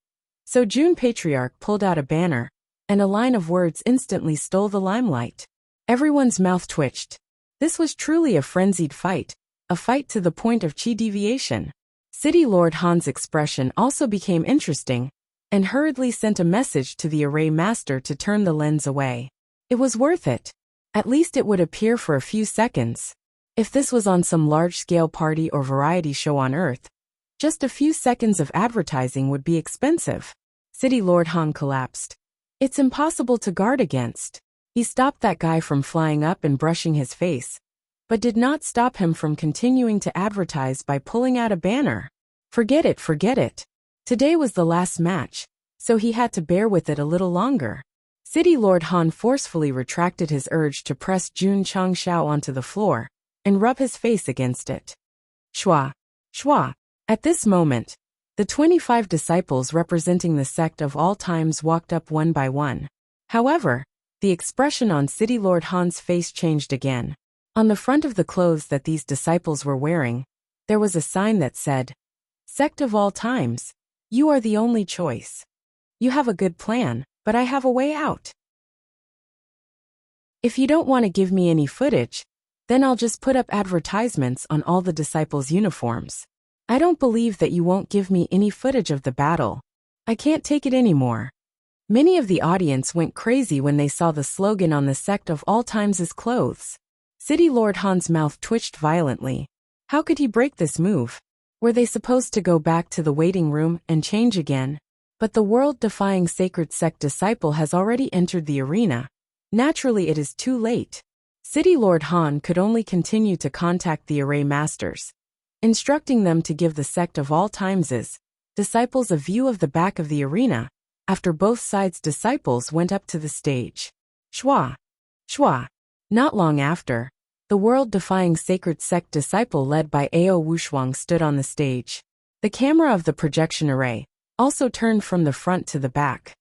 So Jun Patriarch pulled out a banner, and a line of words instantly stole the limelight. Everyone's mouth twitched. This was truly a frenzied fight, a fight to the point of chi deviation. City Lord Han's expression also became interesting, and hurriedly sent a message to the array master to turn the lens away. It was worth it. At least it would appear for a few seconds. If this was on some large-scale party or variety show on Earth, just a few seconds of advertising would be expensive. City Lord Han collapsed. It's impossible to guard against. He stopped that guy from flying up and brushing his face, but did not stop him from continuing to advertise by pulling out a banner. Forget it, forget it. Today was the last match, so he had to bear with it a little longer. City Lord Han forcefully retracted his urge to press Jun Changxiao onto the floor and rub his face against it. Shua. Shua. At this moment, the 25 disciples representing the sect of all times walked up one by one. However, the expression on City Lord Han's face changed again. On the front of the clothes that these disciples were wearing, there was a sign that said, "Sect of all times, you are the only choice. You have a good plan, but I have a way out. If you don't want to give me any footage, then I'll just put up advertisements on all the disciples' uniforms. I don't believe that you won't give me any footage of the battle. I can't take it anymore." Many of the audience went crazy when they saw the slogan on the Sect of all times' clothes. City Lord Han's mouth twitched violently. How could he break this move? Were they supposed to go back to the waiting room and change again? But the world-defying sacred sect disciple has already entered the arena. Naturally, it is too late. City Lord Han could only continue to contact the array masters, instructing them to give the sect of all times' disciples a view of the back of the arena, after both sides' disciples went up to the stage. Shua. Shua. Not long after, the world-defying sacred sect disciple led by Ao Wushuang stood on the stage. The camera of the projection array also turned from the front to the back.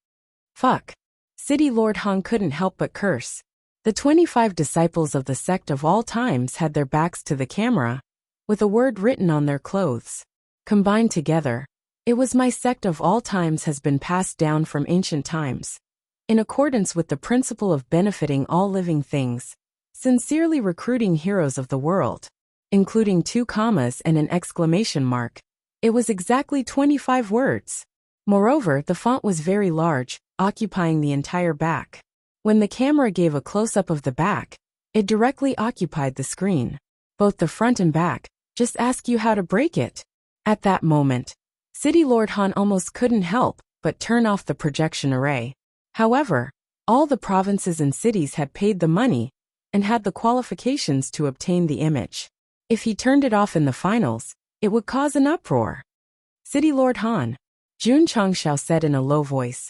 Fuck. City Lord Han couldn't help but curse. The 25 disciples of the sect of all times had their backs to the camera, with a word written on their clothes. Combined together, it was "My sect of all times has been passed down from ancient times, in accordance with the principle of benefiting all living things, sincerely recruiting heroes of the world," including 2 commas and an exclamation mark. It was exactly 25 words. Moreover, the font was very large, occupying the entire back. When the camera gave a close-up of the back, it directly occupied the screen. Both the front and back just ask you how to break it. At that moment, City Lord Han almost couldn't help but turn off the projection array. However, all the provinces and cities had paid the money and had the qualifications to obtain the image. If he turned it off in the finals, it would cause an uproar. City Lord Han, Jun Changxiao said in a low voice.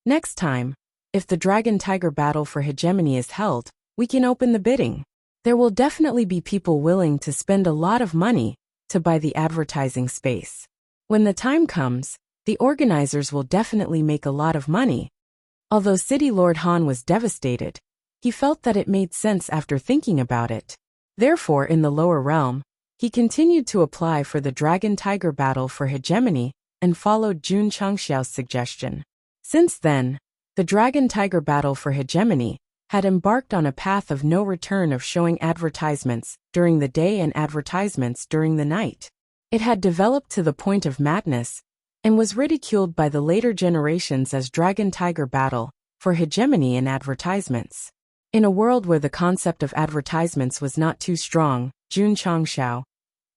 Next time, if the Dragon Tiger battle for hegemony is held, we can open the bidding. There will definitely be people willing to spend a lot of money to buy the advertising space. When the time comes, the organizers will definitely make a lot of money. Although City Lord Han was devastated, he felt that it made sense after thinking about it. Therefore, in the lower realm, he continued to apply for the Dragon Tiger battle for hegemony and followed Jun Changxiao's suggestion. Since then, the Dragon Tiger battle for hegemony had embarked on a path of no return of showing advertisements during the day and advertisements during the night. It had developed to the point of madness and was ridiculed by the later generations as Dragon Tiger battle for hegemony and advertisements. In a world where the concept of advertisements was not too strong, Jun Changshao,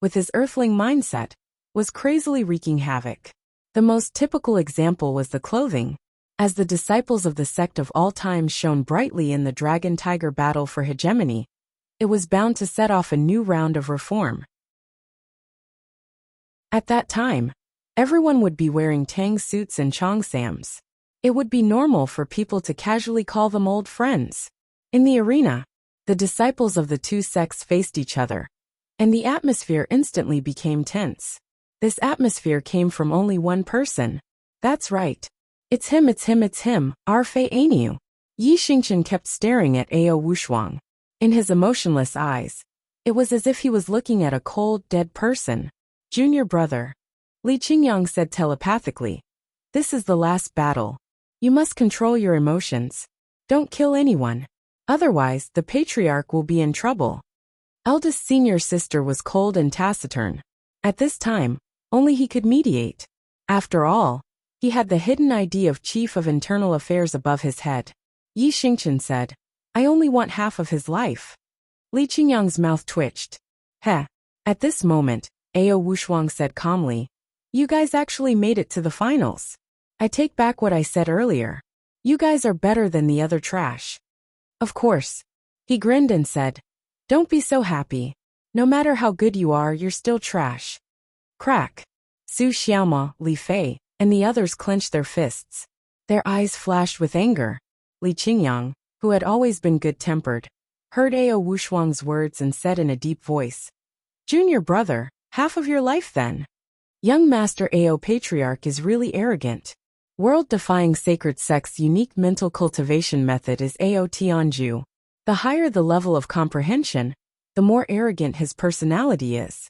with his earthling mindset, was crazily wreaking havoc. The most typical example was the clothing. As the disciples of the sect of all times shone brightly in the dragon-tiger battle for hegemony, it was bound to set off a new round of reform. At that time, everyone would be wearing tang suits and cheongsams. It would be normal for people to casually call them old friends. In the arena, the disciples of the two sects faced each other, and the atmosphere instantly became tense. This atmosphere came from only one person. That's right. It's him, it's him, it's him, our Fei Ainu. Yi Xingchen kept staring at Ao Wushuang. In his emotionless eyes, it was as if he was looking at a cold, dead person. Junior brother, Li Qingyang said telepathically. This is the last battle. You must control your emotions. Don't kill anyone. Otherwise, the patriarch will be in trouble. Eldest senior sister was cold and taciturn. At this time, only he could mediate. After all, he had the hidden ID of Chief of Internal Affairs above his head. Yi Xingchen said, I only want half of his life. Li Qingyang's mouth twitched. Heh. At this moment, Ao Wushuang said calmly, you guys actually made it to the finals. I take back what I said earlier. You guys are better than the other trash. Of course. He grinned and said, don't be so happy. No matter how good you are, you're still trash. Crack. Su Xiaoma, Li Fei, and the others clenched their fists. Their eyes flashed with anger. Li Qingyang, who had always been good-tempered, heard Ao Wushuang's words and said in a deep voice, Junior brother, half of your life then. Young Master Ao Patriarch is really arrogant. World-defying Sacred Sect's unique mental cultivation method is Ao Tianju. The higher the level of comprehension, the more arrogant his personality is.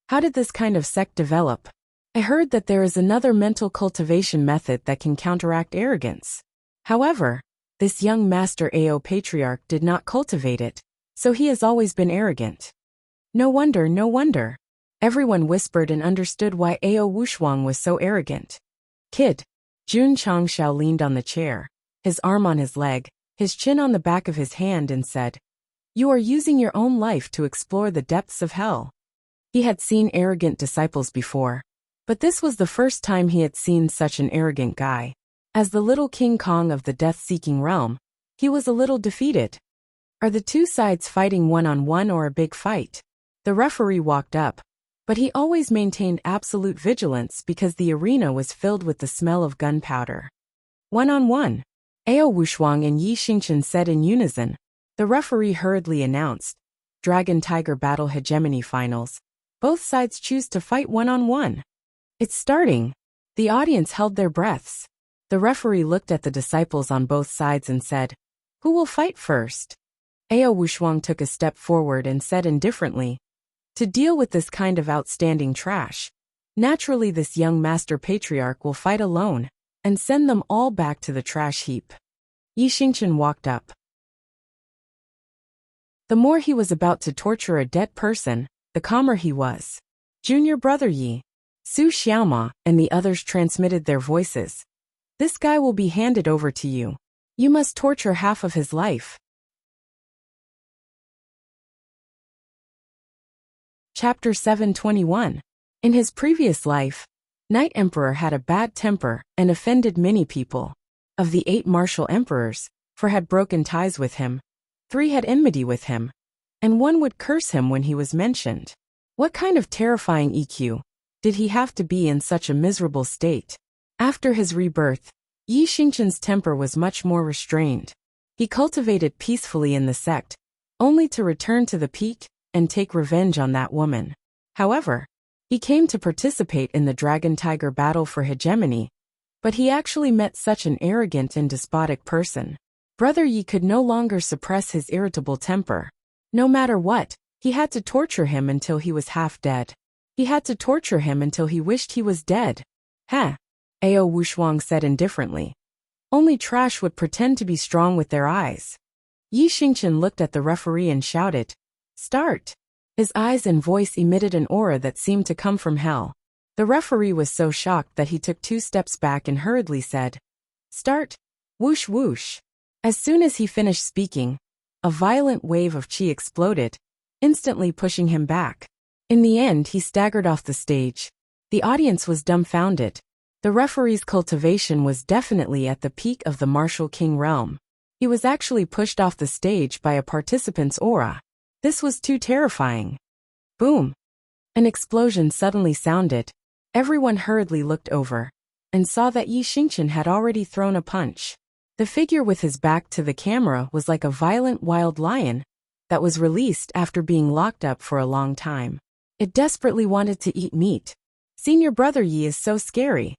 How did this kind of sect develop? I heard that there is another mental cultivation method that can counteract arrogance. However, this young Master Ao Patriarch did not cultivate it, so he has always been arrogant. No wonder, no wonder. Everyone whispered and understood why Ao Wushuang was so arrogant. Kid. Jun Changshao leaned on the chair, his arm on his leg, his chin on the back of his hand and said, you are using your own life to explore the depths of hell. He had seen arrogant disciples before, but this was the first time he had seen such an arrogant guy. As the little King Kong of the death-seeking realm, he was a little defeated. Are the two sides fighting one-on-one or a big fight? The referee walked up, but he always maintained absolute vigilance because the arena was filled with the smell of gunpowder. One-on-one. Ao Wushuang and Yi Xingchen said in unison. The referee hurriedly announced, Dragon-Tiger Battle Hegemony Finals. Both sides choose to fight one-on-one. It's starting. The audience held their breaths. The referee looked at the disciples on both sides and said, who will fight first? Ao Wushuang took a step forward and said indifferently, to deal with this kind of outstanding trash, naturally this young Master Patriarch will fight alone and send them all back to the trash heap. Yi Xingchen walked up. The more he was about to torture a dead person, the calmer he was. Junior brother Yi, Su Xiaoma, and the others transmitted their voices. This guy will be handed over to you. You must torture half of his life. Chapter 721. In his previous life, Night Emperor had a bad temper and offended many people. Of the 8 martial emperors, 4 had broken ties with him, 3 had enmity with him, and 1 would curse him when he was mentioned. What kind of terrifying EQ did he have to be in such a miserable state? After his rebirth, Yi Xingchen's temper was much more restrained. He cultivated peacefully in the sect, only to return to the peak and take revenge on that woman. However, he came to participate in the Dragon-Tiger battle for hegemony, but he actually met such an arrogant and despotic person. Brother Yi could no longer suppress his irritable temper. No matter what, he had to torture him until he was half dead. He had to torture him until he wished he was dead. Heh, Ao Wushuang said indifferently. Only trash would pretend to be strong with their eyes. Yi Xingchen looked at the referee and shouted, "Start!" His eyes and voice emitted an aura that seemed to come from hell. The referee was so shocked that he took 2 steps back and hurriedly said, "Start!" Whoosh whoosh. As soon as he finished speaking, a violent wave of qi exploded, instantly pushing him back. In the end, he staggered off the stage. The audience was dumbfounded. The referee's cultivation was definitely at the peak of the martial king realm. He was actually pushed off the stage by a participant's aura. This was too terrifying. Boom! An explosion suddenly sounded. Everyone hurriedly looked over and saw that Yi Xingqian had already thrown a punch. The figure with his back to the camera was like a violent wild lion that was released after being locked up for a long time. It desperately wanted to eat meat. Senior brother Yi is so scary.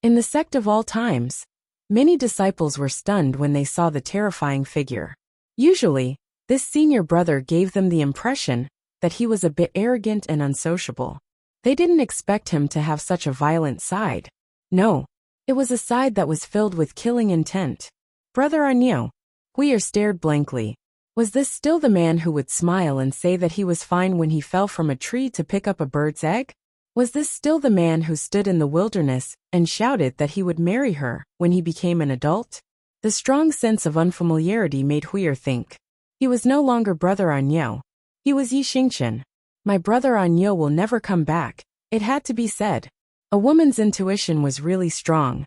In the sect of all times, many disciples were stunned when they saw the terrifying figure. Usually, this senior brother gave them the impression that he was a bit arrogant and unsociable. They didn't expect him to have such a violent side. No, it was a side that was filled with killing intent. Brother Anyo. Wuxia stared blankly. Was this still the man who would smile and say that he was fine when he fell from a tree to pick up a bird's egg? Was this still the man who stood in the wilderness and shouted that he would marry her when he became an adult? The strong sense of unfamiliarity made Wuxia think. He was no longer Brother Anyo. He was Yi Xingqian. My brother Anyo will never come back, it had to be said. A woman's intuition was really strong.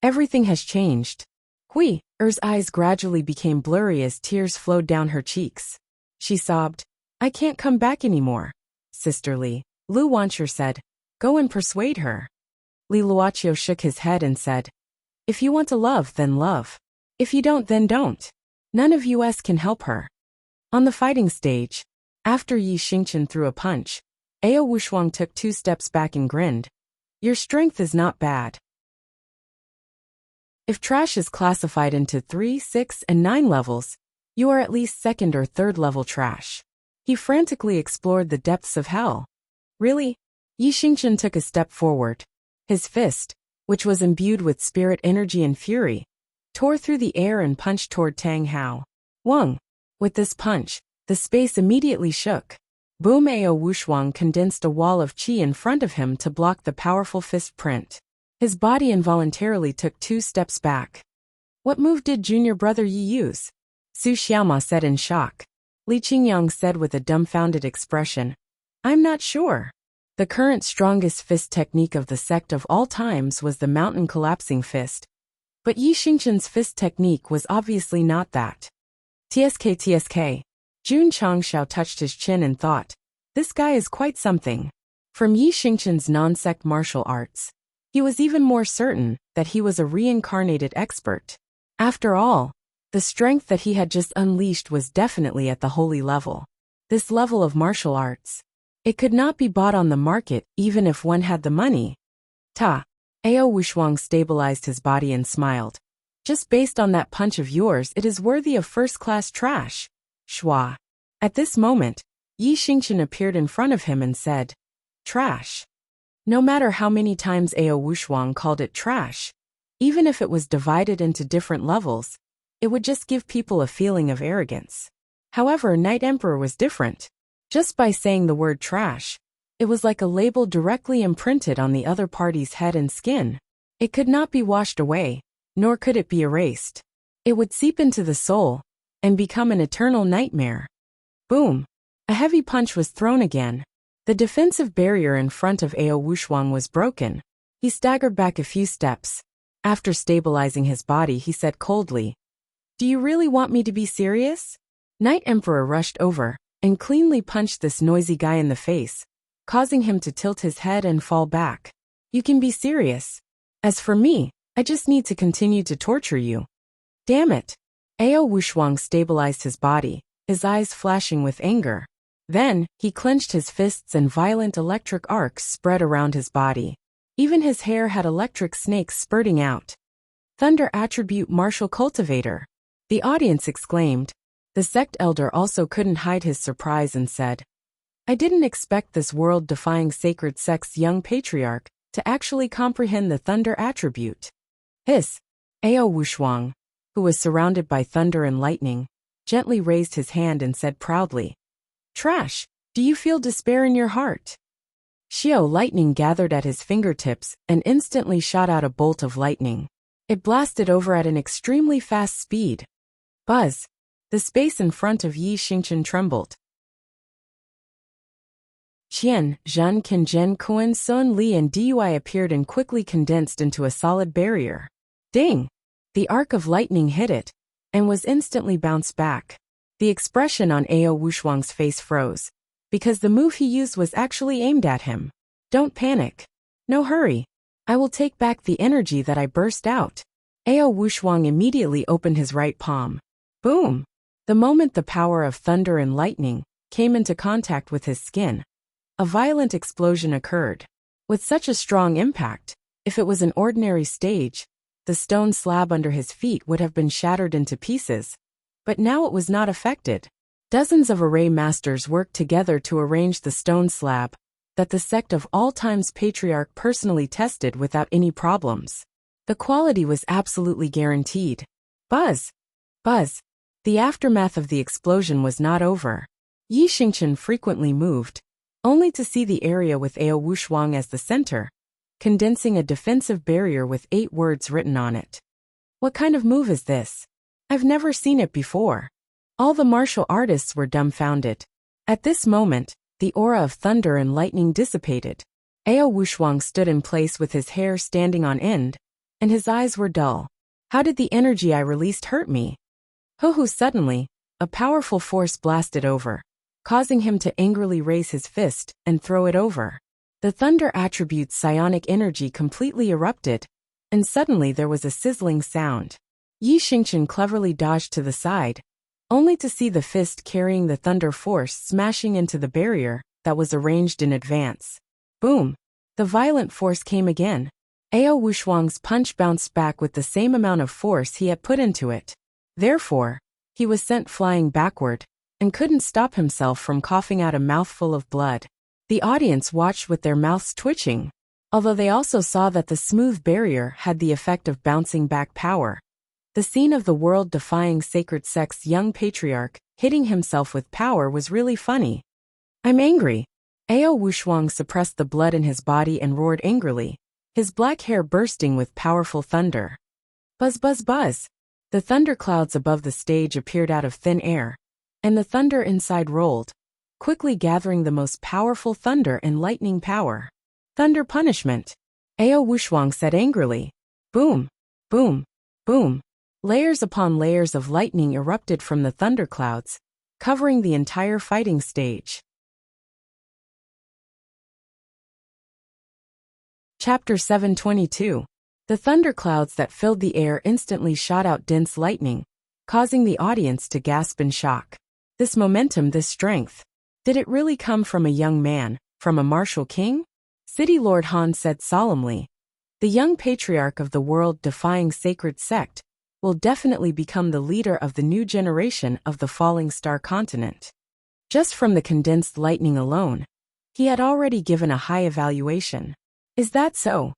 Everything has changed. Wuxia's eyes gradually became blurry as tears flowed down her cheeks. She sobbed. I can't come back anymore. Sisterly, Lu Wancher said. Go and persuade her. Li Luoqiu shook his head and said. If you want to love, then love. If you don't, then don't. None of us can help her. On the fighting stage, after Yi Xingqian threw a punch, Ao Wushuang took 2 steps back and grinned. Your strength is not bad. If trash is classified into 3, 6, and 9 levels, you are at least 2nd or 3rd level trash. He frantically explored the depths of hell. Really? Yi Xingqian took a step forward. His fist, which was imbued with spirit energy and fury, tore through the air and punched toward Tang Hao. Wang. With this punch, the space immediately shook. Boom! Ao Wushuang condensed a wall of qi in front of him to block the powerful fist print. His body involuntarily took 2 steps back. What move did junior brother Yi use? Su Xiaoma said in shock. Li Qingyang said with a dumbfounded expression. I'm not sure. The current strongest fist technique of the sect of all times was the mountain collapsing fist. But Yi Xingqian's fist technique was obviously not that. TSK. Jun Changshao touched his chin and thought, this guy is quite something. From Yi Xingqian's non-sect martial arts, he was even more certain that he was a reincarnated expert. After all, the strength that he had just unleashed was definitely at the holy level. This level of martial arts. It could not be bought on the market even if one had the money. Ao Wushuang stabilized his body and smiled. Just based on that punch of yours, it is worthy of first-class trash. Shua. At this moment, Yi Xingqian appeared in front of him and said, trash. No matter how many times Ao Wushuang called it trash, even if it was divided into different levels, it would just give people a feeling of arrogance. However, Night Emperor was different. Just by saying the word trash, it was like a label directly imprinted on the other party's head and skin. It could not be washed away, nor could it be erased. It would seep into the soul and become an eternal nightmare. Boom! A heavy punch was thrown again. The defensive barrier in front of Ao Wushuang was broken. He staggered back a few steps. After stabilizing his body, he said coldly, Do you really want me to be serious? Night Emperor rushed over and cleanly punched this noisy guy in the face, causing him to tilt his head and fall back. You can be serious. As for me, I just need to continue to torture you. Damn it. Ao Wushuang stabilized his body, his eyes flashing with anger. Then, he clenched his fists and violent electric arcs spread around his body. Even his hair had electric snakes spurting out. Thunder Attribute Martial Cultivator. The audience exclaimed. The sect elder also couldn't hide his surprise and said, I didn't expect this world-defying sacred sect's young patriarch to actually comprehend the thunder attribute. Hiss. Ao Wushuang, who was surrounded by thunder and lightning, gently raised his hand and said proudly, Trash, do you feel despair in your heart? Xiao lightning gathered at his fingertips and instantly shot out a bolt of lightning. It blasted over at an extremely fast speed. Buzz. The space in front of Yi Xingchen trembled. Qian, Zhen Qinzhen Kuan Sun Li and Dui appeared and quickly condensed into a solid barrier. Ding! The arc of lightning hit it, and was instantly bounced back. The expression on Ao Wushuang's face froze, because the move he used was actually aimed at him. Don't panic. No hurry. I will take back the energy that I burst out. Ao Wushuang immediately opened his right palm. Boom! The moment the power of thunder and lightning came into contact with his skin, a violent explosion occurred. With such a strong impact, if it was an ordinary stage, the stone slab under his feet would have been shattered into pieces. But now it was not affected. Dozens of array masters worked together to arrange the stone slab that the sect of all times patriarch personally tested without any problems. The quality was absolutely guaranteed. Buzz! Buzz! The aftermath of the explosion was not over. Yi Xingchen frequently moved, only to see the area with Ao Wushuang as the center, condensing a defensive barrier with 8 words written on it. What kind of move is this? I've never seen it before. All the martial artists were dumbfounded. At this moment, the aura of thunder and lightning dissipated. Ao Wushuang stood in place with his hair standing on end, and his eyes were dull. How did the energy I released hurt me? Hoo-hoo! Suddenly, a powerful force blasted over, causing him to angrily raise his fist and throw it over. The thunder attribute's psionic energy completely erupted, and suddenly there was a sizzling sound. Yi Xingchen cleverly dodged to the side, only to see the fist carrying the thunder force smashing into the barrier that was arranged in advance. Boom! The violent force came again. Ao Wushuang's punch bounced back with the same amount of force he had put into it. Therefore, he was sent flying backward, and couldn't stop himself from coughing out a mouthful of blood. The audience watched with their mouths twitching, although they also saw that the smooth barrier had the effect of bouncing back power. The scene of the world-defying sacred sect's young patriarch hitting himself with power was really funny. I'm angry. Ao Wushuang suppressed the blood in his body and roared angrily, his black hair bursting with powerful thunder. Buzz buzz buzz! The thunderclouds above the stage appeared out of thin air, and the thunder inside rolled, quickly gathering the most powerful thunder and lightning power. Thunder punishment! Ao Wushuang said angrily. Boom! Boom! Boom! Layers upon layers of lightning erupted from the thunderclouds, covering the entire fighting stage. Chapter 722. The thunderclouds that filled the air instantly shot out dense lightning, causing the audience to gasp in shock. This momentum, this strength. Did it really come from a young man, from a martial king? City Lord Han said solemnly. The young patriarch of the world-defying sacred sect will definitely become the leader of the new generation of the falling star continent. Just from the condensed lightning alone, he had already given a high evaluation. Is that so?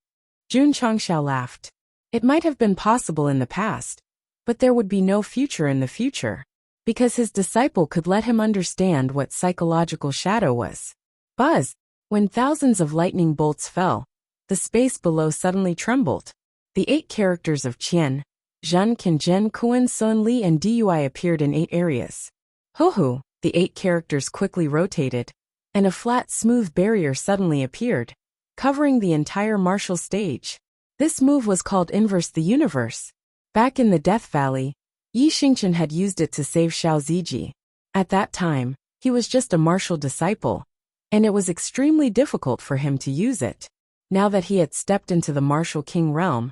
Jun Changxiao laughed. It might have been possible in the past, but there would be no future in the future, because his disciple could let him understand what psychological shadow was. Buzz! When thousands of lightning bolts fell, the space below suddenly trembled. The 8 characters of Qian, Zhen Qinzhen Kuan Sun Li and Dui appeared in 8 areas. Hoo-hoo! The 8 characters quickly rotated, and a flat, smooth barrier suddenly appeared, covering the entire martial stage. This move was called Inverse the Universe. Back in the Death Valley, Yi Xingchen had used it to save Xiao Ziji. At that time, he was just a martial disciple, and it was extremely difficult for him to use it. Now that he had stepped into the martial king realm,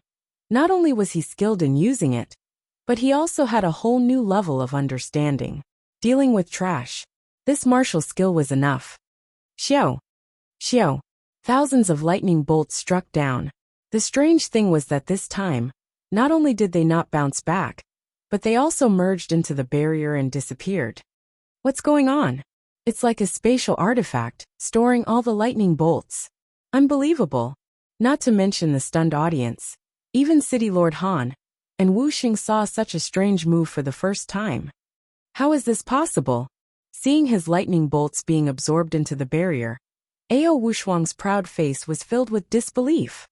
not only was he skilled in using it, but he also had a whole new level of understanding. Dealing with trash. This martial skill was enough. Xiao! Xiao! Thousands of lightning bolts struck down. The strange thing was that this time, not only did they not bounce back, but they also merged into the barrier and disappeared. What's going on? It's like a spatial artifact, storing all the lightning bolts. Unbelievable. Not to mention the stunned audience. Even City Lord Han and Wu Xing saw such a strange move for the first time. How is this possible? Seeing his lightning bolts being absorbed into the barrier, Ao Wushuang's proud face was filled with disbelief.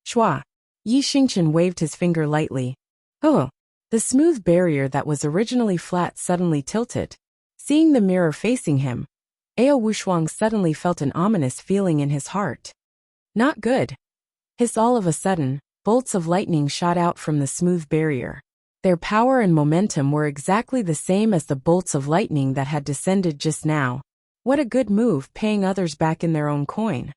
Shua! Yi Xingchen waved his finger lightly. Oh! The smooth barrier that was originally flat suddenly tilted. Seeing the mirror facing him, Ao Wushuang suddenly felt an ominous feeling in his heart. Not good. All of a sudden, bolts of lightning shot out from the smooth barrier. Their power and momentum were exactly the same as the bolts of lightning that had descended just now. What a good move, paying others back in their own coin.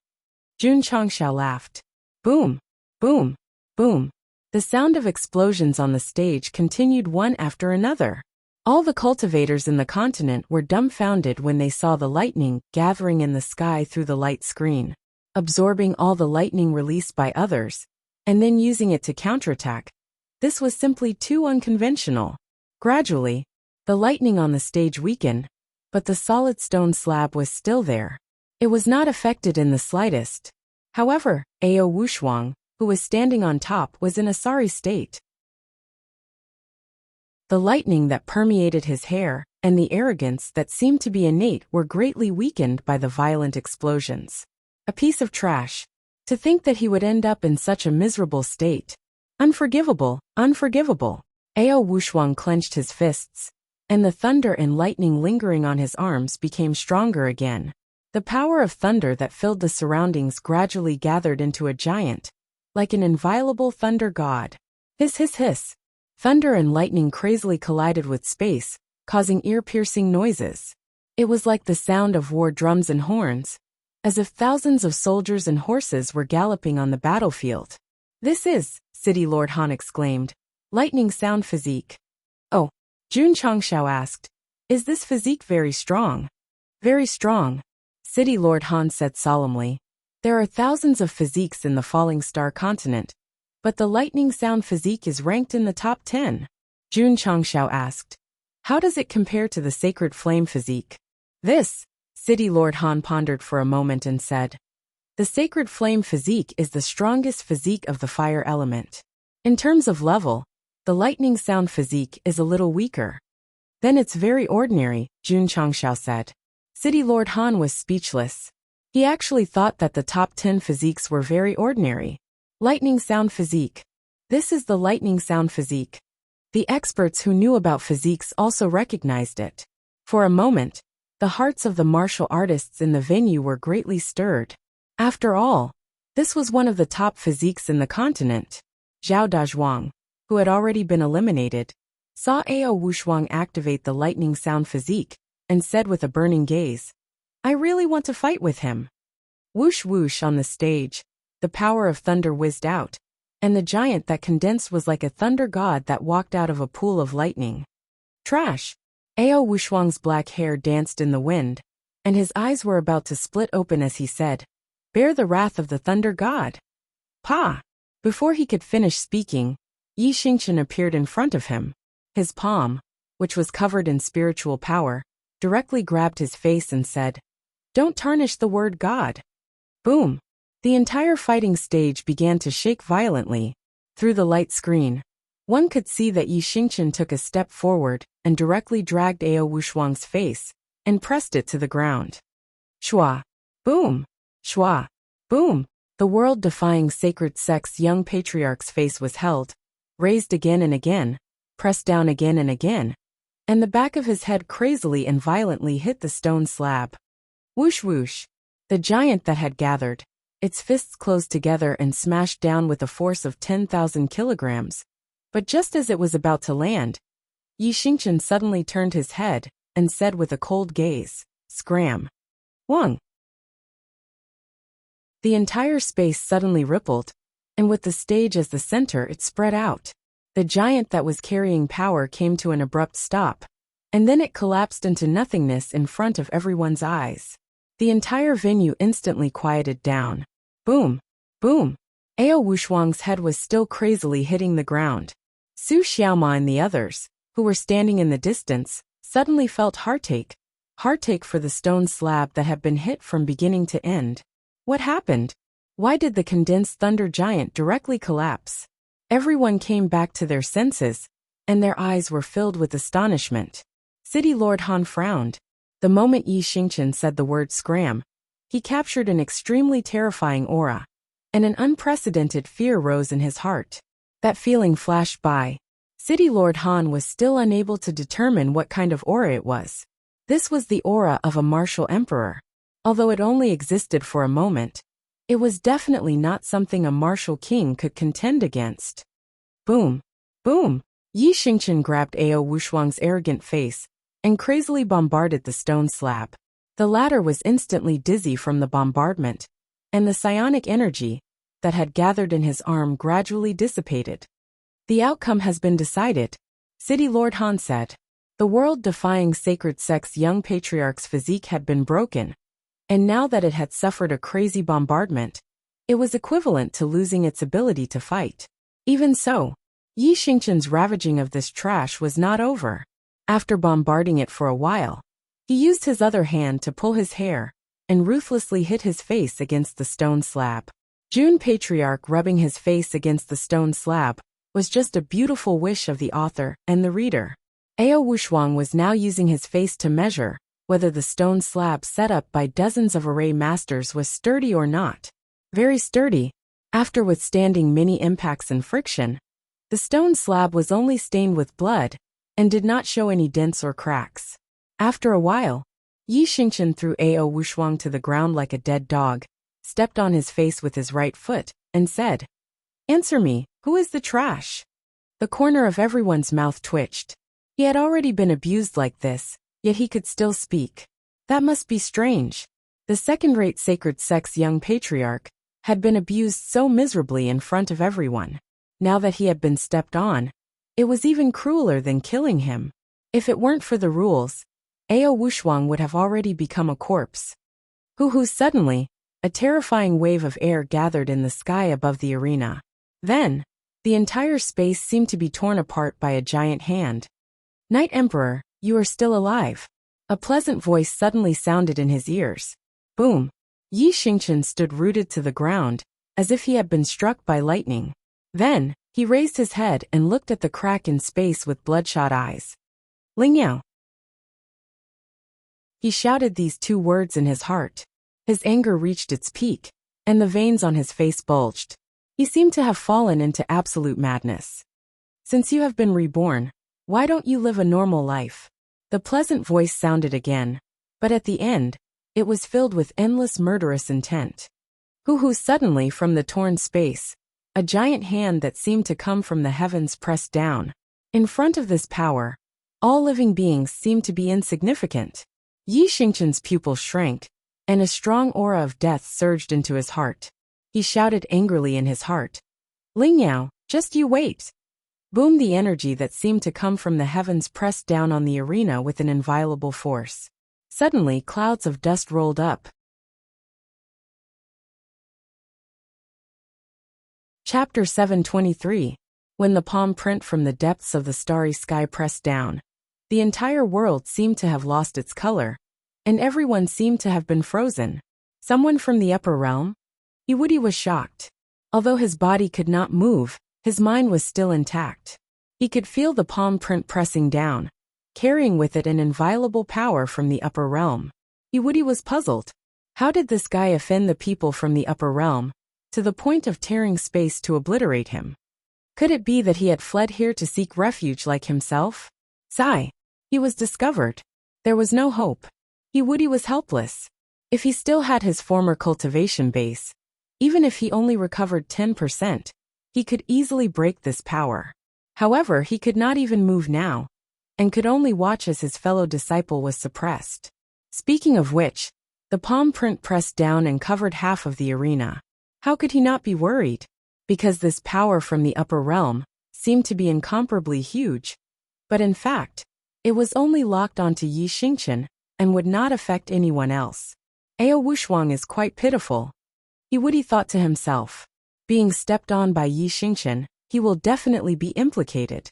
Jun Changxiao laughed. Boom, boom, boom. The sound of explosions on the stage continued one after another. All the cultivators in the continent were dumbfounded when they saw the lightning gathering in the sky through the light screen, absorbing all the lightning released by others, and then using it to counterattack. This was simply too unconventional. Gradually, the lightning on the stage weakened, but the solid stone slab was still there. It was not affected in the slightest. However, Ao Wushuang, who was standing on top, was in a sorry state. The lightning that permeated his hair and the arrogance that seemed to be innate were greatly weakened by the violent explosions. A piece of trash. To think that he would end up in such a miserable state. Unforgivable, unforgivable. Ao Wushuang clenched his fists, and the thunder and lightning lingering on his arms became stronger again. The power of thunder that filled the surroundings gradually gathered into a giant, like an inviolable thunder god. Hiss, hiss, hiss. Thunder and lightning crazily collided with space, causing ear-piercing noises. It was like the sound of war drums and horns, as if thousands of soldiers and horses were galloping on the battlefield. This is, City Lord Han exclaimed, lightning sound physique. Oh, Jun Changxiao asked, is this physique very strong? Very strong, City Lord Han said solemnly. There are thousands of physiques in the Falling Star continent, but the lightning sound physique is ranked in the top 10. Jun Changxiao asked, how does it compare to the sacred flame physique? This, City Lord Han pondered for a moment and said, the sacred flame physique is the strongest physique of the fire element. In terms of level, the lightning sound physique is a little weaker. Then it's very ordinary, Jun Changxiao said. City Lord Han was speechless. He actually thought that the top 10 physiques were very ordinary. Lightning sound physique. This is the lightning sound physique. The experts who knew about physiques also recognized it. For a moment, the hearts of the martial artists in the venue were greatly stirred. After all, this was one of the top physiques in the continent. Zhao Dazhuang, who had already been eliminated, saw Ao Wushuang activate the lightning sound physique, and said with a burning gaze, I really want to fight with him. Whoosh whoosh on the stage, the power of thunder whizzed out, and the giant that condensed was like a thunder god that walked out of a pool of lightning. Trash! Ao Wushuang's black hair danced in the wind, and his eyes were about to split open as he said, bear the wrath of the thunder god. Pa! Before he could finish speaking, Yi Xingchen appeared in front of him. His palm, which was covered in spiritual power, directly grabbed his face and said, don't tarnish the word God. Boom! The entire fighting stage began to shake violently. Through the light screen, one could see that Yi Xingchen took a step forward and directly dragged Ao Wushuang's face and pressed it to the ground. Shua! Boom! Shua! Boom! The world-defying sacred sect's young patriarch's face was held, raised again and again, pressed down again and again, and the back of his head crazily and violently hit the stone slab. Whoosh whoosh! The giant that had gathered, its fists closed together and smashed down with a force of 10,000 kilograms. But just as it was about to land, Yi Xingchen suddenly turned his head and said with a cold gaze, Scram! Wang! The entire space suddenly rippled, and with the stage as the center it spread out. The giant that was carrying power came to an abrupt stop, and then it collapsed into nothingness in front of everyone's eyes. The entire venue instantly quieted down. Boom! Boom! Ao Wushuang's head was still crazily hitting the ground. Su Xiaoma and the others, who were standing in the distance, suddenly felt heartache. Heartache for the stone slab that had been hit from beginning to end. What happened? Why did the condensed thunder giant directly collapse? Everyone came back to their senses, and their eyes were filled with astonishment. City Lord Han frowned. The moment Yi Xingchen said the word scram, he captured an extremely terrifying aura, and an unprecedented fear rose in his heart. That feeling flashed by. City Lord Han was still unable to determine what kind of aura it was. This was the aura of a martial emperor. Although it only existed for a moment, it was definitely not something a martial king could contend against. Boom! Boom! Yi Xingqian grabbed Ao Wushuang's arrogant face and crazily bombarded the stone slab. The latter was instantly dizzy from the bombardment, and the psionic energy that had gathered in his arm gradually dissipated. The outcome has been decided, City Lord Han said. The world-defying sacred sect's young patriarch's physique had been broken, and now that it had suffered a crazy bombardment, it was equivalent to losing its ability to fight. Even so, Yi Xingqian's ravaging of this trash was not over. After bombarding it for a while, he used his other hand to pull his hair and ruthlessly hit his face against the stone slab. June Patriarch rubbing his face against the stone slab was just a beautiful wish of the author and the reader. Ao Wushuang was now using his face to measure whether the stone slab set up by dozens of array masters was sturdy or not. Very sturdy. After withstanding many impacts and friction, the stone slab was only stained with blood and did not show any dents or cracks. After a while, Yi Xingqian threw Ao Wushuang to the ground like a dead dog, stepped on his face with his right foot, and said, "Answer me, who is the trash?" The corner of everyone's mouth twitched. He had already been abused like this, yet he could still speak. That must be strange. The second-rate sacred sect's young patriarch had been abused so miserably in front of everyone. Now that he had been stepped on, it was even crueler than killing him. If it weren't for the rules, Ao Wushuang would have already become a corpse. Suddenly, a terrifying wave of air gathered in the sky above the arena. Then, the entire space seemed to be torn apart by a giant hand. "Night Emperor, you are still alive." A pleasant voice suddenly sounded in his ears. Boom! Yi Xingqian stood rooted to the ground, as if he had been struck by lightning. Then, he raised his head and looked at the crack in space with bloodshot eyes. "Lingyao." He shouted these two words in his heart. His anger reached its peak, and the veins on his face bulged. He seemed to have fallen into absolute madness. "Since you have been reborn, why don't you live a normal life?" The pleasant voice sounded again, but at the end, it was filled with endless murderous intent. Suddenly from the torn space, a giant hand that seemed to come from the heavens pressed down. In front of this power, all living beings seemed to be insignificant. Yi Xingqian's pupils shrank, and a strong aura of death surged into his heart. He shouted angrily in his heart, "Lingyao, just you wait." Boom! The energy that seemed to come from the heavens pressed down on the arena with an inviolable force. Suddenly clouds of dust rolled up. Chapter 723. When the palm print from the depths of the starry sky pressed down, the entire world seemed to have lost its color, and everyone seemed to have been frozen. Someone from the upper realm? Yiwudi was shocked. Although his body could not move, his mind was still intact. He could feel the palm print pressing down, carrying with it an inviolable power from the upper realm. Yiwudi was puzzled. How did this guy offend the people from the upper realm, to the point of tearing space to obliterate him? Could it be that he had fled here to seek refuge like himself? Sigh. He was discovered. There was no hope. Yiwudi was helpless. If he still had his former cultivation base, even if he only recovered 10%, he could easily break this power. However, he could not even move now, and could only watch as his fellow disciple was suppressed. Speaking of which, the palm print pressed down and covered half of the arena. How could he not be worried? Because this power from the upper realm seemed to be incomparably huge. But in fact, it was only locked onto Yi Xingqian and would not affect anyone else. Ao Wushuang is quite pitiful. Yiwudi thought to himself. Being stepped on by Yi Xingqian, he will definitely be implicated.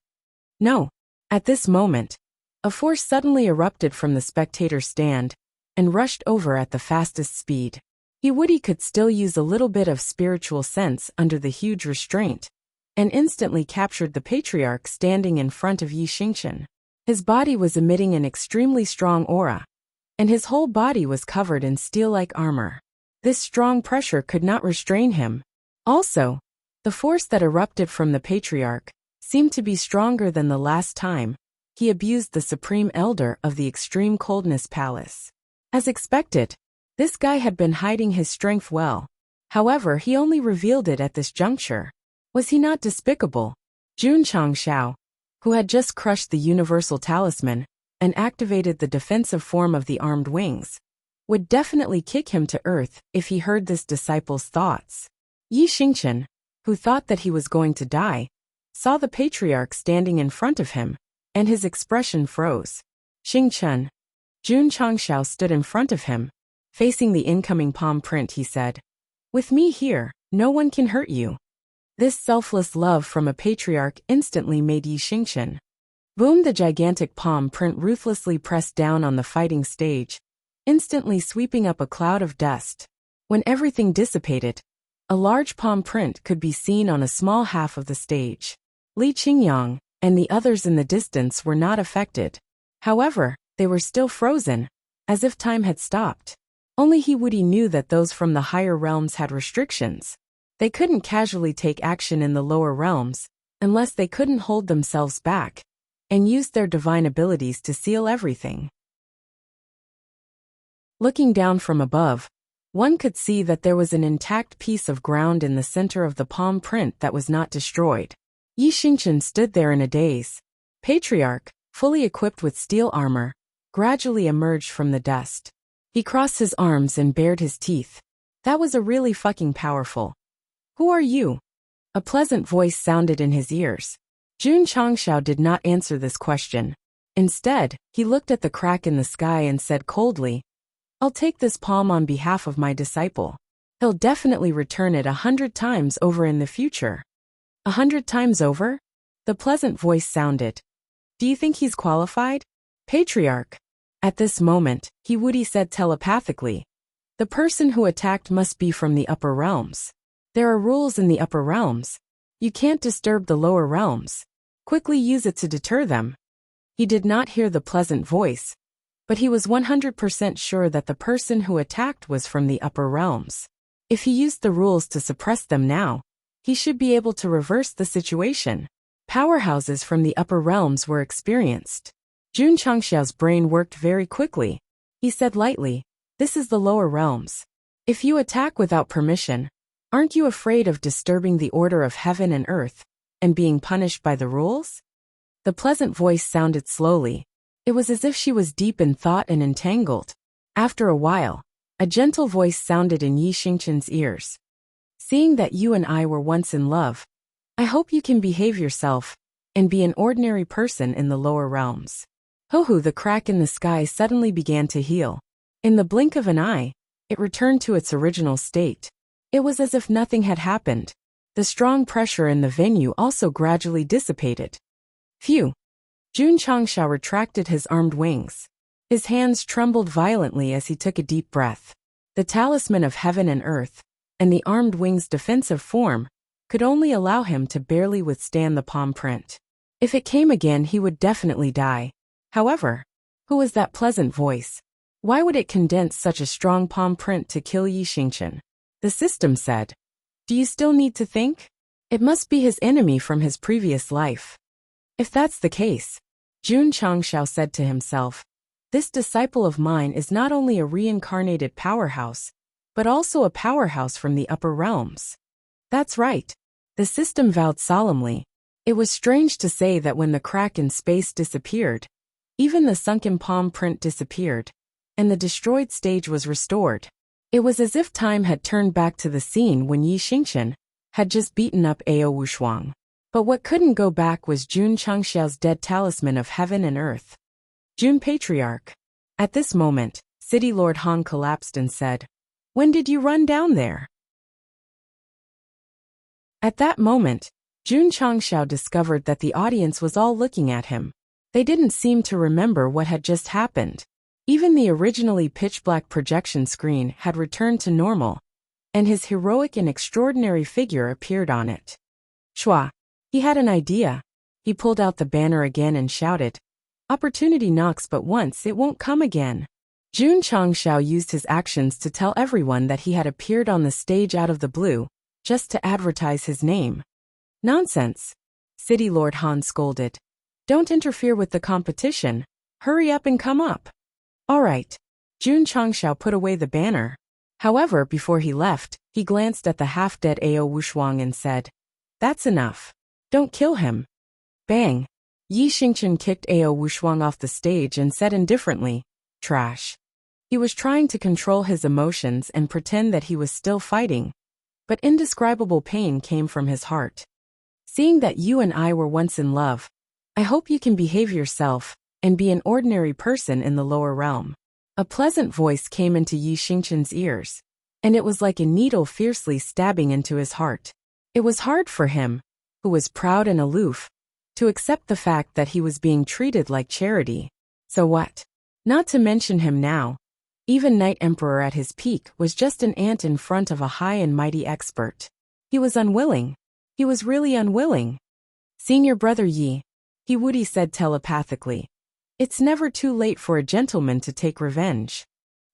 No. At this moment, a force suddenly erupted from the spectator stand and rushed over at the fastest speed. Yiwudi could still use a little bit of spiritual sense under the huge restraint, and instantly captured the patriarch standing in front of Yi Xingqian. His body was emitting an extremely strong aura, and his whole body was covered in steel-like armor. This strong pressure could not restrain him. Also, the force that erupted from the patriarch seemed to be stronger than the last time he abused the Supreme Elder of the Extreme Coldness Palace. As expected, this guy had been hiding his strength well. However, he only revealed it at this juncture. Was he not despicable? Jun Changshao, who had just crushed the Universal Talisman and activated the defensive form of the armed wings, would definitely kick him to earth if he heard this disciple's thoughts. Yi Xingchen, who thought that he was going to die, saw the patriarch standing in front of him, and his expression froze. Xingchen. Jun Changshao stood in front of him. Facing the incoming palm print, he said, "With me here, no one can hurt you." This selfless love from a patriarch instantly made Yi Xingchen. Boom! The gigantic palm print ruthlessly pressed down on the fighting stage, instantly sweeping up a cloud of dust. When everything dissipated, a large palm print could be seen on a small half of the stage. Li Qingyang and the others in the distance were not affected. However, they were still frozen, as if time had stopped. Only He Wudi knew that those from the higher realms had restrictions. They couldn't casually take action in the lower realms, unless they couldn't hold themselves back, and used their divine abilities to seal everything. Looking down from above, one could see that there was an intact piece of ground in the center of the palm print that was not destroyed. Yi Xingchen stood there in a daze. Patriarch, fully equipped with steel armor, gradually emerged from the dust. He crossed his arms and bared his teeth. That was a really fucking powerful. "Who are you?" A pleasant voice sounded in his ears. Jun Changshao did not answer this question. Instead, he looked at the crack in the sky and said coldly, "I'll take this palm on behalf of my disciple. He'll definitely return it 100 times over in the future." 100 times over? The pleasant voice sounded. "Do you think he's qualified?" Patriarch. At this moment, He Wudi said telepathically, "The person who attacked must be from the upper realms. There are rules in the upper realms. You can't disturb the lower realms. Quickly use it to deter them." He did not hear the pleasant voice, but he was 100% sure that the person who attacked was from the upper realms. If he used the rules to suppress them now, he should be able to reverse the situation. Powerhouses from the upper realms were experienced. Jun Changshao's brain worked very quickly. He said lightly, "This is the lower realms. If you attack without permission, aren't you afraid of disturbing the order of heaven and earth, and being punished by the rules?" The pleasant voice sounded slowly. It was as if she was deep in thought and entangled. After a while, a gentle voice sounded in Yi Xingchen's ears. "Seeing that you and I were once in love, I hope you can behave yourself and be an ordinary person in the lower realms." Ho-ho! The crack in the sky suddenly began to heal. In the blink of an eye, it returned to its original state. It was as if nothing had happened. The strong pressure in the venue also gradually dissipated. Phew! Jun Changshao retracted his armed wings. His hands trembled violently as he took a deep breath. The talisman of heaven and earth, and the armed wings' defensive form, could only allow him to barely withstand the palm print. If it came again, he would definitely die. However, who was that pleasant voice? Why would it condense such a strong palm print to kill Yi Xingchen? The system said. Do you still need to think? It must be his enemy from his previous life. If that's the case, Jun Changshao said to himself, this disciple of mine is not only a reincarnated powerhouse, but also a powerhouse from the upper realms. That's right. The system vowed solemnly. It was strange to say that when the crack in space disappeared, even the sunken palm print disappeared, and the destroyed stage was restored. It was as if time had turned back to the scene when Yi Xingchen had just beaten up Ao Wushuang. But what couldn't go back was Jun Changshao's dead talisman of heaven and earth. Jun Patriarch. At this moment, City Lord Han collapsed and said, "When did you run down there?" At that moment, Jun Changshao discovered that the audience was all looking at him. They didn't seem to remember what had just happened. Even the originally pitch-black projection screen had returned to normal, and his heroic and extraordinary figure appeared on it. Shua. He had an idea. He pulled out the banner again and shouted, "Opportunity knocks but once, it won't come again." Jun Changshao used his actions to tell everyone that he had appeared on the stage out of the blue, just to advertise his name. Nonsense. City Lord Han scolded. Don't interfere with the competition. Hurry up and come up. All right. Jun Changxiao put away the banner. However, before he left, he glanced at the half-dead Ao Wushuang and said, That's enough. Don't kill him. Bang. Yi Xingchen kicked Ao Wushuang off the stage and said indifferently, Trash. He was trying to control his emotions and pretend that he was still fighting, but indescribable pain came from his heart. Seeing that you and I were once in love, I hope you can behave yourself and be an ordinary person in the lower realm. A pleasant voice came into Yi Xingchen's ears, and it was like a needle fiercely stabbing into his heart. It was hard for him, who was proud and aloof, to accept the fact that he was being treated like charity. So what? Not to mention him now. Even Night Emperor at his peak was just an ant in front of a high and mighty expert. He was unwilling. He was really unwilling. Senior brother Yi, he Woody said telepathically. It's never too late for a gentleman to take revenge.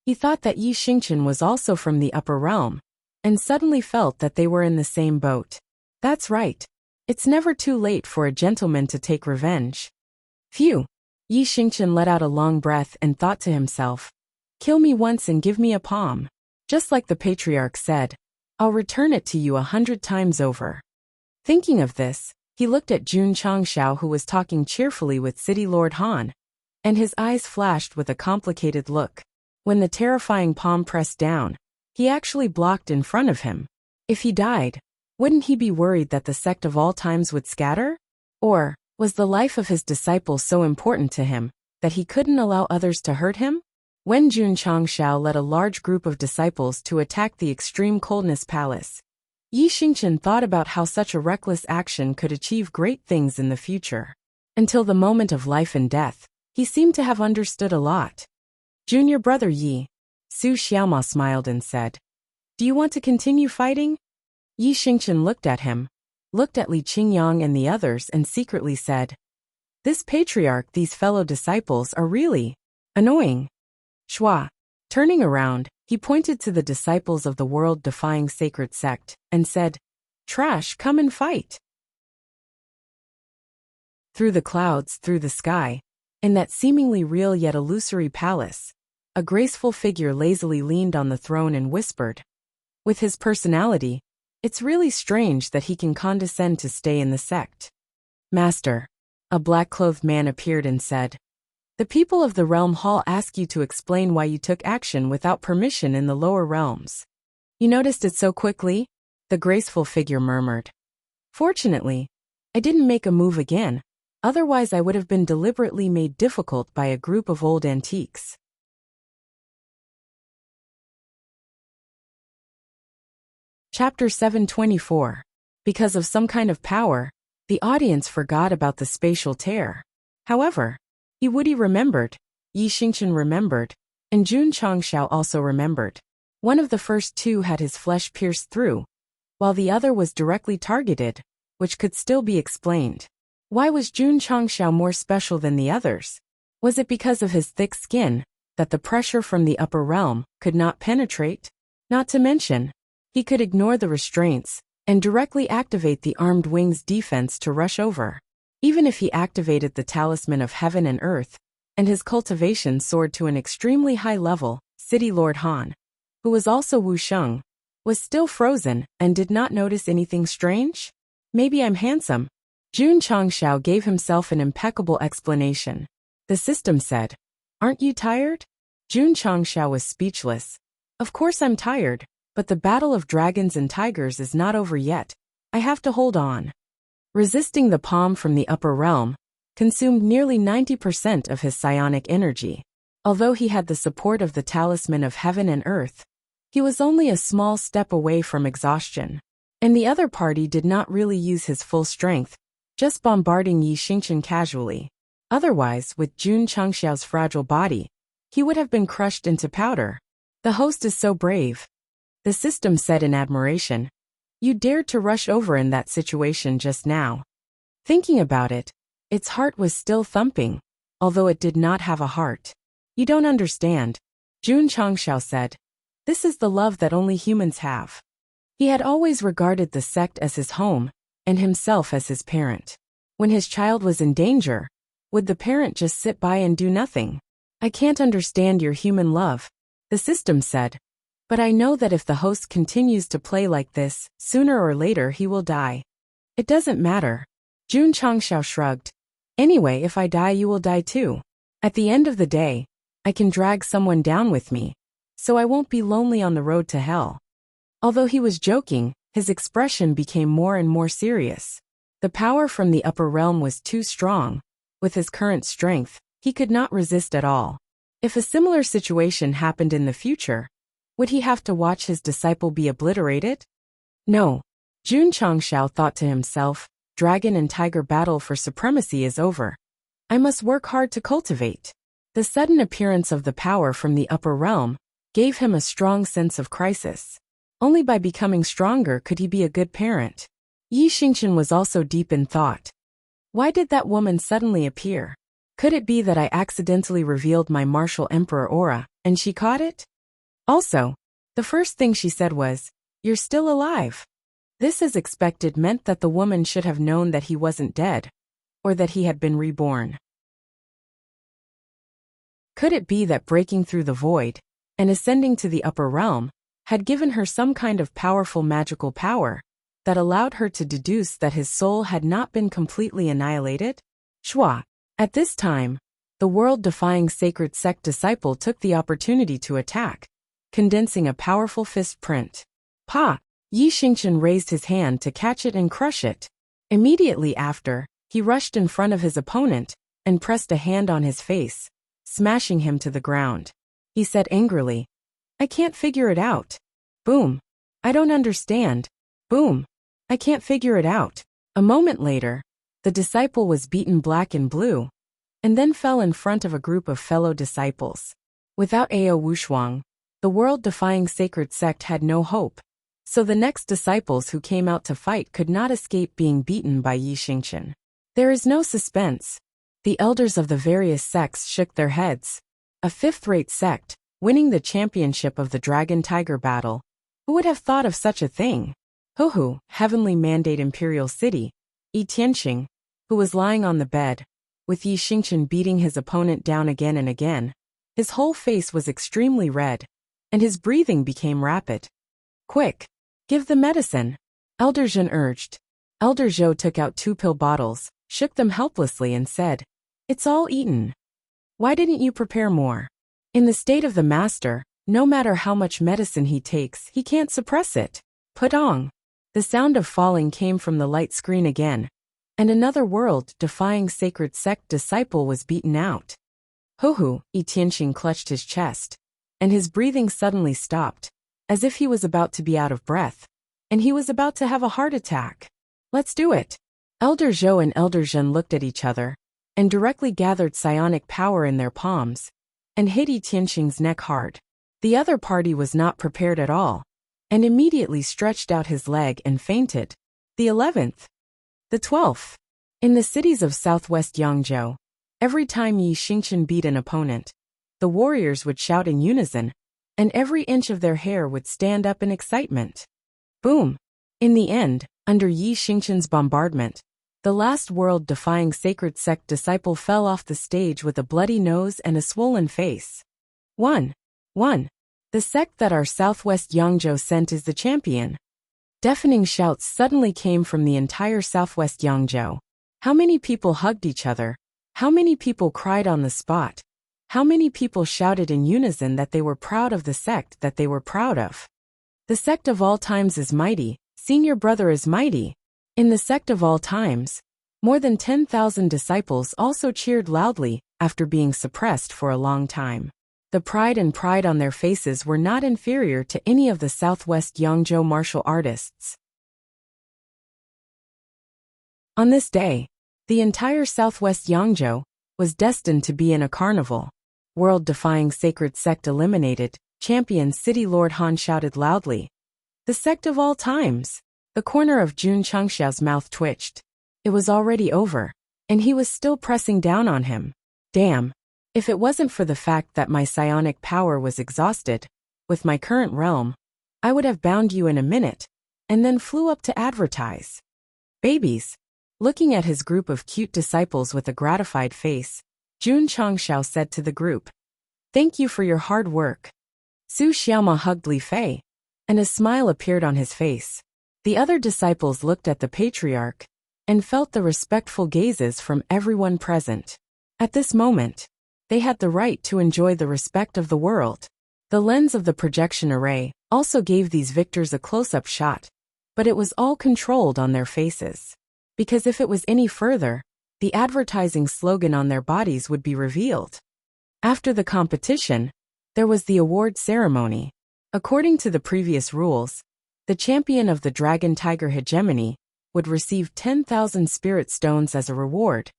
He thought that Yi Xingchen was also from the upper realm, and suddenly felt that they were in the same boat. That's right. It's never too late for a gentleman to take revenge. Phew. Yi Xingchen let out a long breath and thought to himself, Kill me once and give me a palm. Just like the patriarch said, I'll return it to you 100 times over. Thinking of this, he looked at Jun Changxiao, who was talking cheerfully with City Lord Han, and his eyes flashed with a complicated look. When the terrifying palm pressed down, he actually blocked in front of him. If he died, wouldn't he be worried that the sect of all times would scatter? Or was the life of his disciples so important to him that he couldn't allow others to hurt him? When Jun Changxiao led a large group of disciples to attack the extreme coldness palace, Yi Xingchen thought about how such a reckless action could achieve great things in the future. Until the moment of life and death, he seemed to have understood a lot. Junior brother Yi, Su Xiaoma smiled and said, Do you want to continue fighting? Yi Xingchen looked at him, looked at Li Qingyang and the others and secretly said, This patriarch, these fellow disciples are really annoying. Shua. Turning around, he pointed to the disciples of the world-defying sacred sect and said, Trash, come and fight. Through the clouds, through the sky, in that seemingly real yet illusory palace, a graceful figure lazily leaned on the throne and whispered, With his personality, it's really strange that he can condescend to stay in the sect. Master. A black-clothed man appeared and said, The people of the Realm Hall ask you to explain why you took action without permission in the lower realms. You noticed it so quickly? The graceful figure murmured. Fortunately, I didn't make a move again, otherwise I would have been deliberately made difficult by a group of old antiques. Chapter 724. Because of some kind of power, the audience forgot about the spatial tear. However, Yi Woody remembered, Yi Xingchen remembered, and Jun Changxiao also remembered. One of the first two had his flesh pierced through, while the other was directly targeted, which could still be explained. Why was Jun Changxiao more special than the others? Was it because of his thick skin, that the pressure from the upper realm could not penetrate? Not to mention, he could ignore the restraints and directly activate the armed wings defense to rush over. Even if he activated the talisman of heaven and earth, and his cultivation soared to an extremely high level, City Lord Han, who was also Wu Sheng, was still frozen and did not notice anything strange? Maybe I'm handsome. Jun Changxiao gave himself an impeccable explanation. The system said, Aren't you tired? Jun Changxiao was speechless. Of course I'm tired, but the battle of dragons and tigers is not over yet. I have to hold on. Resisting the palm from the upper realm consumed nearly 90% of his psionic energy. Although he had the support of the talisman of heaven and earth, he was only a small step away from exhaustion. And the other party did not really use his full strength, just bombarding Yi Xingchen casually. Otherwise, with Jun Changxiao's fragile body, he would have been crushed into powder. The host is so brave. The system said in admiration. You dared to rush over in that situation just now. Thinking about it, its heart was still thumping, although it did not have a heart. You don't understand, Jun Changxiao said. This is the love that only humans have. He had always regarded the sect as his home, and himself as his parent. When his child was in danger, would the parent just sit by and do nothing? I can't understand your human love, the system said. But I know that if the host continues to play like this, sooner or later he will die. It doesn't matter. Jun Changxiao shrugged. Anyway, if I die, you will die too. At the end of the day, I can drag someone down with me, so I won't be lonely on the road to hell. Although he was joking, his expression became more and more serious. The power from the upper realm was too strong. With his current strength, he could not resist at all. If a similar situation happened in the future, would he have to watch his disciple be obliterated? No. Jun Changxiao thought to himself, dragon and tiger battle for supremacy is over. I must work hard to cultivate. The sudden appearance of the power from the upper realm gave him a strong sense of crisis. Only by becoming stronger could he be a good parent. Yi Xingqian was also deep in thought. Why did that woman suddenly appear? Could it be that I accidentally revealed my martial emperor aura, and she caught it? Also, the first thing she said was, "You're still alive." This, as expected, meant that the woman should have known that he wasn't dead, or that he had been reborn. Could it be that breaking through the void and ascending to the upper realm had given her some kind of powerful magical power that allowed her to deduce that his soul had not been completely annihilated? Shua. At this time, the world-defying sacred sect disciple took the opportunity to attack, condensing a powerful fist print. Pa! Yi Xingqian raised his hand to catch it and crush it. Immediately after, he rushed in front of his opponent and pressed a hand on his face, smashing him to the ground. He said angrily, "I can't figure it out." Boom. "I don't understand." Boom. "I can't figure it out." A moment later, the disciple was beaten black and blue, and then fell in front of a group of fellow disciples. Without Ao Wushuang, the world-defying sacred sect had no hope, so the next disciples who came out to fight could not escape being beaten by Yi Xingqian. There is no suspense. The elders of the various sects shook their heads. A fifth-rate sect, winning the championship of the Dragon-Tiger battle. Who would have thought of such a thing? Huhu, Heavenly Mandate Imperial City. Yi Tianqing, who was lying on the bed, with Yi Xingqian beating his opponent down again and again. His whole face was extremely red, and his breathing became rapid. "Quick! Give the medicine!" Elder Zhen urged. Elder Zhou took out 2 pill bottles, shook them helplessly and said, "It's all eaten. Why didn't you prepare more?" In the state of the master, no matter how much medicine he takes, he can't suppress it. Putong! The sound of falling came from the light screen again, and another world-defying sacred sect disciple was beaten out. Huhu! Yi Tianqing clutched his chest, and his breathing suddenly stopped, as if he was about to be out of breath, and he was about to have a heart attack. "Let's do it." Elder Zhou and Elder Zhen looked at each other, and directly gathered psionic power in their palms, and hit Yi Tianqing's neck hard. The other party was not prepared at all, and immediately stretched out his leg and fainted. The 11th. The 12th. In the cities of southwest Yangzhou, every time Yi Xingqian beat an opponent, the warriors would shout in unison, and every inch of their hair would stand up in excitement. Boom! In the end, under Yi Xingqian's bombardment, the last world-defying sacred sect disciple fell off the stage with a bloody nose and a swollen face. 1. The sect that our southwest Yangzhou sent is the champion. Deafening shouts suddenly came from the entire southwest Yangzhou. How many people hugged each other? How many people cried on the spot? How many people shouted in unison that they were proud of the sect that they were proud of? The sect of all times is mighty, senior brother is mighty. In the sect of all times, more than 10,000 disciples also cheered loudly after being suppressed for a long time. The pride on their faces were not inferior to any of the southwest Yangzhou martial artists. On this day, the entire southwest Yangzhou was destined to be in a carnival. World-defying sacred sect eliminated, champion City Lord Han shouted loudly. The sect of all times. The corner of Jun Changxiao's mouth twitched. It was already over, and he was still pressing down on him. Damn. If it wasn't for the fact that my psionic power was exhausted, with my current realm, I would have bound you in a minute, and then flew up to advertise. Babies. Looking at his group of cute disciples with a gratified face, Jun Changshao said to the group, "Thank you for your hard work." Su Xiaoma hugged Li Fei, and a smile appeared on his face. The other disciples looked at the patriarch and felt the respectful gazes from everyone present. At this moment, they had the right to enjoy the respect of the world. The lens of the projection array also gave these victors a close-up shot, but it was all controlled on their faces. Because if it was any further, the advertising slogan on their bodies would be revealed. After the competition, there was the award ceremony. According to the previous rules, the champion of the Dragon Tiger Hegemony would receive 10,000 spirit stones as a reward,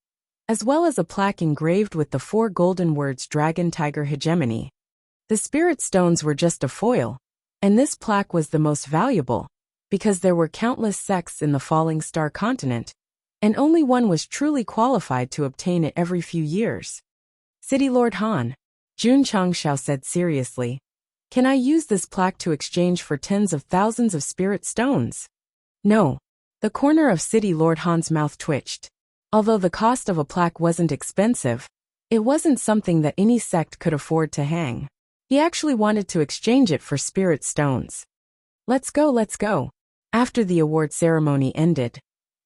as well as a plaque engraved with the 4 golden words Dragon Tiger Hegemony. The spirit stones were just a foil, and this plaque was the most valuable, because there were countless sects in the Falling Star continent, and only one was truly qualified to obtain it every few years. City Lord Han, Jun Changshao said seriously, "Can I use this plaque to exchange for tens of thousands of spirit stones?" No. The corner of City Lord Han's mouth twitched. Although the cost of a plaque wasn't expensive, it wasn't something that any sect could afford to hang. He actually wanted to exchange it for spirit stones. Let's go, let's go. After the award ceremony ended,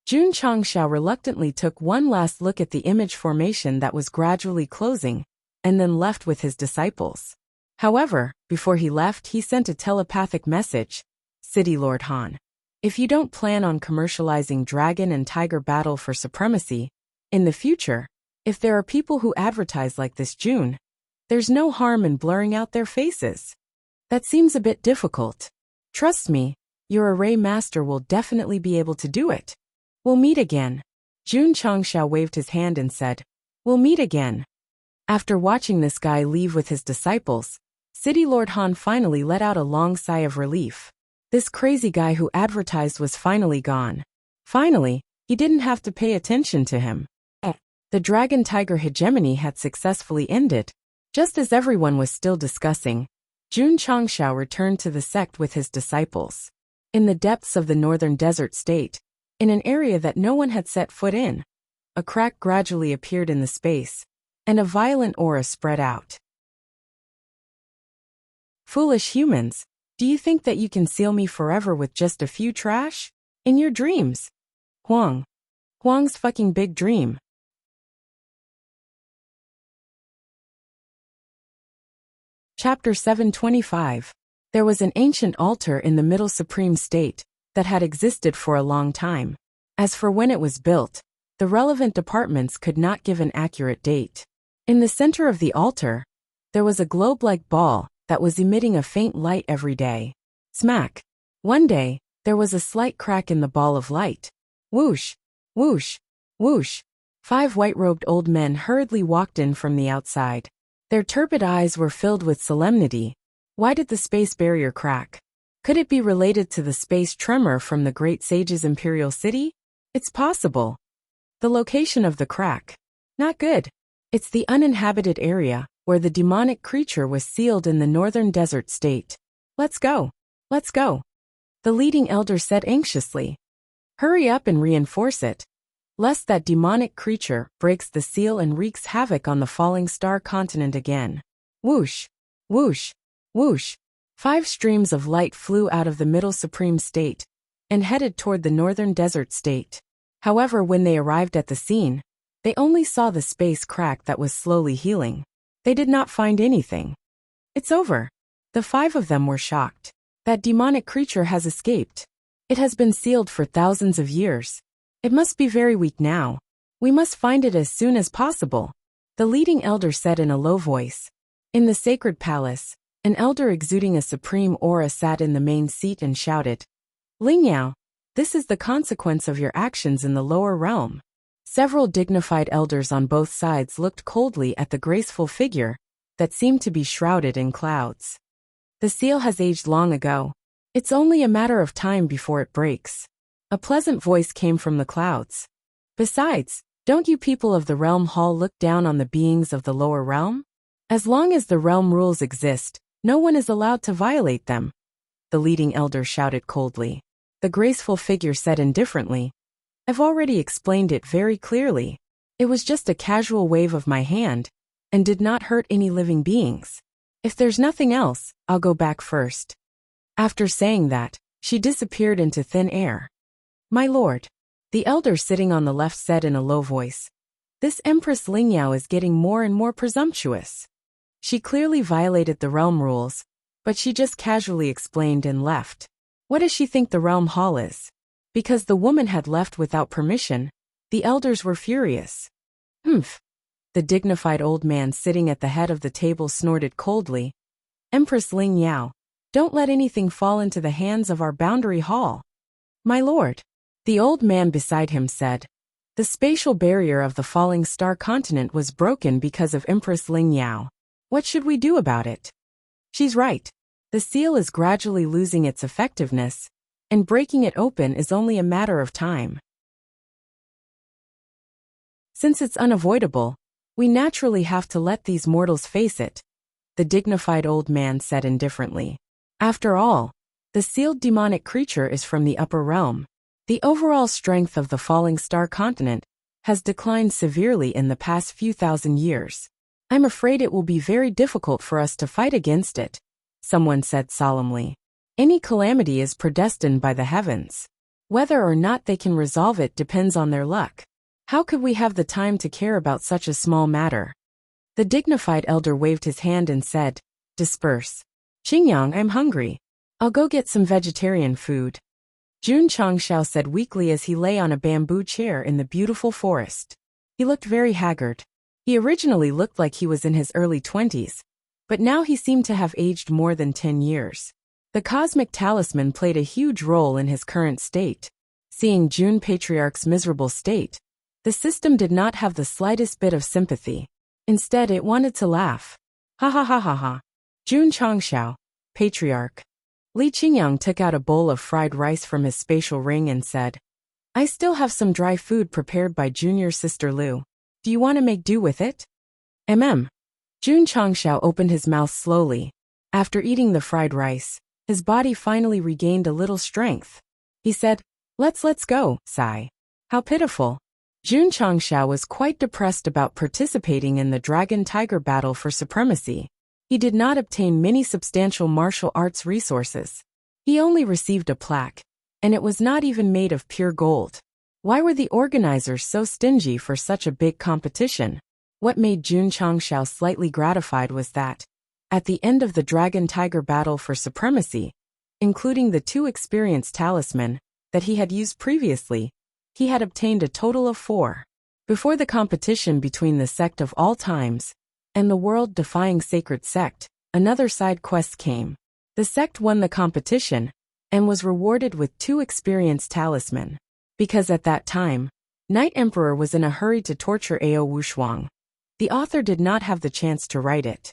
Jun Changshao reluctantly took one last look at the image formation that was gradually closing, and then left with his disciples. However, before he left, he sent a telepathic message. City Lord Han, if you don't plan on commercializing dragon and tiger battle for supremacy, in the future, if there are people who advertise like this June, there's no harm in blurring out their faces. That seems a bit difficult. Trust me, your array master will definitely be able to do it. We'll meet again. Jun Changshao waved his hand and said, "We'll meet again." After watching this guy leave with his disciples, City Lord Han finally let out a long sigh of relief. This crazy guy who advertised was finally gone. Finally, he didn't have to pay attention to him. The Dragon Tiger Hegemony had successfully ended. Just as everyone was still discussing, Jun Changshao returned to the sect with his disciples. In the depths of the northern desert state, in an area that no one had set foot in, a crack gradually appeared in the space, and a violent aura spread out. Foolish humans, do you think that you can seal me forever with just a few trash? In your dreams. Huang's fucking big dream. Chapter 725. There was an ancient altar in the Middle Supreme State that had existed for a long time. As for when it was built, the relevant departments could not give an accurate date. In the center of the altar, there was a globe-like ball that was emitting a faint light every day. Smack! One day, there was a slight crack in the ball of light. Whoosh! Whoosh! Whoosh! 5 white-robed old men hurriedly walked in from the outside. Their turbid eyes were filled with solemnity. Why did the space barrier crack? Could it be related to the space tremor from the Great Sage's Imperial City? It's possible. The location of the crack. Not good. It's the uninhabited area where the demonic creature was sealed in the northern desert state. Let's go. Let's go. The leading elder said anxiously. Hurry up and reinforce it, lest that demonic creature breaks the seal and wreaks havoc on the Falling Star continent again. Whoosh! Whoosh! Whoosh! 5 streams of light flew out of the Middle Supreme State and headed toward the northern desert state. However, when they arrived at the scene, they only saw the space crack that was slowly healing. They did not find anything. It's over. The 5 of them were shocked. That demonic creature has escaped. It has been sealed for thousands of years. It must be very weak now. We must find it as soon as possible, the leading elder said in a low voice. In the sacred palace, an elder exuding a supreme aura sat in the main seat and shouted, "Lingyao, this is the consequence of your actions in the lower realm." Several dignified elders on both sides looked coldly at the graceful figure that seemed to be shrouded in clouds. The seal has aged long ago. It's only a matter of time before it breaks. A pleasant voice came from the clouds. Besides, don't you people of the realm hall look down on the beings of the lower realm? As long as the realm rules exist, no one is allowed to violate them. The leading elder shouted coldly. The graceful figure said indifferently, I've already explained it very clearly. It was just a casual wave of my hand, and did not hurt any living beings. If there's nothing else, I'll go back first." After saying that, she disappeared into thin air. "My lord," the elder sitting on the left said in a low voice, "this Empress Lingyao is getting more and more presumptuous. She clearly violated the realm rules, but she just casually explained and left. What does she think the realm hall is?" Because the woman had left without permission, the elders were furious. "Humph." The dignified old man sitting at the head of the table snorted coldly. "Empress Lingyao, don't let anything fall into the hands of our boundary hall." "My lord," the old man beside him said, "the spatial barrier of the falling star continent was broken because of Empress Lingyao. What should we do about it?" "She's right. The seal is gradually losing its effectiveness, and breaking it open is only a matter of time. Since it's unavoidable, we naturally have to let these mortals face it," the dignified old man said indifferently. "After all, the sealed demonic creature is from the upper realm. The overall strength of the falling star continent has declined severely in the past few thousand years. I'm afraid it will be very difficult for us to fight against it," someone said solemnly. "Any calamity is predestined by the heavens. Whether or not they can resolve it depends on their luck. How could we have the time to care about such a small matter?" The dignified elder waved his hand and said, "Disperse. Qingyang, I'm hungry. I'll go get some vegetarian food." Jun Changshao said weakly as he lay on a bamboo chair in the beautiful forest. He looked very haggard. He originally looked like he was in his early 20s, but now he seemed to have aged more than 10 years. The cosmic talisman played a huge role in his current state. Seeing Jun Patriarch's miserable state, the system did not have the slightest bit of sympathy. Instead, it wanted to laugh. "Ha ha ha ha ha. Jun Changshao, Patriarch." Li Qingyang took out a bowl of fried rice from his spatial ring and said, "I still have some dry food prepared by junior sister Lu. Do you want to make do with it?" Jun Changshao opened his mouth slowly. After eating the fried rice, his body finally regained a little strength. He said, Let's go, sigh. How pitiful." Jun Changshao was quite depressed about participating in the dragon-tiger battle for supremacy. He did not obtain many substantial martial arts resources. He only received a plaque, and it was not even made of pure gold. Why were the organizers so stingy for such a big competition? What made Jun Changshao slightly gratified was that, at the end of the dragon-tiger battle for supremacy, including the 2 experience talisman that he had used previously, he had obtained a total of 4. Before the competition between the Sect of all times and the world-defying sacred Sect, another side quest came. The Sect won the competition and was rewarded with 2 experience talisman. Because at that time, Night Emperor was in a hurry to torture Ao Wushuang. The author did not have the chance to write it.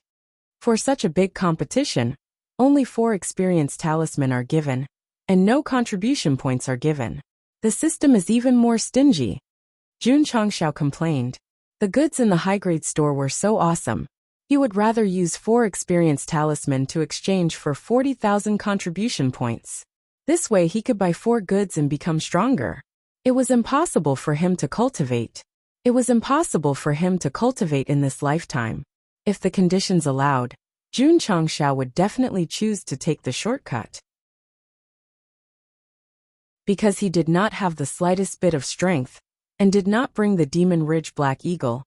For such a big competition, only 4 experience talisman are given, and no contribution points are given. The system is even more stingy. Jun Changshao complained. The goods in the high-grade store were so awesome. He would rather use 4 experience talisman to exchange for 40,000 contribution points. This way he could buy 4 goods and become stronger. It was impossible for him to cultivate. It was impossible for him to cultivate in this lifetime. If the conditions allowed, Jun Changshao would definitely choose to take the shortcut. Because he did not have the slightest bit of strength, and did not bring the Demon Ridge Black Eagle,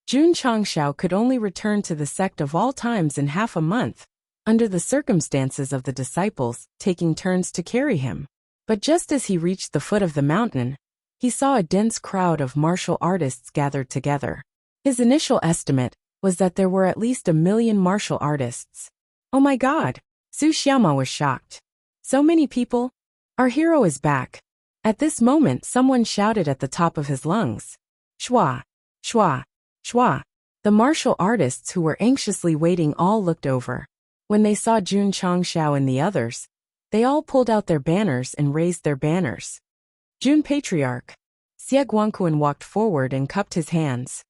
Jun Changshao could only return to the Sect of all times in half a month, under the circumstances of the disciples taking turns to carry him. But just as he reached the foot of the mountain, he saw a dense crowd of martial artists gathered together. His initial estimate was that there were at least 1 million martial artists. Oh my God! Su Xiaoma was shocked. So many people? Our hero is back. At this moment someone shouted at the top of his lungs. Shua! Shua! Shua! The martial artists who were anxiously waiting all looked over. When they saw Jun Changshao and the others, they all pulled out their banners and raised their banners. Jun Patriarch. Xie Guangquan walked forward and cupped his hands.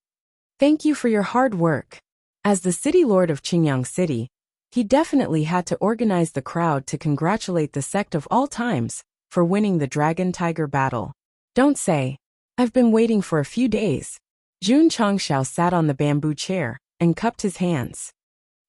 Thank you for your hard work. As the city lord of Qingyang City, he definitely had to organize the crowd to congratulate the Sect of all times for winning the dragon-tiger battle. Don't say, I've been waiting for a few days. Jun Changshao sat on the bamboo chair and cupped his hands.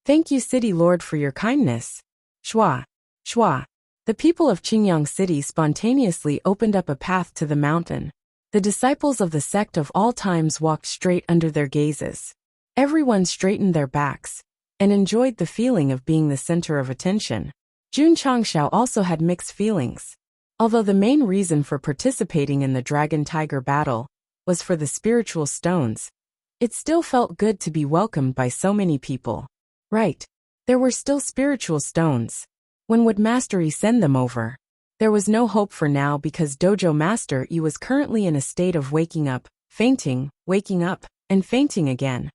Thank you, City Lord, for your kindness. Shua, shua. The people of Qingyang City spontaneously opened up a path to the mountain. The disciples of the sect of all times walked straight under their gazes. Everyone straightened their backs and enjoyed the feeling of being the center of attention. Jun Changshao also had mixed feelings. Although the main reason for participating in the dragon-tiger battle was for the spiritual stones, it still felt good to be welcomed by so many people. Right. There were still spiritual stones. When would Master Yi send them over? There was no hope for now because Dojo Master Yi was currently in a state of waking up, fainting, waking up, and fainting again.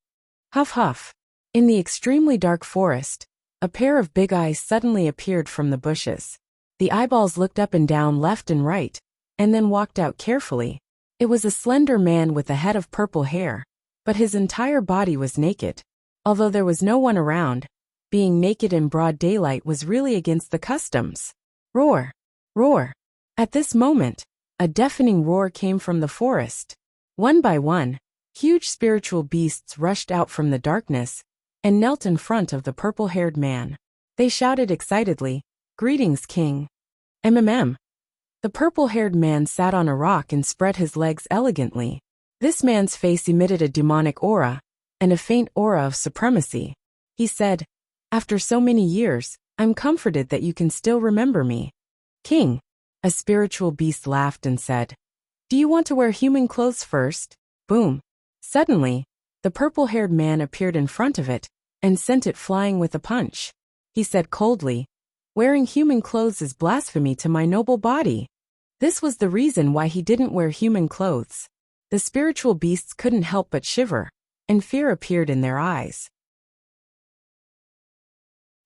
Huff huff. In the extremely dark forest, a pair of big eyes suddenly appeared from the bushes. The eyeballs looked up and down, left and right, and then walked out carefully. It was a slender man with a head of purple hair, but his entire body was naked. Although there was no one around, being naked in broad daylight was really against the customs. Roar! Roar! At this moment, a deafening roar came from the forest. One by one, huge spiritual beasts rushed out from the darkness and knelt in front of the purple-haired man. They shouted excitedly, "Greetings, King." MMM. The purple-haired man sat on a rock and spread his legs elegantly. This man's face emitted a demonic aura and a faint aura of supremacy. He said, "After so many years, I'm comforted that you can still remember me." King. A spiritual beast laughed and said, "Do you want to wear human clothes first?" Boom. Suddenly, the purple-haired man appeared in front of it and sent it flying with a punch. He said coldly, "Wearing human clothes is blasphemy to my noble body." This was the reason why he didn't wear human clothes. The spiritual beasts couldn't help but shiver, and fear appeared in their eyes.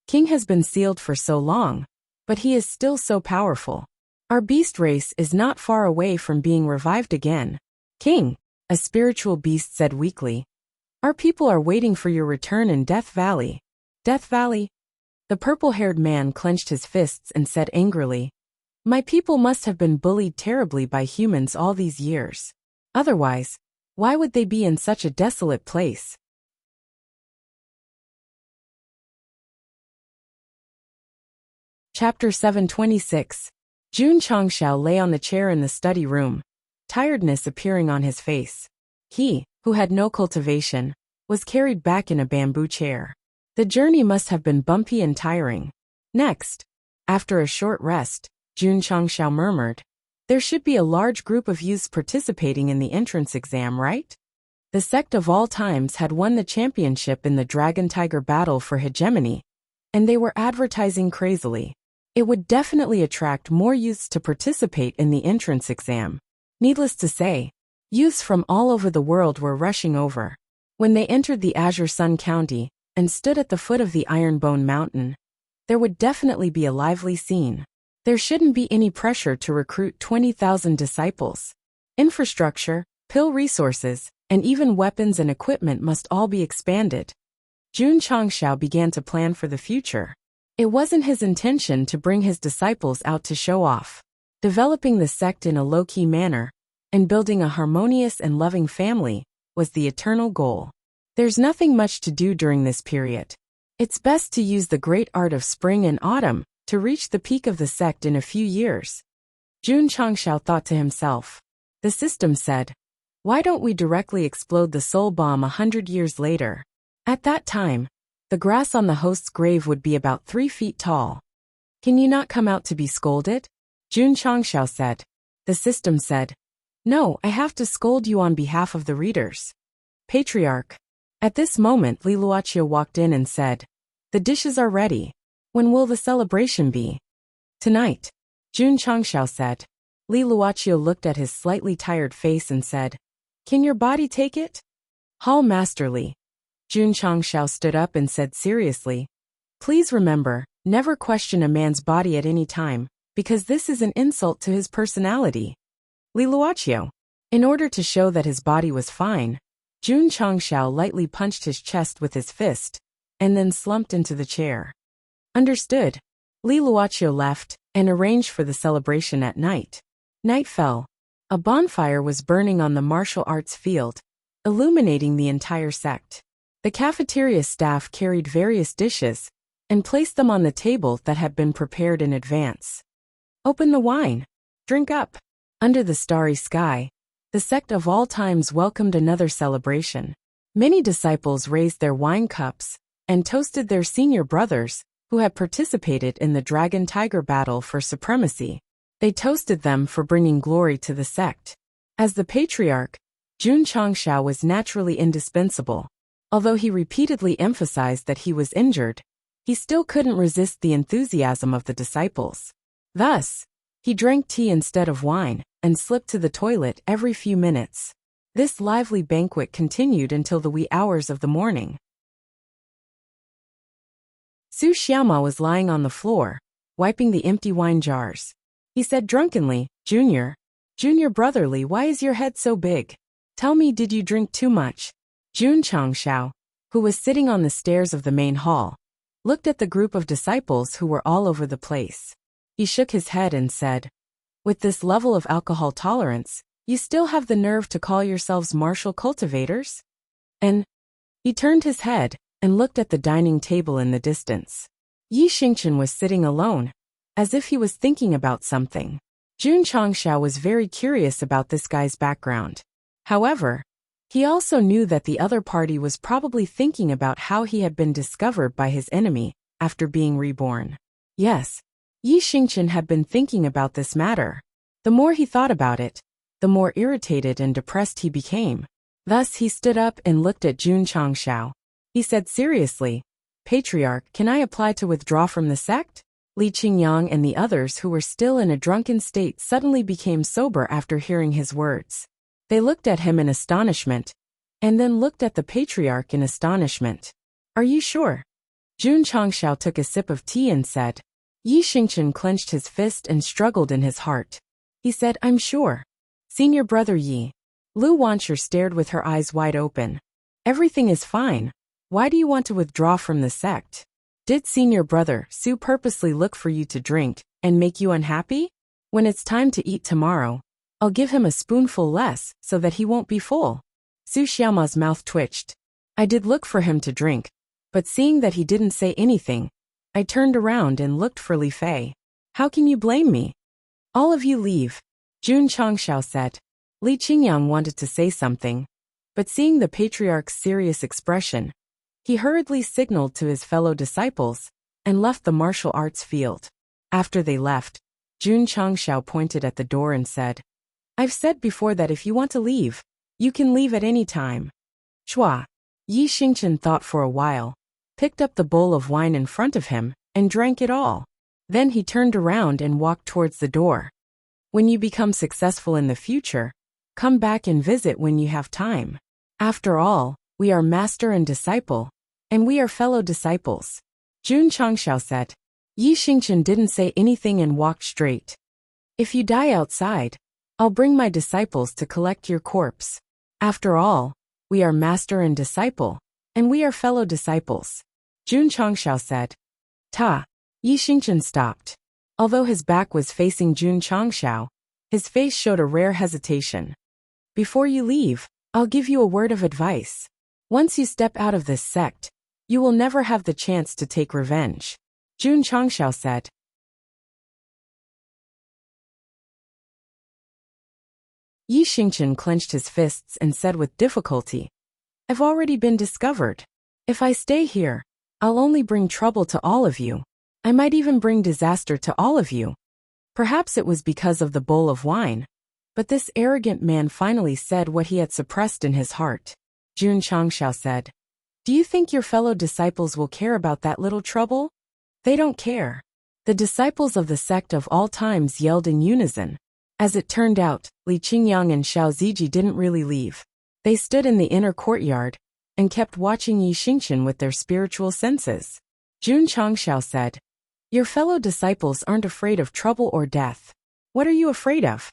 King has been sealed for so long, but he is still so powerful. Our beast race is not far away from being revived again. King, a spiritual beast said weakly, "Our people are waiting for your return in Death Valley." Death Valley? The purple-haired man clenched his fists and said angrily, "My people must have been bullied terribly by humans all these years. Otherwise, why would they be in such a desolate place?" Chapter 726. Jun Changshao lay on the chair in the study room, tiredness appearing on his face. He, who had no cultivation, was carried back in a bamboo chair. The journey must have been bumpy and tiring. Next, after a short rest, Jun Changshao murmured, "There should be a large group of youths participating in the entrance exam, right?" The sect of all times had won the championship in the dragon-tiger battle for hegemony, and they were advertising crazily. It would definitely attract more youths to participate in the entrance exam. Needless to say, youths from all over the world were rushing over. When they entered the Azure Sun County and stood at the foot of the Ironbone Mountain, there would definitely be a lively scene. There shouldn't be any pressure to recruit 20,000 disciples. Infrastructure, pill resources, and even weapons and equipment must all be expanded. Jun Changshao began to plan for the future. It wasn't his intention to bring his disciples out to show off. Developing the sect in a low-key manner and building a harmonious and loving family was the eternal goal. There's nothing much to do during this period. It's best to use the great art of spring and autumn to reach the peak of the sect in a few years. Jun Changshao thought to himself. The system said, "Why don't we directly explode the soul bomb 100 years later? At that time, the grass on the host's grave would be about 3 feet tall. Can you not come out to be scolded?" Jun Changshao said. The system said, "No, I have to scold you on behalf of the readers." Patriarch. At this moment Li Luoqia walked in and said, "The dishes are ready. When will the celebration be?" "Tonight," Jun Changshao said. Li Luoqia looked at his slightly tired face and said, "Can your body take it?" Hall Masterly. Jun Changshao stood up and said seriously, "Please remember, never question a man's body at any time, because this is an insult to his personality." Li Luoqia. In order to show that his body was fine, Jun Changshao lightly punched his chest with his fist, and then slumped into the chair. Understood. Li Luoqia left and arranged for the celebration at night. Night fell. A bonfire was burning on the martial arts field, illuminating the entire sect. The cafeteria staff carried various dishes and placed them on the table that had been prepared in advance. Open the wine. Drink up. Under the starry sky, the sect of all times welcomed another celebration. Many disciples raised their wine cups and toasted their senior brothers who had participated in the dragon-tiger battle for supremacy. They toasted them for bringing glory to the sect. As the patriarch, Jun Changshao was naturally indispensable. Although he repeatedly emphasized that he was injured, he still couldn't resist the enthusiasm of the disciples. Thus, he drank tea instead of wine and slipped to the toilet every few minutes. This lively banquet continued until the wee hours of the morning. Su Xiaoma was lying on the floor, wiping the empty wine jars. He said drunkenly, Junior brotherly, why is your head so big? Tell me, did you drink too much? Jun Changshao, who was sitting on the stairs of the main hall, looked at the group of disciples who were all over the place. He shook his head and said, with this level of alcohol tolerance, you still have the nerve to call yourselves martial cultivators? And he turned his head and looked at the dining table in the distance. Yi Xingchen was sitting alone, as if he was thinking about something. Jun Changshao was very curious about this guy's background. However, he also knew that the other party was probably thinking about how he had been discovered by his enemy after being reborn. Yes, Yi Xingchen had been thinking about this matter. The more he thought about it, the more irritated and depressed he became. Thus he stood up and looked at Jun Changshao. He said seriously, Patriarch, can I apply to withdraw from the sect? Li Qingyang and the others who were still in a drunken state suddenly became sober after hearing his words. They looked at him in astonishment, and then looked at the patriarch in astonishment. Are you sure? Jun Changshao took a sip of tea and said. Yi Xingchen clenched his fist and struggled in his heart. He said, I'm sure. Senior brother Yi. Lu Wancher stared with her eyes wide open. Everything is fine. Why do you want to withdraw from the sect? Did senior brother Su purposely look for you to drink and make you unhappy? When it's time to eat tomorrow, I'll give him a spoonful less so that he won't be full. Su Xiaoma's mouth twitched. I did look for him to drink, but seeing that he didn't say anything, I turned around and looked for Li Fei. How can you blame me? All of you leave, Jun Changshao said. Li Qingyang wanted to say something, but seeing the patriarch's serious expression, he hurriedly signaled to his fellow disciples and left the martial arts field. After they left, Jun Changshao pointed at the door and said, I've said before that if you want to leave, you can leave at any time. Chua. Yi Xingchen thought for a while, picked up the bowl of wine in front of him, and drank it all. Then he turned around and walked towards the door. When you become successful in the future, come back and visit when you have time. After all, we are master and disciple, and we are fellow disciples. Jun Changshao said. Yi Xingchen didn't say anything and walked straight. If you die outside, I'll bring my disciples to collect your corpse. After all, we are master and disciple, and we are fellow disciples. Jun Changshao said. Ta. Yi Xingchen stopped. Although his back was facing Jun Changshao, his face showed a rare hesitation. Before you leave, I'll give you a word of advice. Once you step out of this sect, you will never have the chance to take revenge. Jun Changshao said. Yi Xingchen clenched his fists and said with difficulty, I've already been discovered. If I stay here, I'll only bring trouble to all of you. I might even bring disaster to all of you. Perhaps it was because of the bowl of wine, but this arrogant man finally said what he had suppressed in his heart. Jun Changshao said, Do you think your fellow disciples will care about that little trouble? They don't care. The disciples of the sect of all times yelled in unison. As it turned out, Li Qingyang and Xiao Ziji didn't really leave. They stood in the inner courtyard and kept watching Yi Xingchen with their spiritual senses. Jun Changshao said, Your fellow disciples aren't afraid of trouble or death. What are you afraid of?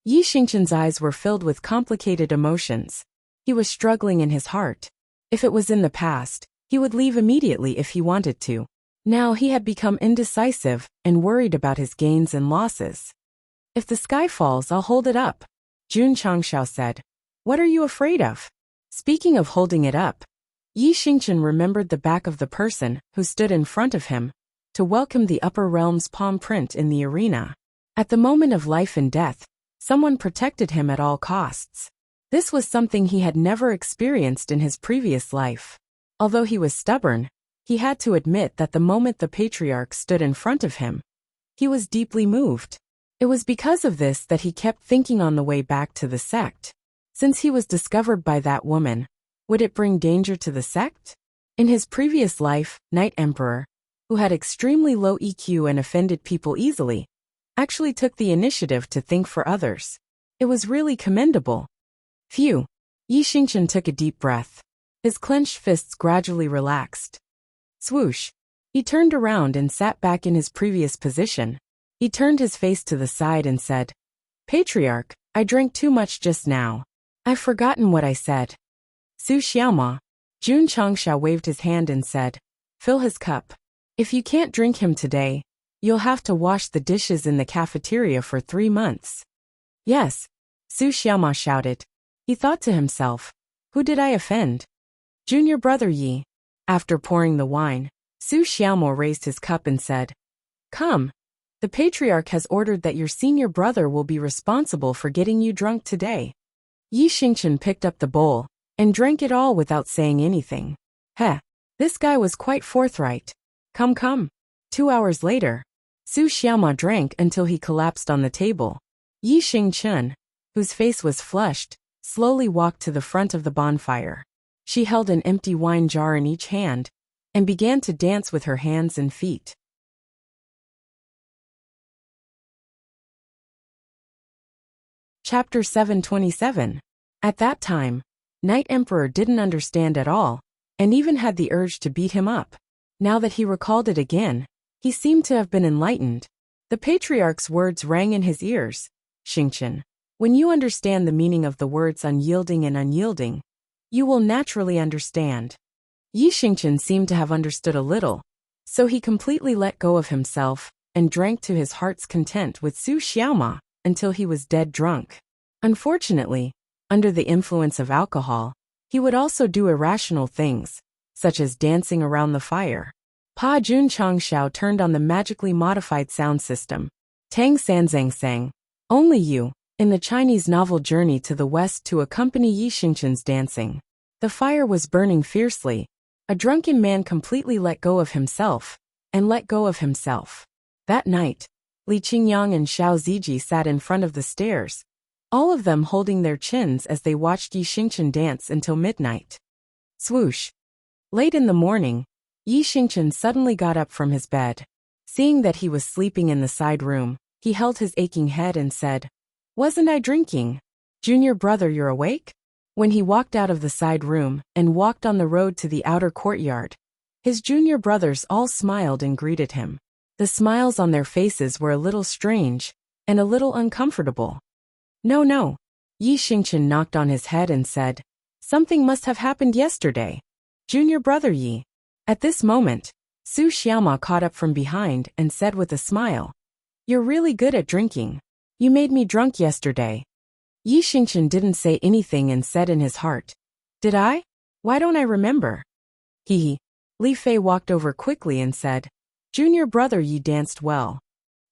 Yi Xingchen's eyes were filled with complicated emotions. He was struggling in his heart. If it was in the past, he would leave immediately if he wanted to. Now he had become indecisive and worried about his gains and losses. If the sky falls, I'll hold it up, Jun Changshao said. What are you afraid of? Speaking of holding it up, Yi Xingchen remembered the back of the person who stood in front of him to welcome the upper realm's palm print in the arena. At the moment of life and death, someone protected him at all costs. This was something he had never experienced in his previous life. Although he was stubborn, he had to admit that the moment the patriarch stood in front of him, he was deeply moved. It was because of this that he kept thinking on the way back to the sect. Since he was discovered by that woman, would it bring danger to the sect? In his previous life, Knight Emperor, who had extremely low EQ and offended people easily, actually took the initiative to think for others. It was really commendable. Phew. Yi Xingchen took a deep breath. His clenched fists gradually relaxed. Swoosh. He turned around and sat back in his previous position. He turned his face to the side and said, Patriarch, I drank too much just now. I've forgotten what I said. Su Xiaoma. Jun Changshao waved his hand and said, Fill his cup. If you can't drink him today, you'll have to wash the dishes in the cafeteria for 3 months. Yes. Su Xiaoma shouted. He thought to himself, who did I offend? Junior brother Yi. After pouring the wine, Su Xiaomo raised his cup and said, Come. The patriarch has ordered that your senior brother will be responsible for getting you drunk today. Yi Xingchen picked up the bowl and drank it all without saying anything. Heh. This guy was quite forthright. Come come. 2 hours later, Su Xiaoma drank until he collapsed on the table. Yi Xingchen, whose face was flushed, slowly walked to the front of the bonfire. She held an empty wine jar in each hand and began to dance with her hands and feet. Chapter 727. At that time, Knight Emperor didn't understand at all, and even had the urge to beat him up. Now that he recalled it again, he seemed to have been enlightened. The patriarch's words rang in his ears. Xingchen, when you understand the meaning of the words unyielding and unyielding, you will naturally understand. Yi Xingchen seemed to have understood a little, so he completely let go of himself and drank to his heart's content with Su Xiaoma until he was dead drunk. Unfortunately, under the influence of alcohol, he would also do irrational things, such as dancing around the fire. Pa Jun Changshao turned on the magically modified sound system. Tang San Zhang sang, Only You, in the Chinese novel Journey to the West to accompany Yi Xingchen's dancing. The fire was burning fiercely. A drunken man completely let go of himself, and let go of himself. That night, Li Qingyang and Xiao Ziji sat in front of the stairs, all of them holding their chins as they watched Yi Xingchen dance until midnight. Swoosh. Late in the morning, Yi Xingchen suddenly got up from his bed. Seeing that he was sleeping in the side room, he held his aching head and said, Wasn't I drinking? Junior brother, you're awake? When he walked out of the side room and walked on the road to the outer courtyard, his junior brothers all smiled and greeted him. The smiles on their faces were a little strange and a little uncomfortable. No. Yi Xingchen knocked on his head and said, Something must have happened yesterday. Junior brother Yi. At this moment, Su Xiaoma caught up from behind and said with a smile, You're really good at drinking. You made me drunk yesterday. Yi Xingchen didn't say anything and said in his heart, Did I? Why don't I remember? Hee. Li Fei walked over quickly and said, Junior brother Yi danced well.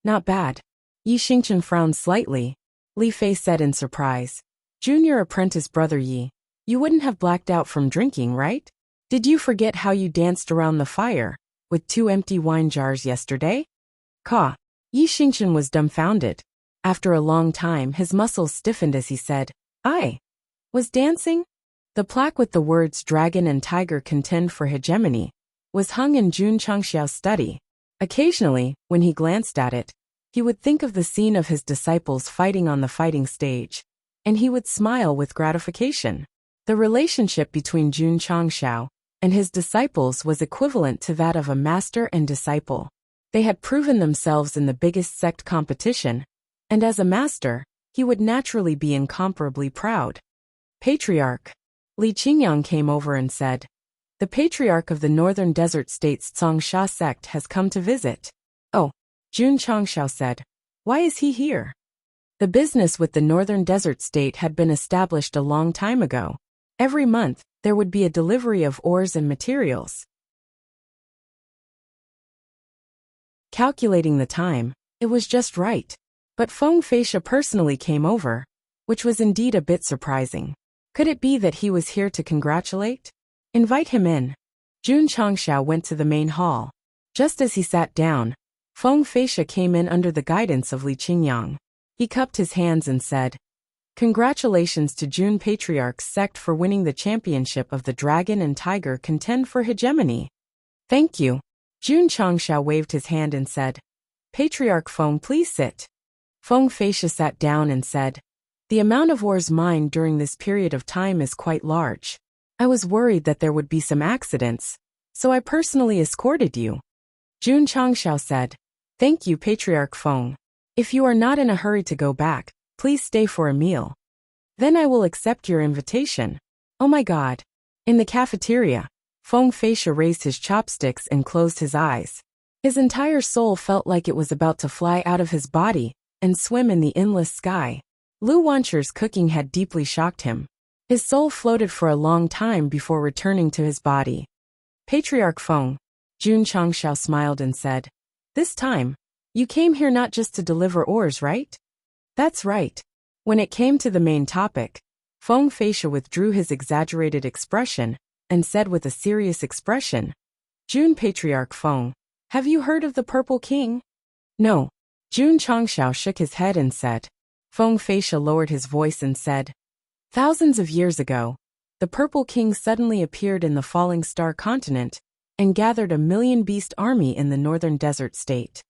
Not bad. Yi Xingchen frowned slightly. Li Fei said in surprise, Junior apprentice brother Yi, you wouldn't have blacked out from drinking, right? Did you forget how you danced around the fire with 2 empty wine jars yesterday? Ka. Yi Xingchen was dumbfounded. After a long time his muscles stiffened as he said, I was dancing? The plaque with the words Dragon and Tiger contend for hegemony was hung in Jun Changxiao's study. Occasionally, when he glanced at it, he would think of the scene of his disciples fighting on the fighting stage, and he would smile with gratification. The relationship between Jun Changxiao and his disciples was equivalent to that of a master and disciple. They had proven themselves in the biggest sect competition, and as a master, he would naturally be incomparably proud. Patriarch. Li Qingyang came over and said, The patriarch of the northern desert states Tsongsha sect has come to visit. Oh, Jun Changshao said, Why is he here? The business with the northern desert state had been established a long time ago. Every month, there would be a delivery of ores and materials. Calculating the time, it was just right. But Feng Feisha personally came over, which was indeed a bit surprising. Could it be that he was here to congratulate? Invite him in. Jun Changxiao went to the main hall. Just as he sat down, Feng Feisha came in under the guidance of Li Qingyang. He cupped his hands and said, "Congratulations to Jun Patriarch's sect for winning the championship of the Dragon and Tiger Contend for Hegemony." "Thank you." Jun Changxiao waved his hand and said, "Patriarch Feng, please sit." Feng Feisha sat down and said, "The amount of ores mined during this period of time is quite large. I was worried that there would be some accidents, so I personally escorted you." Jun Changxiao said, "Thank you, Patriarch Feng. If you are not in a hurry to go back, please stay for a meal. Then I will accept your invitation." "Oh my God." In the cafeteria, Feng Feisha raised his chopsticks and closed his eyes. His entire soul felt like it was about to fly out of his body and swim in the endless sky. Lu Wancher's cooking had deeply shocked him. His soul floated for a long time before returning to his body. "Patriarch Feng," Jun Changxiao smiled and said, "This time, you came here not just to deliver ores, right?" "That's right." When it came to the main topic, Feng Feisha withdrew his exaggerated expression and said with a serious expression, "Jun Patriarch Feng, have you heard of the Purple King?" "No." Jun Changxiao shook his head and said. Feng Feisha lowered his voice and said, "Thousands of years ago, the Purple King suddenly appeared in the Falling Star continent and gathered a million-beast army in the northern desert state."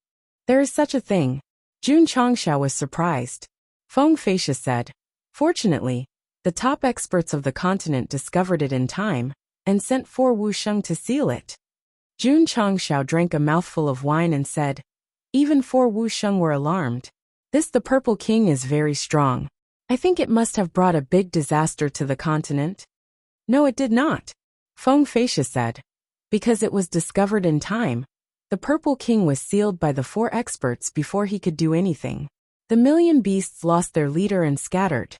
"There is such a thing." Jun Changxiao was surprised. Feng Feisha said, "Fortunately, the top experts of the continent discovered it in time and sent for Wuxia to seal it." Jun Changxiao drank a mouthful of wine and said, "Even for Wuxia were alarmed. The Purple King is very strong. I think it must have brought a big disaster to the continent." "No, it did not," Feng Feisha said. "Because it was discovered in time. The Purple King was sealed by the 4 experts before he could do anything. The million beasts lost their leader and scattered."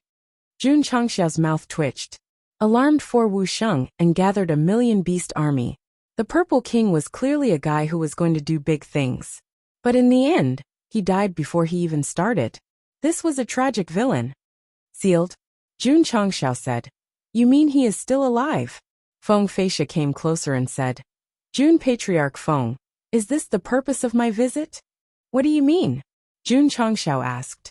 Jun Changxiao's mouth twitched. Alarmed for Wuxia and gathered a million-beast army. The Purple King was clearly a guy who was going to do big things. But in the end, he died before he even started. This was a tragic villain. "Sealed?" Jun Changxiao said. "You mean he is still alive?" Feng Feisha came closer and said, "Jun Patriarch Feng, is this the purpose of my visit?" "What do you mean?" Jun Changxiao asked.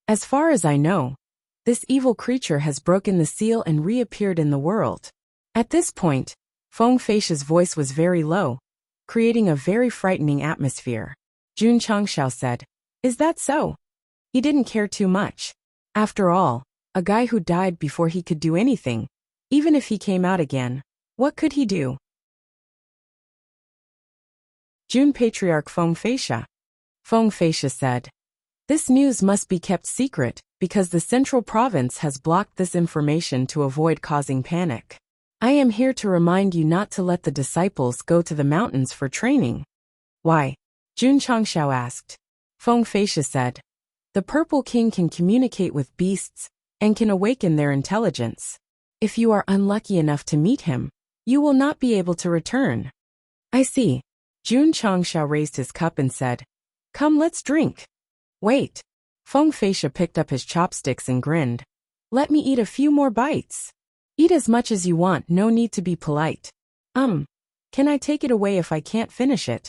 "As far as I know, this evil creature has broken the seal and reappeared in the world." At this point, Feng Feisha's voice was very low, creating a very frightening atmosphere. Jun Changxiao said, "Is that so?" He didn't care too much. After all, a guy who died before he could do anything, even if he came out again, what could he do? Jun Patriarch Feng Feisha. Feng Feisha said, "This news must be kept secret because the central province has blocked this information to avoid causing panic. I am here to remind you not to let the disciples go to the mountains for training." "Why?" Jun Changxiao asked. Feng Feisha said, "The Purple King can communicate with beasts and can awaken their intelligence. If you are unlucky enough to meet him, you will not be able to return." "I see." Jun Changxiao raised his cup and said, "Come, let's drink." "Wait." Feng Feisha picked up his chopsticks and grinned. "Let me eat a few more bites." "Eat as much as you want, no need to be polite." Can I take it away if I can't finish it?"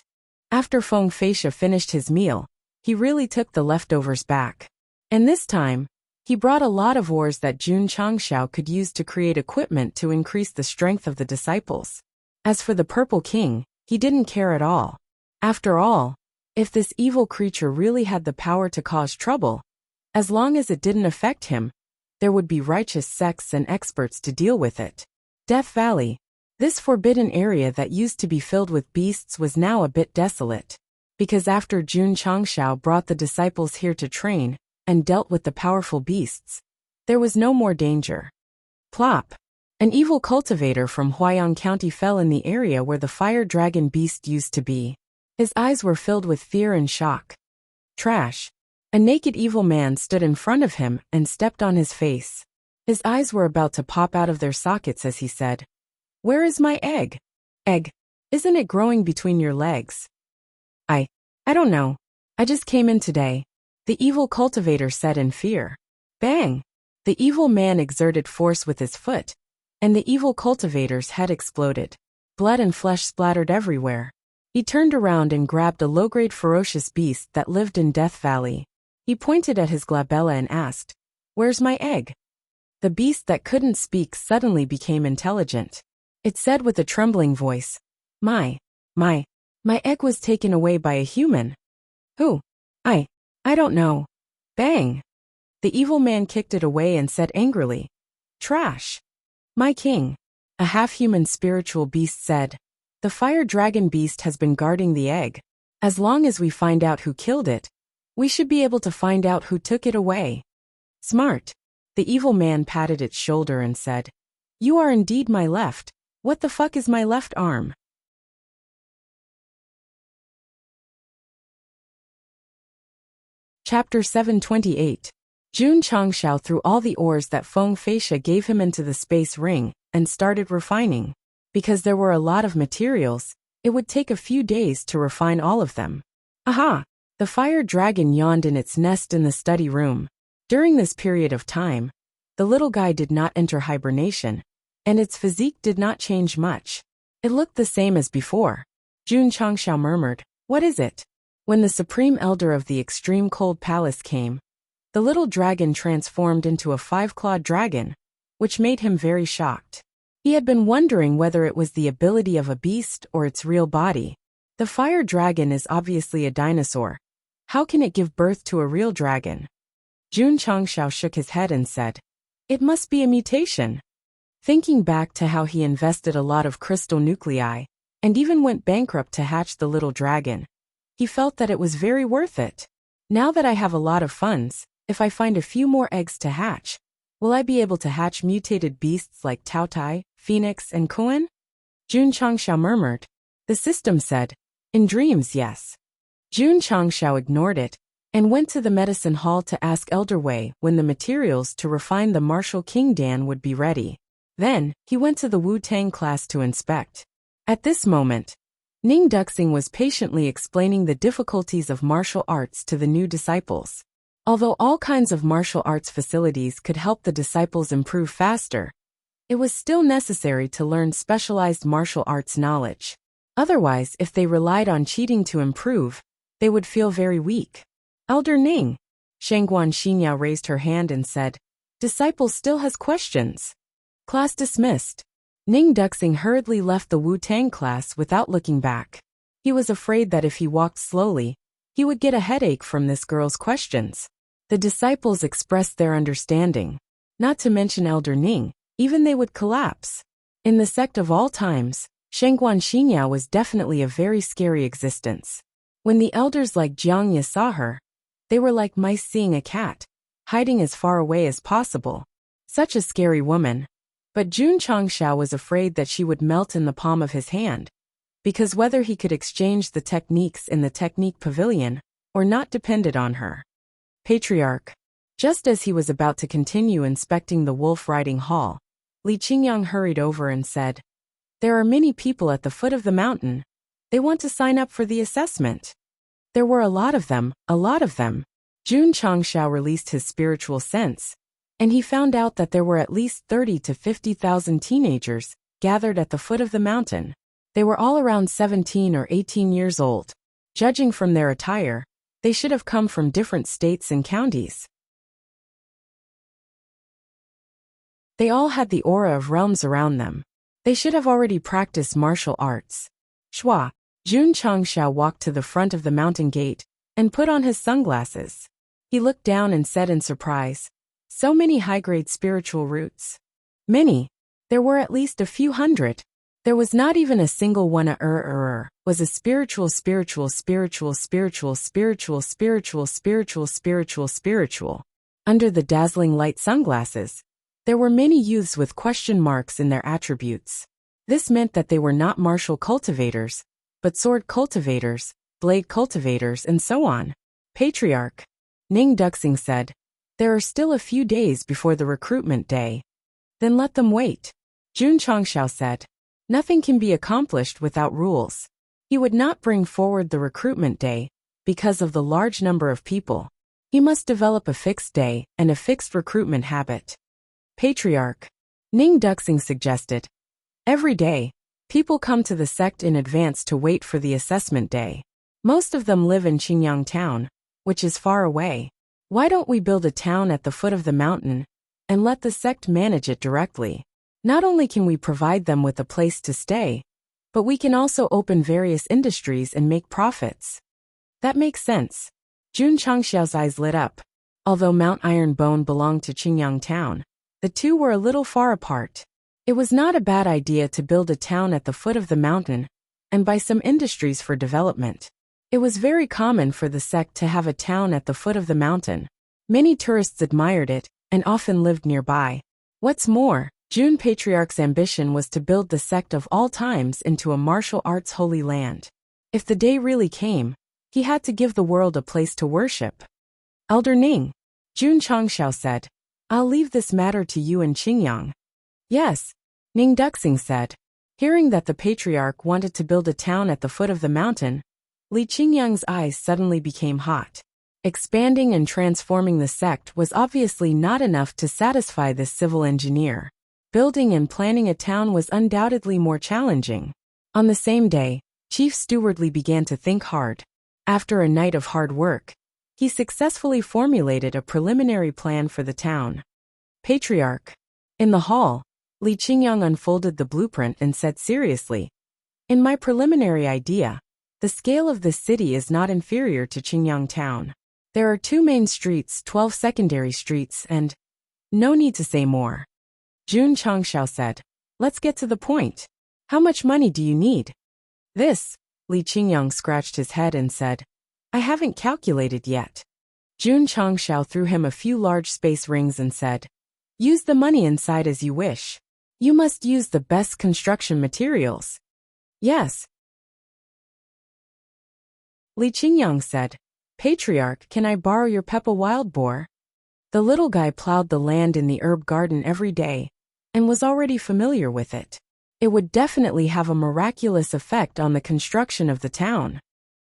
After Feng Feisha finished his meal, he really took the leftovers back. And this time, he brought a lot of ores that Jun Changxiao could use to create equipment to increase the strength of the disciples. As for the Purple King, he didn't care at all. After all, if this evil creature really had the power to cause trouble, as long as it didn't affect him, there would be righteous sects and experts to deal with it. Death Valley. This forbidden area that used to be filled with beasts was now a bit desolate. Because after Jun Changxiao brought the disciples here to train and dealt with the powerful beasts, there was no more danger. Plop! An evil cultivator from Huayang County fell in the area where the fire dragon beast used to be. His eyes were filled with fear and shock. Trash! A naked evil man stood in front of him and stepped on his face. His eyes were about to pop out of their sockets as he said, "Where is my egg? Egg? Isn't it growing between your legs?" I don't know. I just came in today," the evil cultivator said in fear. Bang! The evil man exerted force with his foot, and the evil cultivator's head exploded. Blood and flesh splattered everywhere. He turned around and grabbed a low-grade ferocious beast that lived in Death Valley. He pointed at his glabella and asked, "Where's my egg?" The beast that couldn't speak suddenly became intelligent. It said with a trembling voice, My egg was taken away by a human." "Who?" I don't know." Bang! The evil man kicked it away and said angrily, "Trash." "My king," a half-human spiritual beast said, "the fire dragon beast has been guarding the egg. As long as we find out who killed it, we should be able to find out who took it away." "Smart." The evil man patted its shoulder and said, "You are indeed my left. What the fuck is my left arm?" Chapter 728. Jun Changshao threw all the ores that Feng Feisha gave him into the space ring and started refining. Because there were a lot of materials, it would take a few days to refine all of them. Aha! The fire dragon yawned in its nest in the study room. During this period of time, the little guy did not enter hibernation, and its physique did not change much. It looked the same as before. Jun Changshao murmured, "What is it?" When the supreme elder of the extreme cold palace came, the little dragon transformed into a 5-clawed dragon, which made him very shocked. He had been wondering whether it was the ability of a beast or its real body. The fire dragon is obviously a dinosaur. How can it give birth to a real dragon? Jun Changshao shook his head and said, "It must be a mutation." Thinking back to how he invested a lot of crystal nuclei, and even went bankrupt to hatch the little dragon, he felt that it was very worth it. Now that I have a lot of funds, if I find a few more eggs to hatch, will I be able to hatch mutated beasts like Taotai, Phoenix, and Kuan? Jun Changshao murmured. The system said, "In dreams, yes." Jun Changshao ignored it, and went to the medicine hall to ask Elder Wei when the materials to refine the martial King Dan would be ready. Then, he went to the Wu Tang class to inspect. At this moment, Ning Duxing was patiently explaining the difficulties of martial arts to the new disciples. Although all kinds of martial arts facilities could help the disciples improve faster, it was still necessary to learn specialized martial arts knowledge. Otherwise, if they relied on cheating to improve, they would feel very weak. "Elder Ning," Shangguan Xinyao raised her hand and said, "Disciple still has questions." Class dismissed. Ning Duxing hurriedly left the Wu Tang class without looking back. He was afraid that if he walked slowly, he would get a headache from this girl's questions. The disciples expressed their understanding. Not to mention Elder Ning, even they would collapse. In the sect of all times, Shangguan Xinyao was definitely a very scary existence. When the elders like Jiang Ye saw her, they were like mice seeing a cat, hiding as far away as possible. Such a scary woman. But Jun Changshao was afraid that she would melt in the palm of his hand, because whether he could exchange the techniques in the technique pavilion or not depended on her. Patriarch. Just as he was about to continue inspecting the wolf riding hall, Li Qingyang hurried over and said, "There are many people at the foot of the mountain. They want to sign up for the assessment." There were a lot of them, a lot of them. Jun Changshao released his spiritual sense, and he found out that there were at least 30 to 50,000 teenagers gathered at the foot of the mountain. They were all around 17 or 18 years old. Judging from their attire, they should have come from different states and counties. They all had the aura of realms around them. They should have already practiced martial arts. Shua. Jun Changshao walked to the front of the mountain gate and put on his sunglasses. He looked down and said in surprise, "So many high-grade spiritual roots." Many. There were at least a few hundred. There was not even a single one was a spiritual. Under the dazzling light sunglasses, there were many youths with question marks in their attributes. This meant that they were not martial cultivators, but sword cultivators, blade cultivators, and so on. Patriarch. Ning Duxing said. There are still a few days before the recruitment day. Then let them wait. Jun Chongxiao said. Nothing can be accomplished without rules. He would not bring forward the recruitment day because of the large number of people. He must develop a fixed day and a fixed recruitment habit. Patriarch. Ning Duxing suggested. Every day, people come to the sect in advance to wait for the assessment day. Most of them live in Qingyang town, which is far away. Why don't we build a town at the foot of the mountain and let the sect manage it directly? Not only can we provide them with a place to stay, but we can also open various industries and make profits. That makes sense. Jun Chongxiao's eyes lit up. Although Mount Ironbone belonged to Qingyang town, the two were a little far apart. It was not a bad idea to build a town at the foot of the mountain and buy some industries for development. It was very common for the sect to have a town at the foot of the mountain. Many tourists admired it and often lived nearby. What's more, Jun Patriarch's ambition was to build the sect of all times into a martial arts holy land. If the day really came, he had to give the world a place to worship. Elder Ning, Jun Chongxiao said, I'll leave this matter to you and Qingyang. Yes, Ning Duxing said. Hearing that the patriarch wanted to build a town at the foot of the mountain, Li Qingyang's eyes suddenly became hot. Expanding and transforming the sect was obviously not enough to satisfy this civil engineer. Building and planning a town was undoubtedly more challenging. On the same day, Chief Steward Li began to think hard. After a night of hard work, he successfully formulated a preliminary plan for the town. Patriarch. In the hall, Li Qingyang unfolded the blueprint and said seriously, in my preliminary idea, the scale of this city is not inferior to Qingyang town. There are 2 main streets, 12 secondary streets, and no need to say more. Jun Chongxiao said, let's get to the point. How much money do you need? This, Li Qingyang scratched his head and said, I haven't calculated yet. Jun Chongxiao threw him a few large space rings and said, use the money inside as you wish. You must use the best construction materials. Yes. Li Qingyang said, Patriarch, can I borrow your Peppa wild boar? The little guy plowed the land in the herb garden every day and was already familiar with it. It would definitely have a miraculous effect on the construction of the town.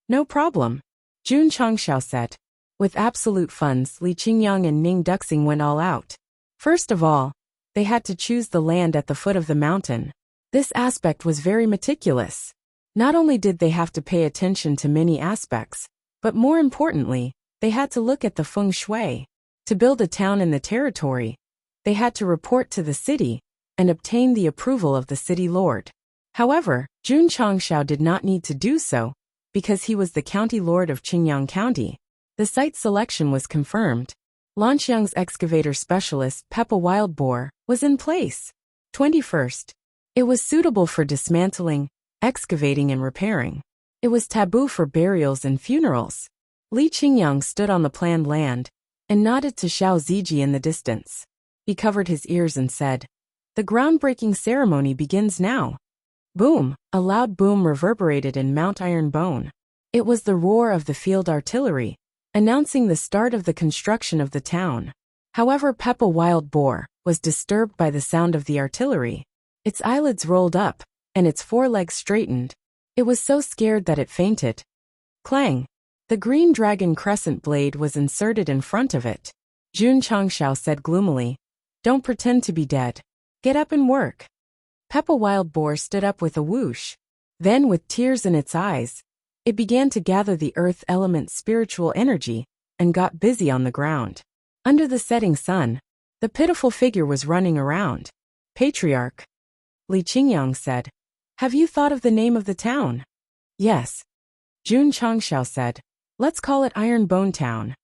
No problem, Jun Chongxiao said. With absolute funds, Li Qingyang and Ning Duxing went all out. First of all, they had to choose the land at the foot of the mountain. This aspect was very meticulous. Not only did they have to pay attention to many aspects, but more importantly, they had to look at the feng shui. To build a town in the territory, they had to report to the city and obtain the approval of the city lord. However, Jun Chongxiao did not need to do so, because he was the county lord of Qingyang County. The site selection was confirmed. Lanxiang's excavator specialist, Peppa Wild Boar, was in place. 21st. It was suitable for dismantling, excavating and repairing. It was taboo for burials and funerals. Li Qingyang stood on the planned land and nodded to Xiao Ziji in the distance. He covered his ears and said, the groundbreaking ceremony begins now. Boom! A loud boom reverberated in Mount Ironbone. It was the roar of the field artillery, announcing the start of the construction of the town. However, Peppa Wild Boar was disturbed by the sound of the artillery. Its eyelids rolled up, and its forelegs straightened. It was so scared that it fainted. Clang! The green dragon crescent blade was inserted in front of it. Jun Chongxiao said gloomily, don't pretend to be dead. Get up and work. Peppa Wild Boar stood up with a whoosh. Then, with tears in its eyes, it began to gather the earth element's spiritual energy and got busy on the ground. Under the setting sun, the pitiful figure was running around. Patriarch. Li Qingyang said, have you thought of the name of the town? Yes. Jun Chongxiao said, let's call it Ironbone Town.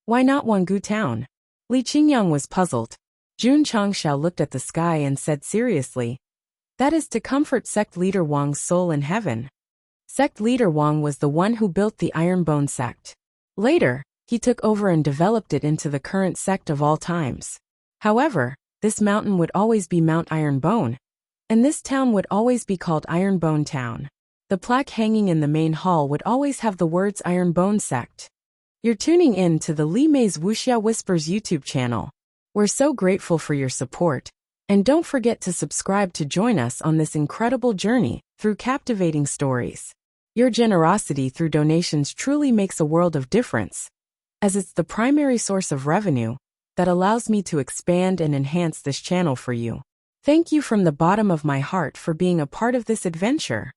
Why not Wangu Town? Li Qingyang was puzzled. Jun Chongxiao looked at the sky and said seriously, that is to comfort sect leader Wang's soul in heaven. Sect leader Wang was the one who built the Ironbone sect. Later, he took over and developed it into the current sect of all times. However, this mountain would always be Mount Ironbone, and this town would always be called Ironbone Town. The plaque hanging in the main hall would always have the words Ironbone Sect. You're tuning in to the Li Mei's Wuxia Whispers YouTube channel. We're so grateful for your support. And don't forget to subscribe to join us on this incredible journey through captivating stories. Your generosity through donations truly makes a world of difference, as it's the primary source of revenue that allows me to expand and enhance this channel for you. Thank you from the bottom of my heart for being a part of this adventure.